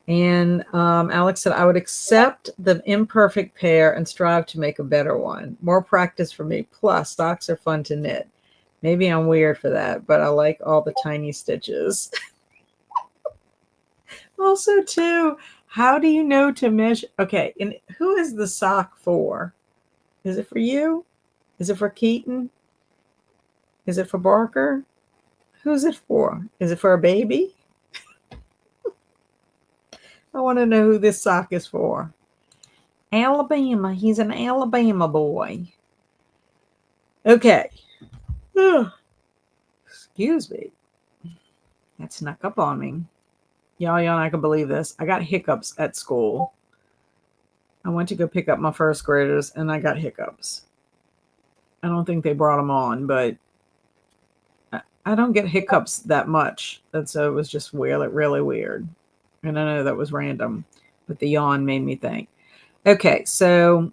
And Alex said, I would accept the imperfect pair and strive to make a better one. More practice for me. Plus, socks are fun to knit. Maybe I'm weird for that, but I like all the tiny stitches. Also, too, how do you know to measure? Okay, and who is the sock for? Is it for you? Is it for Keaton? Is it for Barker? Who's it for? Is it for a baby? I want to know who this sock is for. Alabama. He's an Alabama boy. Okay. Excuse me. That snuck up on me. Y'all not gonna believe this. I got hiccups at school. I went to go pick up my first graders and I got hiccups. I don't think they brought them on, but I don't get hiccups that much. And so it was just really weird. And I know that was random, but the yawn made me think. Okay, so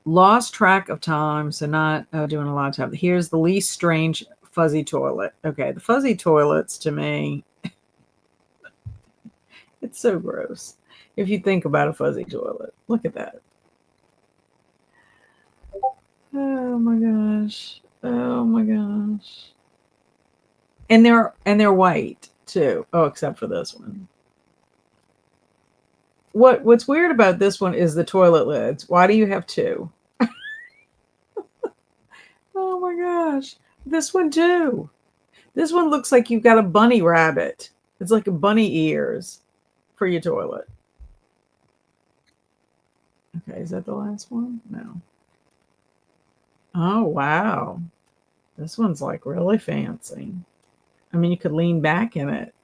lost track of time, so not doing a lot of time. Here's the least strange fuzzy toilet. Okay, the fuzzy toilets to me, it's so gross. If you think about a fuzzy toilet, look at that. Oh my gosh. Oh my gosh. And they're white too. Oh, except for this one. What's weird about this one is the toilet lids. Why do you have two? Oh my gosh. This one too. This one looks like you've got a bunny rabbit. It's like a bunny ears for your toilet. Okay, is that the last one? No. Oh, wow. This one's like really fancy. I mean, you could lean back in it.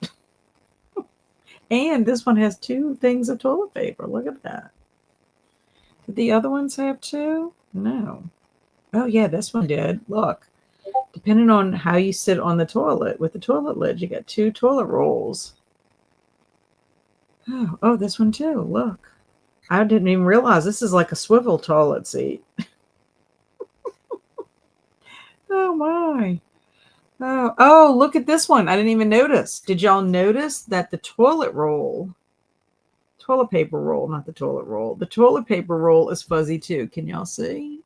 And this one has two things of toilet paper. Look at that. Did the other ones have two? No. Oh, yeah, this one did. Look. Depending on how you sit on the toilet with the toilet lid, you got two toilet rolls. Oh, this one too. Look. I didn't even realize this is like a swivel toilet seat. Oh, my. Oh, look at this one. I didn't even notice. Did y'all notice that the toilet paper roll, not the toilet roll, the toilet paper roll is fuzzy too. Can y'all see?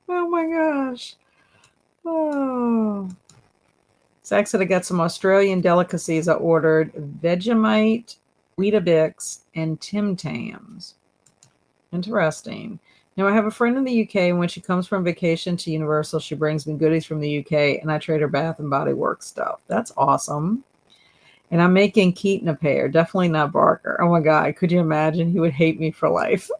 Oh my gosh. Oh. Zach said I got some Australian delicacies. I ordered Vegemite, Weetabix, and Tim Tams. Interesting. Now, I have a friend in the UK, and when she comes from vacation to Universal, she brings me goodies from the UK, and I trade her Bath and Body Works stuff. That's awesome. And I'm making Keaton a pair. Definitely not Barker. Oh, my God. Could you imagine? He would hate me for life.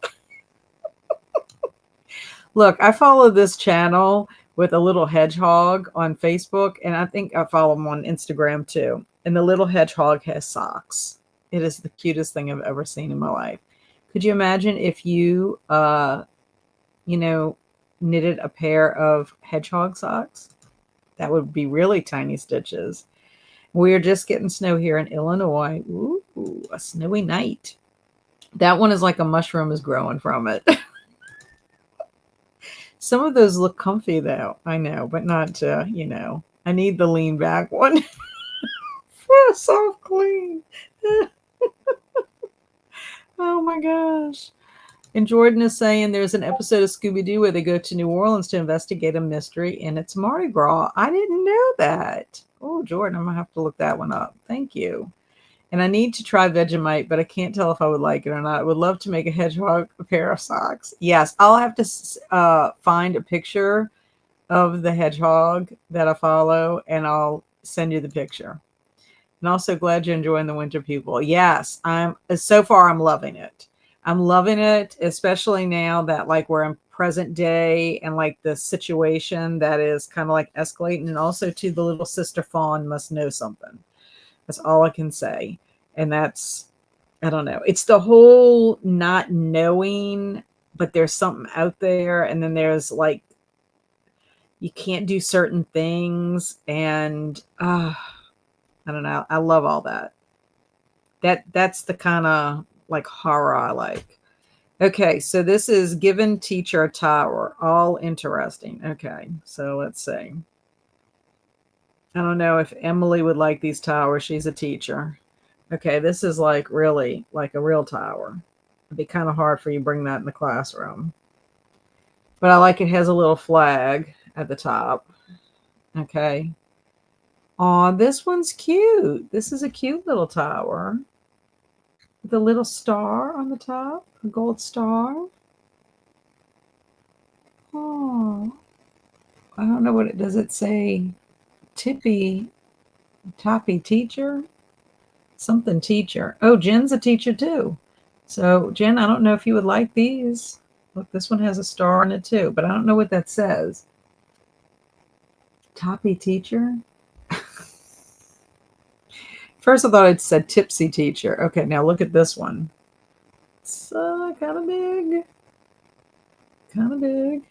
Look, I follow this channel with a little hedgehog on Facebook, and I think I follow him on Instagram, too. And the little hedgehog has socks. It is the cutest thing I've ever seen in my life. Could you imagine if you, you know, knitted a pair of hedgehog socks? That would be really tiny stitches. We're just getting snow here in Illinois. Ooh, a snowy night. That one is like a mushroom is growing from it. Some of those look comfy though, I know, but not, I need the lean back one for a soft clean. Oh my gosh. And Jordan is saying there's an episode of Scooby Doo where they go to New Orleans to investigate a mystery, and it's Mardi Gras. I didn't know that. Oh, Jordan, I'm going to have to look that one up. Thank you. And I need to try Vegemite, but I can't tell if I would like it or not. I would love to make a hedgehog a pair of socks. Yes, I'll have to find a picture of the hedgehog that I follow, and I'll send you the picture. And also glad you're enjoying the winter people. Yes, so far I'm loving it. I'm loving it, especially now that like we're in present day and like the situation that is kind of like escalating, and also to the little sister fawn must know something. That's all I can say. And that's, I don't know. It's the whole not knowing, but there's something out there. And then there's like, you can't do certain things. And I don't know. I love all that. That's the kind of like horror I like. Okay, so this is given teacher a tower. All interesting. Okay, so let's see. I don't know if Emily would like these towers. She's a teacher. Okay, this is like really like a real tower. It'd be kind of hard for you to bring that in the classroom. But I like it has a little flag at the top. Okay. Aw, this one's cute. This is a cute little tower. With a little star on the top, a gold star. Oh, I don't know what it does. It say Tippy, Toppy teacher? Something teacher. Oh, Jen's a teacher too. So, Jen, I don't know if you would like these. Look, this one has a star on it too, but I don't know what that says. Toppy teacher? First, I thought it said tipsy teacher. Okay, now look at this one. It's kind of big. Kind of big.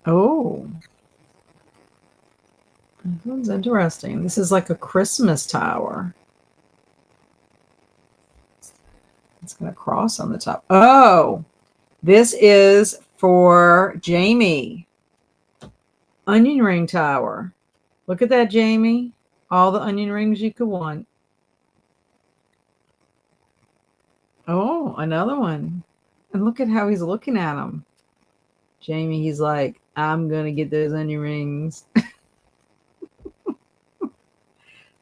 Oh, this one's interesting. This is like a Christmas tower. It's got a cross on the top. Oh, this is for Jamie. Onion ring tower. Look at that, Jamie. All the onion rings you could want. Oh, another one. And look at how he's looking at him. Jamie, he's like, I'm going to get those onion rings.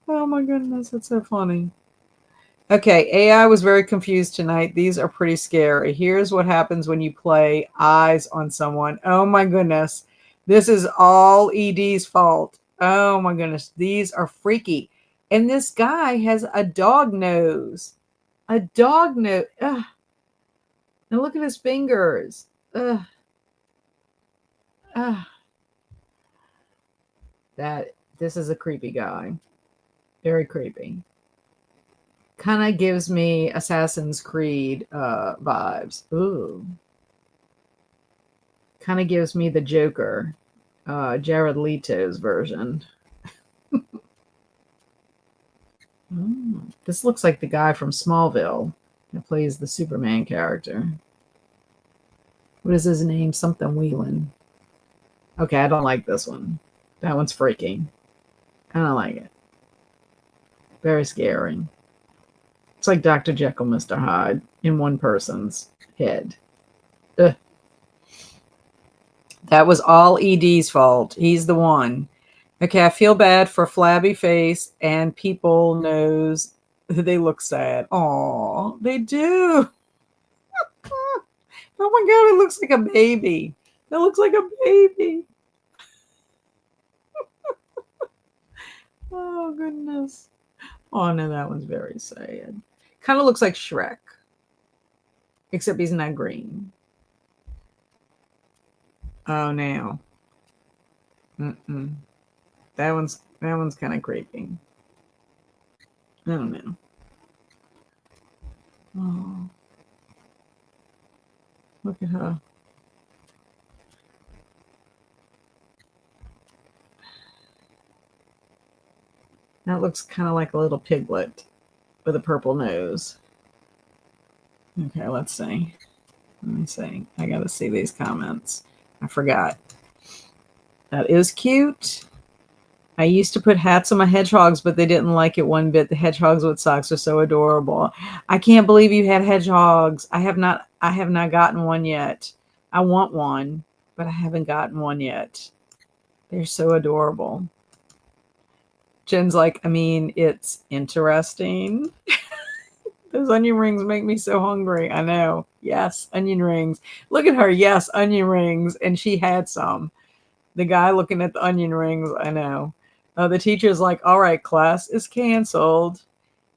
Oh my goodness, that's so funny. Okay, AI was very confused tonight. These are pretty scary. Here's what happens when you play eyes on someone. Oh my goodness. This is all ED's fault. Oh my goodness. These are freaky. And this guy has a dog nose. A dog nose. Ugh. And look at his fingers. Ugh. Ugh. This is a creepy guy. Very creepy. Kind of gives me Assassin's Creed vibes. Ooh. Kind of gives me the Joker, Jared Leto's version. This looks like the guy from Smallville that plays the Superman character. What is his name? Something Whelan. Okay, I don't like this one. That one's freaking. I don't like it. Very scary. It's like Dr. Jekyll, Mr. Hyde in one person's head. Ugh. That was all ED's fault. He's the one. Okay, I feel bad for Flabby Face, and people knows they look sad. Aw, they do. Oh my God, it looks like a baby. It looks like a baby. Oh goodness. Oh no, that one's very sad. Kind of looks like Shrek, except he's not green. Oh, now. That one's kind of creepy. I don't know. Oh, look at her. That looks kind of like a little piglet with a purple nose. Okay, let's see. Let me see. I got to see these comments. I forgot. That is cute. I used to put hats on my hedgehogs, but they didn't like it one bit. The hedgehogs with socks are so adorable. I can't believe you had hedgehogs. I have not gotten one yet. I want one, but I haven't gotten one yet. They're so adorable. Jen's like, I mean, it's interesting. Those onion rings make me so hungry. I know. Yes, onion rings. Look at her. Yes, onion rings. And she had some. The guy looking at the onion rings. I know. The teacher's like, all right, class is canceled.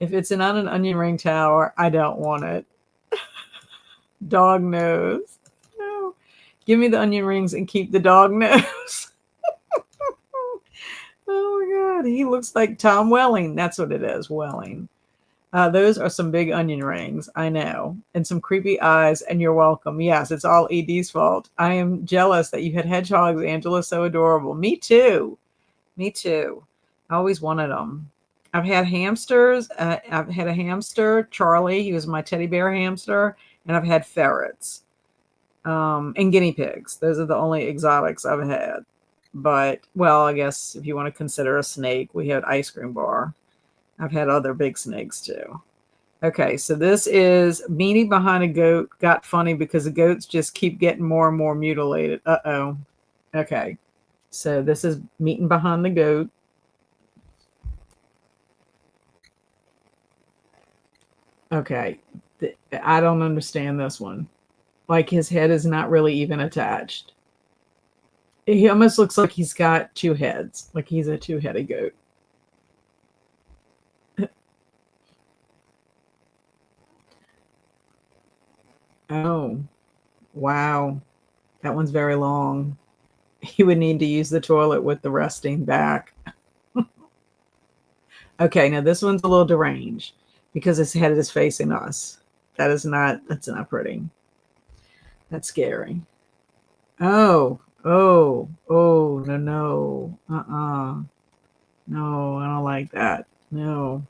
If it's not an onion ring tower, I don't want it. Dog nose. No. Give me the onion rings and keep the dog nose. Oh my God. He looks like Tom Welling. That's what it is. Welling. Those are some big onion rings, I know, and some creepy eyes, and you're welcome. Yes, it's all ED's fault. I am jealous that you had hedgehogs, Angela. So adorable. Me too. Me too. I always wanted them. I've had hamsters. I've had a hamster, Charlie. He was my teddy bear hamster, and I've had ferrets and guinea pigs. Those are the only exotics I've had. But, well, I guess if you want to consider a snake, we had ice cream bar. I've had other big snakes too. Okay, so this is Meanie Behind a Goat. Got funny because the goats just keep getting more and more mutilated. Uh-oh. Okay, so this is Meeting Behind the Goat. Okay, I don't understand this one. Like his head is not really even attached. He almost looks like he's got two heads, like he's a two-headed goat. Oh, wow. That one's very long. He would need to use the toilet with the resting back. Okay, now this one's a little deranged because his head is facing us. That's not pretty. That's scary. Oh, no, no. No, I don't like that. No.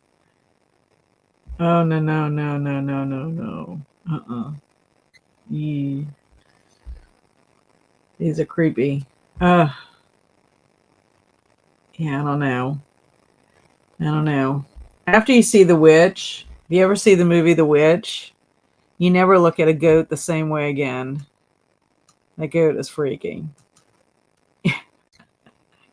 Oh, no, no, no, no, no, no, no. Yee. These are creepy. Uh, yeah, I don't know. I don't know. After you see The Witch, if you ever see the movie The Witch, you never look at a goat the same way again. That goat is freaky.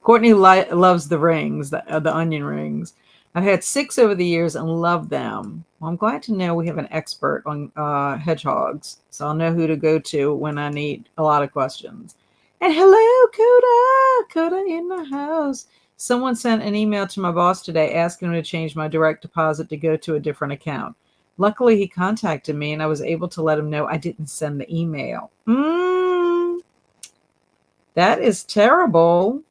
Courtney loves the rings, the onion rings. I've had 6 over the years and love them. Well, I'm glad to know we have an expert on hedgehogs, so I'll know who to go to when I need a lot of questions. And hello, Coda! Coda in the house. Someone sent an email to my boss today asking him to change my direct deposit to go to a different account. Luckily, he contacted me and I was able to let him know I didn't send the email. That is terrible.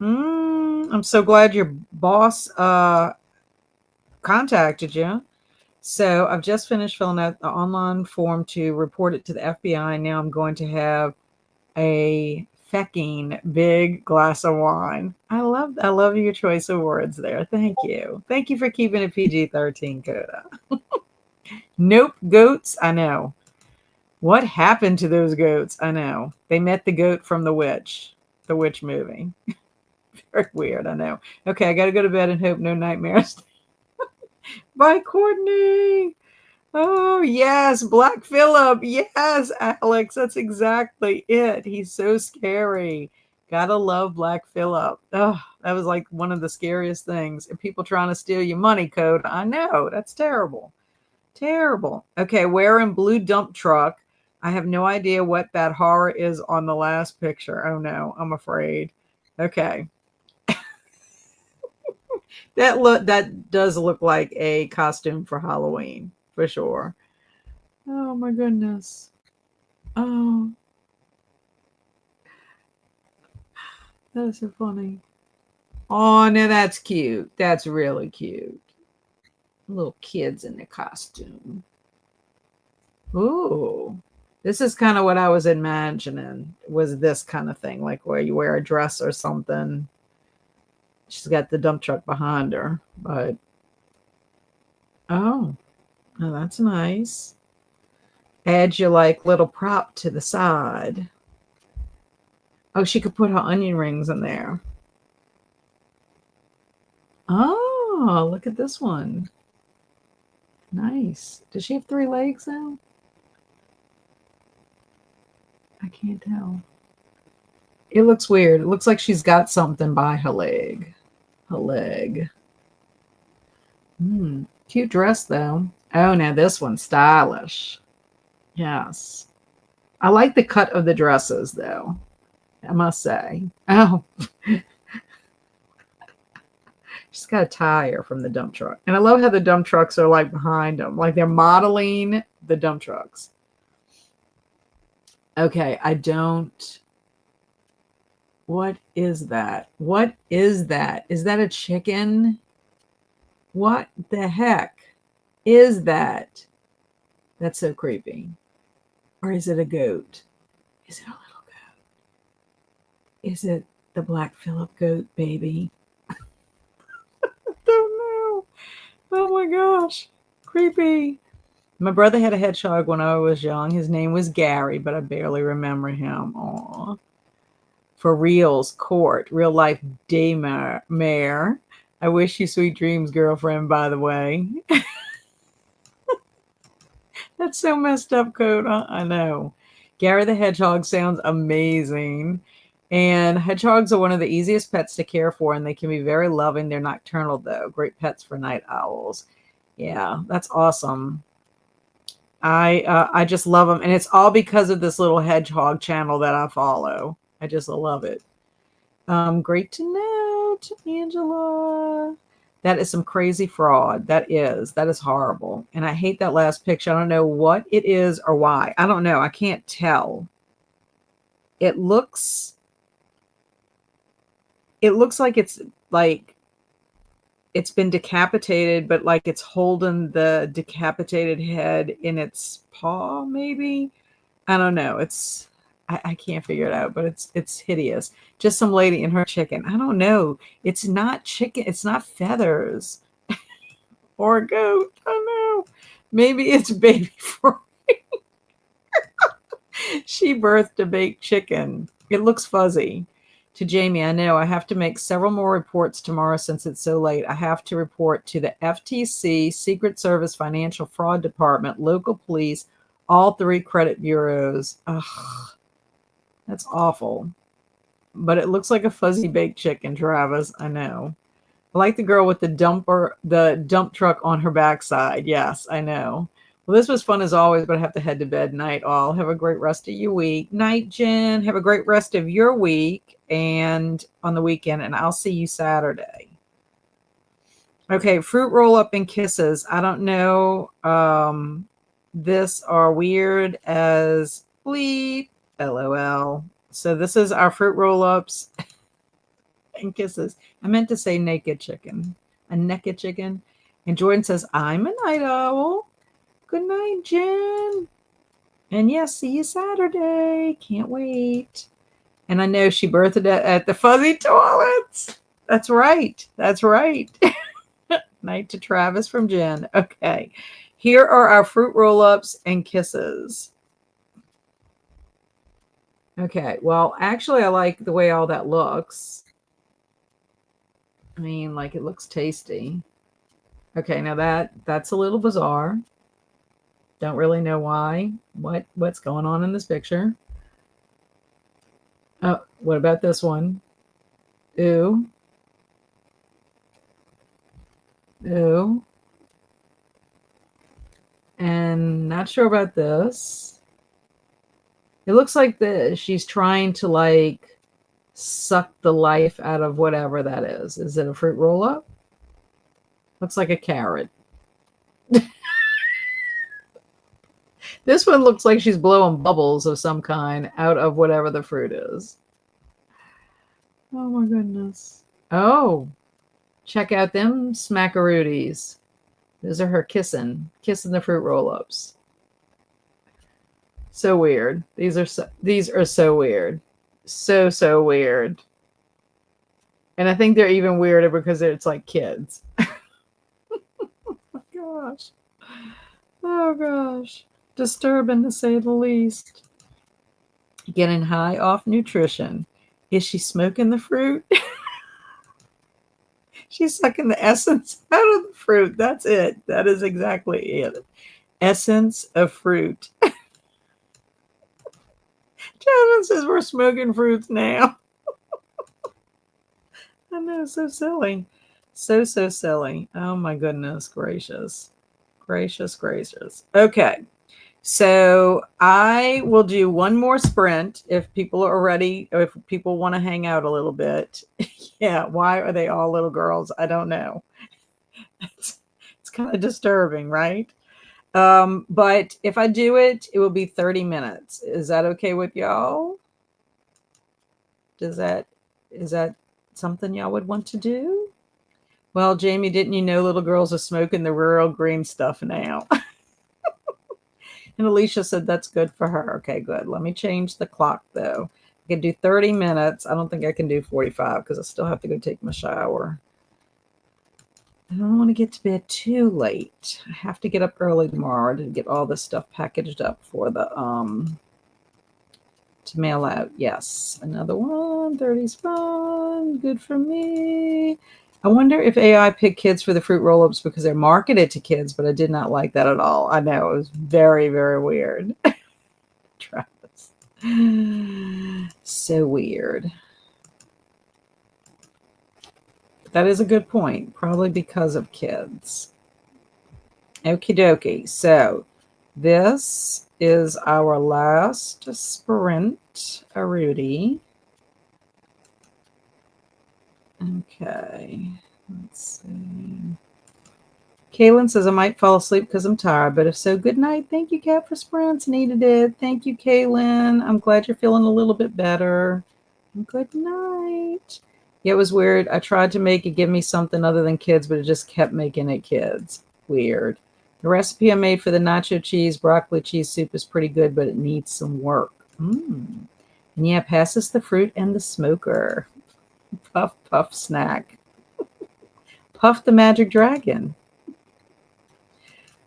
I'm so glad your boss contacted you. So I've just finished filling out the online form to report it to the FBI. Now I'm going to have a fecking big glass of wine. I love your choice of words there. Thank you. Thank you for keeping it PG-13, Coda. Nope, goats. I know. What happened to those goats? I know. They met the goat from the witch movie. Very weird, I know. Okay, I got to go to bed and hope no nightmares. Bye, Courtney. Oh, yes, Black Phillip. Yes, Alex, that's exactly it. He's so scary. Gotta love Black Phillip. Oh, that was like one of the scariest things. And people trying to steal your money code. I know, that's terrible. Terrible. Okay, wearing blue dump truck. I have no idea what that horror is on the last picture. Oh no, I'm afraid. Okay. That does look like a costume for Halloween, for sure. Oh my goodness. Oh, that is so funny. Oh, no, that's cute. That's really cute. Little kids in the costume. Ooh. This is kind of what I was imagining, was this kind of thing, like where you wear a dress or something. She's got the dump truck behind her, but oh, that's nice. Add your like little prop to the side. Oh, she could put her onion rings in there. Oh, look at this one. Nice. Does she have 3 legs now? I can't tell. It looks weird. It looks like she's got something by her leg. Her leg. Cute dress though. Oh, now this one's stylish. Yes. I like the cut of the dresses though, I must say. Oh, she's got a tire from the dump truck. And I love how the dump trucks are like behind them. Like they're modeling the dump trucks. Okay, I don't. What is that? What is that? Is that a chicken? What the heck is that? That's so creepy. Or is it a goat? Is it a little goat? Is it the Black Phillip goat baby? I don't know. Oh my gosh. Creepy. My brother had a hedgehog when I was young. His name was Gary, but I barely remember him. Aw. For reals, Court, real life daymare. I wish you sweet dreams, girlfriend, by the way. That's so messed up, Coat. I know. Gary the Hedgehog sounds amazing. And hedgehogs are one of the easiest pets to care for, and they can be very loving. They're nocturnal, though. Great pets for night owls. Yeah, that's awesome. I just love them, and it's all because of this little hedgehog channel that I follow. I just love it. Great to know, Angela. That is some crazy fraud. That is horrible. And I hate that last picture. I don't know what it is or why. I don't know. I can't tell. It looks like it's been decapitated, but like it's holding the decapitated head in its paw, maybe. I don't know. I can't figure it out, but it's hideous. Just some lady in her chicken. I don't know. It's not chicken. It's not feathers or a goat. I don't know. Maybe it's baby Fry. She birthed a baked chicken. It looks fuzzy. To Jamie, I know I have to make several more reports tomorrow since it's so late. I have to report to the FTC, Secret Service, Financial Fraud Department, local police, all 3 credit bureaus. Ugh. That's awful. But it looks like a fuzzy baked chicken, Travis. I know. I like the girl with the dump truck on her backside. Yes, I know. Well, this was fun as always, but I have to head to bed. Night all. Have a great rest of your week. Night, Jen. Have a great rest of your week and on the weekend, and I'll see you Saturday. Okay, fruit roll up and kisses. I don't know. This are weird as bleep. LOL. So this is our fruit roll-ups and kisses. I meant to say naked chicken. A naked chicken. And Jordan says, I'm a night owl. Good night, Jen. And yes, see you Saturday. Can't wait. And I know she birthed at the fuzzy toilets. That's right. That's right. Night to Travis from Jen. Okay. Here are our fruit roll-ups and kisses. Okay, well, actually, I like the way all that looks. I mean, like it looks tasty. Okay, now that's a little bizarre. Don't really know why. What's going on in this picture? Oh, what about this one? Ooh. Ooh. And not sure about this. It looks like she's trying to like suck the life out of whatever that is. Is it a fruit roll-up? Looks like a carrot. This one looks like she's blowing bubbles of some kind out of whatever the fruit is. Oh my goodness. Oh, check out them smackarooties. Those are her kissing the fruit roll-ups. So weird. These are so weird. So weird. And I think they're even weirder because it's like kids. Gosh. Oh gosh. Disturbing to say the least. Getting high off nutrition. Is she smoking the fruit? She's sucking the essence out of the fruit. That's it. That is exactly it. Essence of fruit. Jasmine says we're smoking fruits now. I know, so silly. So silly. Oh my goodness gracious. Gracious, gracious. Okay. So I will do one more sprint if people are ready, or if people want to hang out a little bit. Yeah, why are they all little girls? I don't know. It's kind of disturbing, right? But if I do it, it will be 30 minutes. Is that okay with y'all? Does that is that something y'all would want to do? Well, Jamie, didn't you know little girls are smoking the rural green stuff now? And Alicia said that's good for her. Okay, good. Let me change the clock though. I can do 30 minutes. I don't think I can do 45 because I still have to go take my shower. I don't want to get to bed too late. I have to get up early tomorrow to get all this stuff packaged up for the to mail out. Yes, another one. 30's fun. Good for me. I wonder if AI picked kids for the fruit roll-ups because they're marketed to kids, but I did not like that at all. I know it was very, very weird. Travis. So weird. That is a good point. Probably because of kids. Okie dokie. So this is our last sprint, Rudy. Okay. Let's see. Kaylin says I might fall asleep because I'm tired, but if so, good night. Thank you, Kat, for sprints. Needed it. Thank you, Kaylin. I'm glad you're feeling a little bit better. Good night. Yeah, it was weird. I tried to make it give me something other than kids, but it just kept making it kids. Weird. The recipe I made for the nacho cheese, broccoli cheese soup is pretty good, but it needs some work. And yeah, passes the fruit and the smoker. Puff, puff, snack. Puff the magic dragon.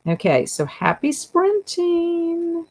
Okay, so happy sprinting.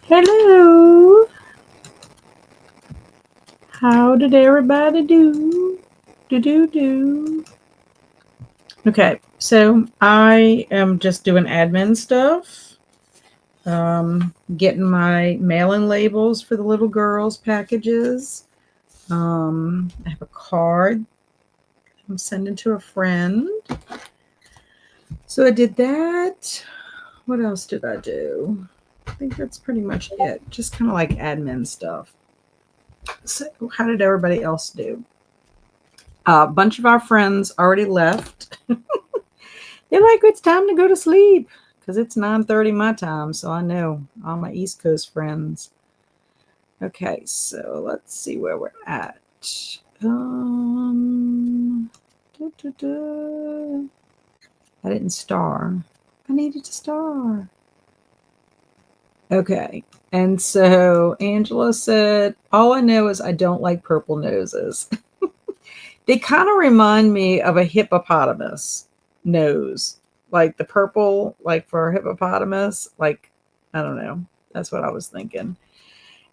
Hello. How did everybody do? Do. Okay, so I am just doing admin stuff. Getting my mailing labels for the little girls' packages. I have a card I'm sending to a friend. So I did that. What else did I do? I think that's pretty much it. Just kind of like admin stuff. So how did everybody else do? A bunch of our friends already left. They're like, it's time to go to sleep because it's 9:30 my time. So I know all my East Coast friends. Okay, so let's see where we're at. I didn't star. I needed to star. Okay. And so Angela said, all I know is I don't like purple noses. They kind of remind me of a hippopotamus nose. Like the purple, like for a hippopotamus. Like, I don't know. That's what I was thinking.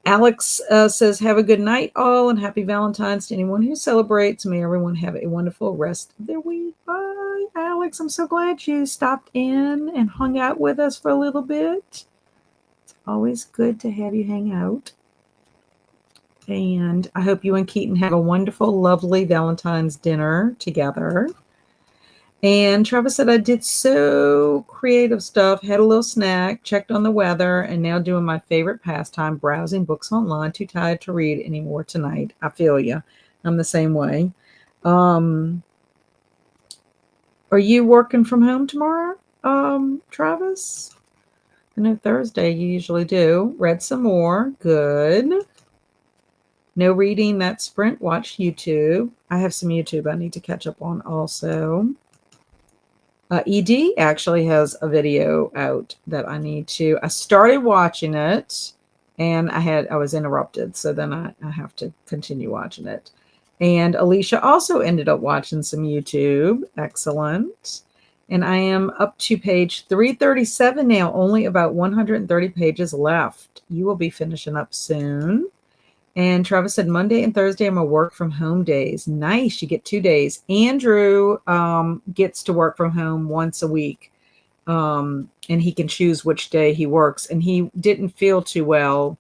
Alex says, have a good night, all, and happy Valentine's to anyone who celebrates. May everyone have a wonderful rest of their week. Bye, Alex. I'm so glad you stopped in and hung out with us for a little bit. It's always good to have you hang out. And I hope you and Keaton have a wonderful, lovely Valentine's dinner together. And Travis said, I did so creative stuff, had a little snack, checked on the weather, and now doing my favorite pastime, browsing books online. Too tired to read anymore tonight. I feel you. I'm the same way. Are you working from home tomorrow, Travis? I know Thursday you usually do. Read some more. Good. No reading that sprint. Watch YouTube. I have some YouTube I need to catch up on also. ED actually has a video out that I need to. I started watching it and I was interrupted. So then I have to continue watching it. And Alicia also ended up watching some YouTube. Excellent. And I am up to page 337 now, only about 130 pages left. You will be finishing up soon. And Travis said, Monday and Thursday are my work from home days. Nice. You get 2 days. Andrew gets to work from home once a week. And he can choose which day he works. And he didn't feel too well.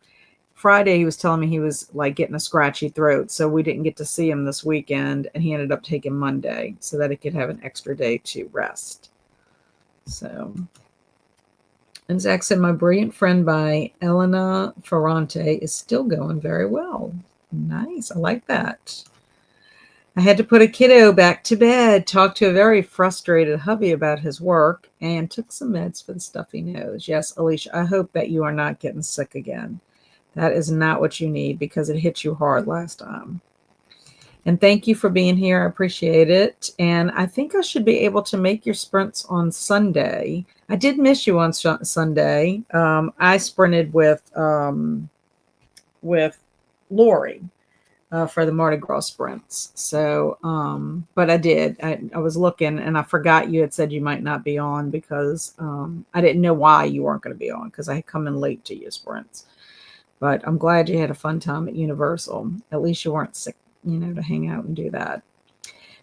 Friday, he was telling me he was like getting a scratchy throat. So we didn't get to see him this weekend. And he ended up taking Monday so that he could have an extra day to rest. So... And Zach said, my brilliant friend by Elena Ferrante is still going very well. Nice. I like that. I had to put a kiddo back to bed, talked to a very frustrated hubby about his work, and took some meds for the stuffy nose. Yes, Alicia, I hope that you are not getting sick again. That is not what you need because it hit you hard last time. And thank you for being here. I appreciate it. And I think I should be able to make your sprints on Sunday. I did miss you on Sunday. I sprinted with Lori for the Mardi Gras sprints. So, but I did. I was looking and I forgot you had said you might not be on because I didn't know why you weren't going to be on because I had come in late to your sprints. But I'm glad you had a fun time at Universal. At least you weren't sick, to hang out and do that.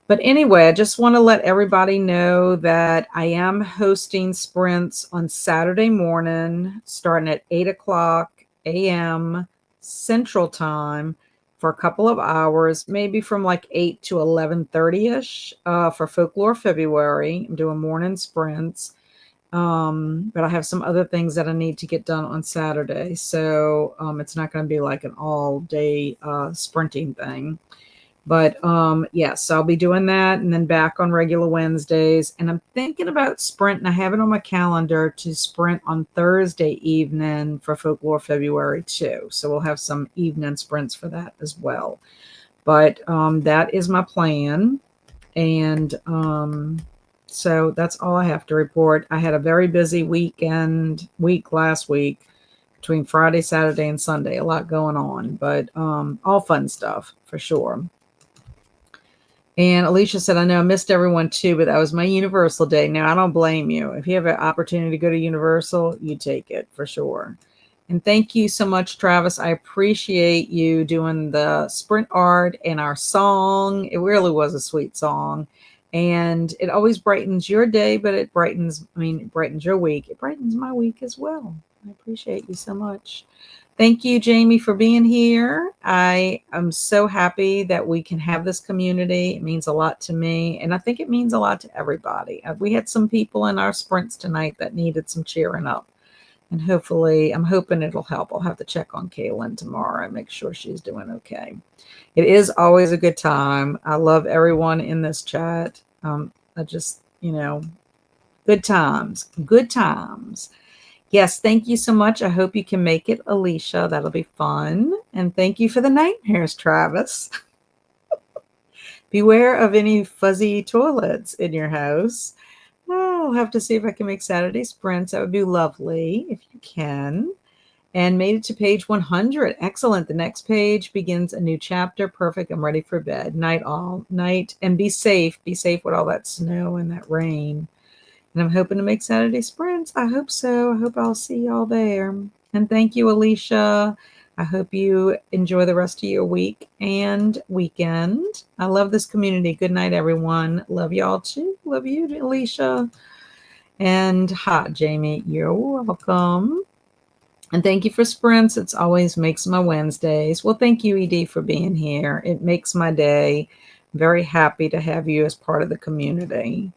But anyway, I just want to let everybody know that I am hosting sprints on Saturday morning, starting at 8 o'clock a.m. Central Time for a couple of hours, maybe from like 8 to 11:30ish for Folklore February. I'm doing morning sprints. But I have some other things that I need to get done on Saturday. So it's not going to be like an all-day sprinting thing. But yes, I'll be doing that and then back on regular Wednesdays. And I'm thinking about sprint, and I have it on my calendar to sprint on Thursday evening for Folklore February too. So we'll have some evening sprints for that as well. But that is my plan. And so that's all I have to report. I had a very busy week last week between Friday, Saturday, and Sunday. A lot going on, but all fun stuff for sure. And Alicia said, I know I missed everyone too, but that was my Universal day. Now, I don't blame you. If you have an opportunity to go to Universal, you take it for sure. And thank you so much, Travis. I appreciate you doing the sprint art and our song. It really was a sweet song. And it always brightens your day, but it brightens your week. It brightens my week as well. I appreciate you so much. Thank you, Jamie, for being here. I am so happy that we can have this community. It means a lot to me, and I think it means a lot to everybody. We had some people in our sprints tonight that needed some cheering up, and hopefully, I'm hoping it'll help. I'll have to check on Kaylin tomorrow and make sure she's doing okay. It is always a good time. I love everyone in this chat. I just, good times, good times. Yes, thank you so much. I hope you can make it, Alicia. That'll be fun. And thank you for the nightmares, Travis. Beware of any fuzzy toilets in your house. Oh, I'll have to see if I can make Saturday sprints. That would be lovely if you can. And made it to page 100. Excellent. The next page begins a new chapter. Perfect. I'm ready for bed. Night all night. And be safe. Be safe with all that snow and that rain. And I'm hoping to make Saturday sprints. I hope so. I hope I'll see y'all there. And thank you, Alicia. I hope you enjoy the rest of your week and weekend. I love this community. Good night, everyone. Love y'all too. Love you, Alicia. And hi, Jamie. You're welcome. And thank you for sprints. It's always makes my Wednesdays. Well, thank you, Ed, for being here. It makes my day. I'm very happy to have you as part of the community.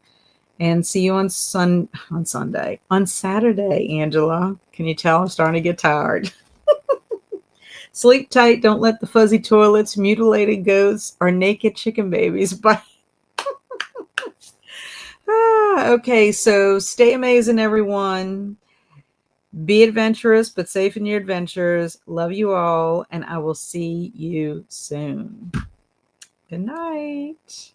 And see you on Sunday. On Saturday, Angela. Can you tell I'm starting to get tired? Sleep tight. Don't let the fuzzy toilets, mutilated goats, or naked chicken babies bite. Okay, so stay amazing, everyone. Be adventurous, but safe in your adventures. Love you all, and I will see you soon. Good night.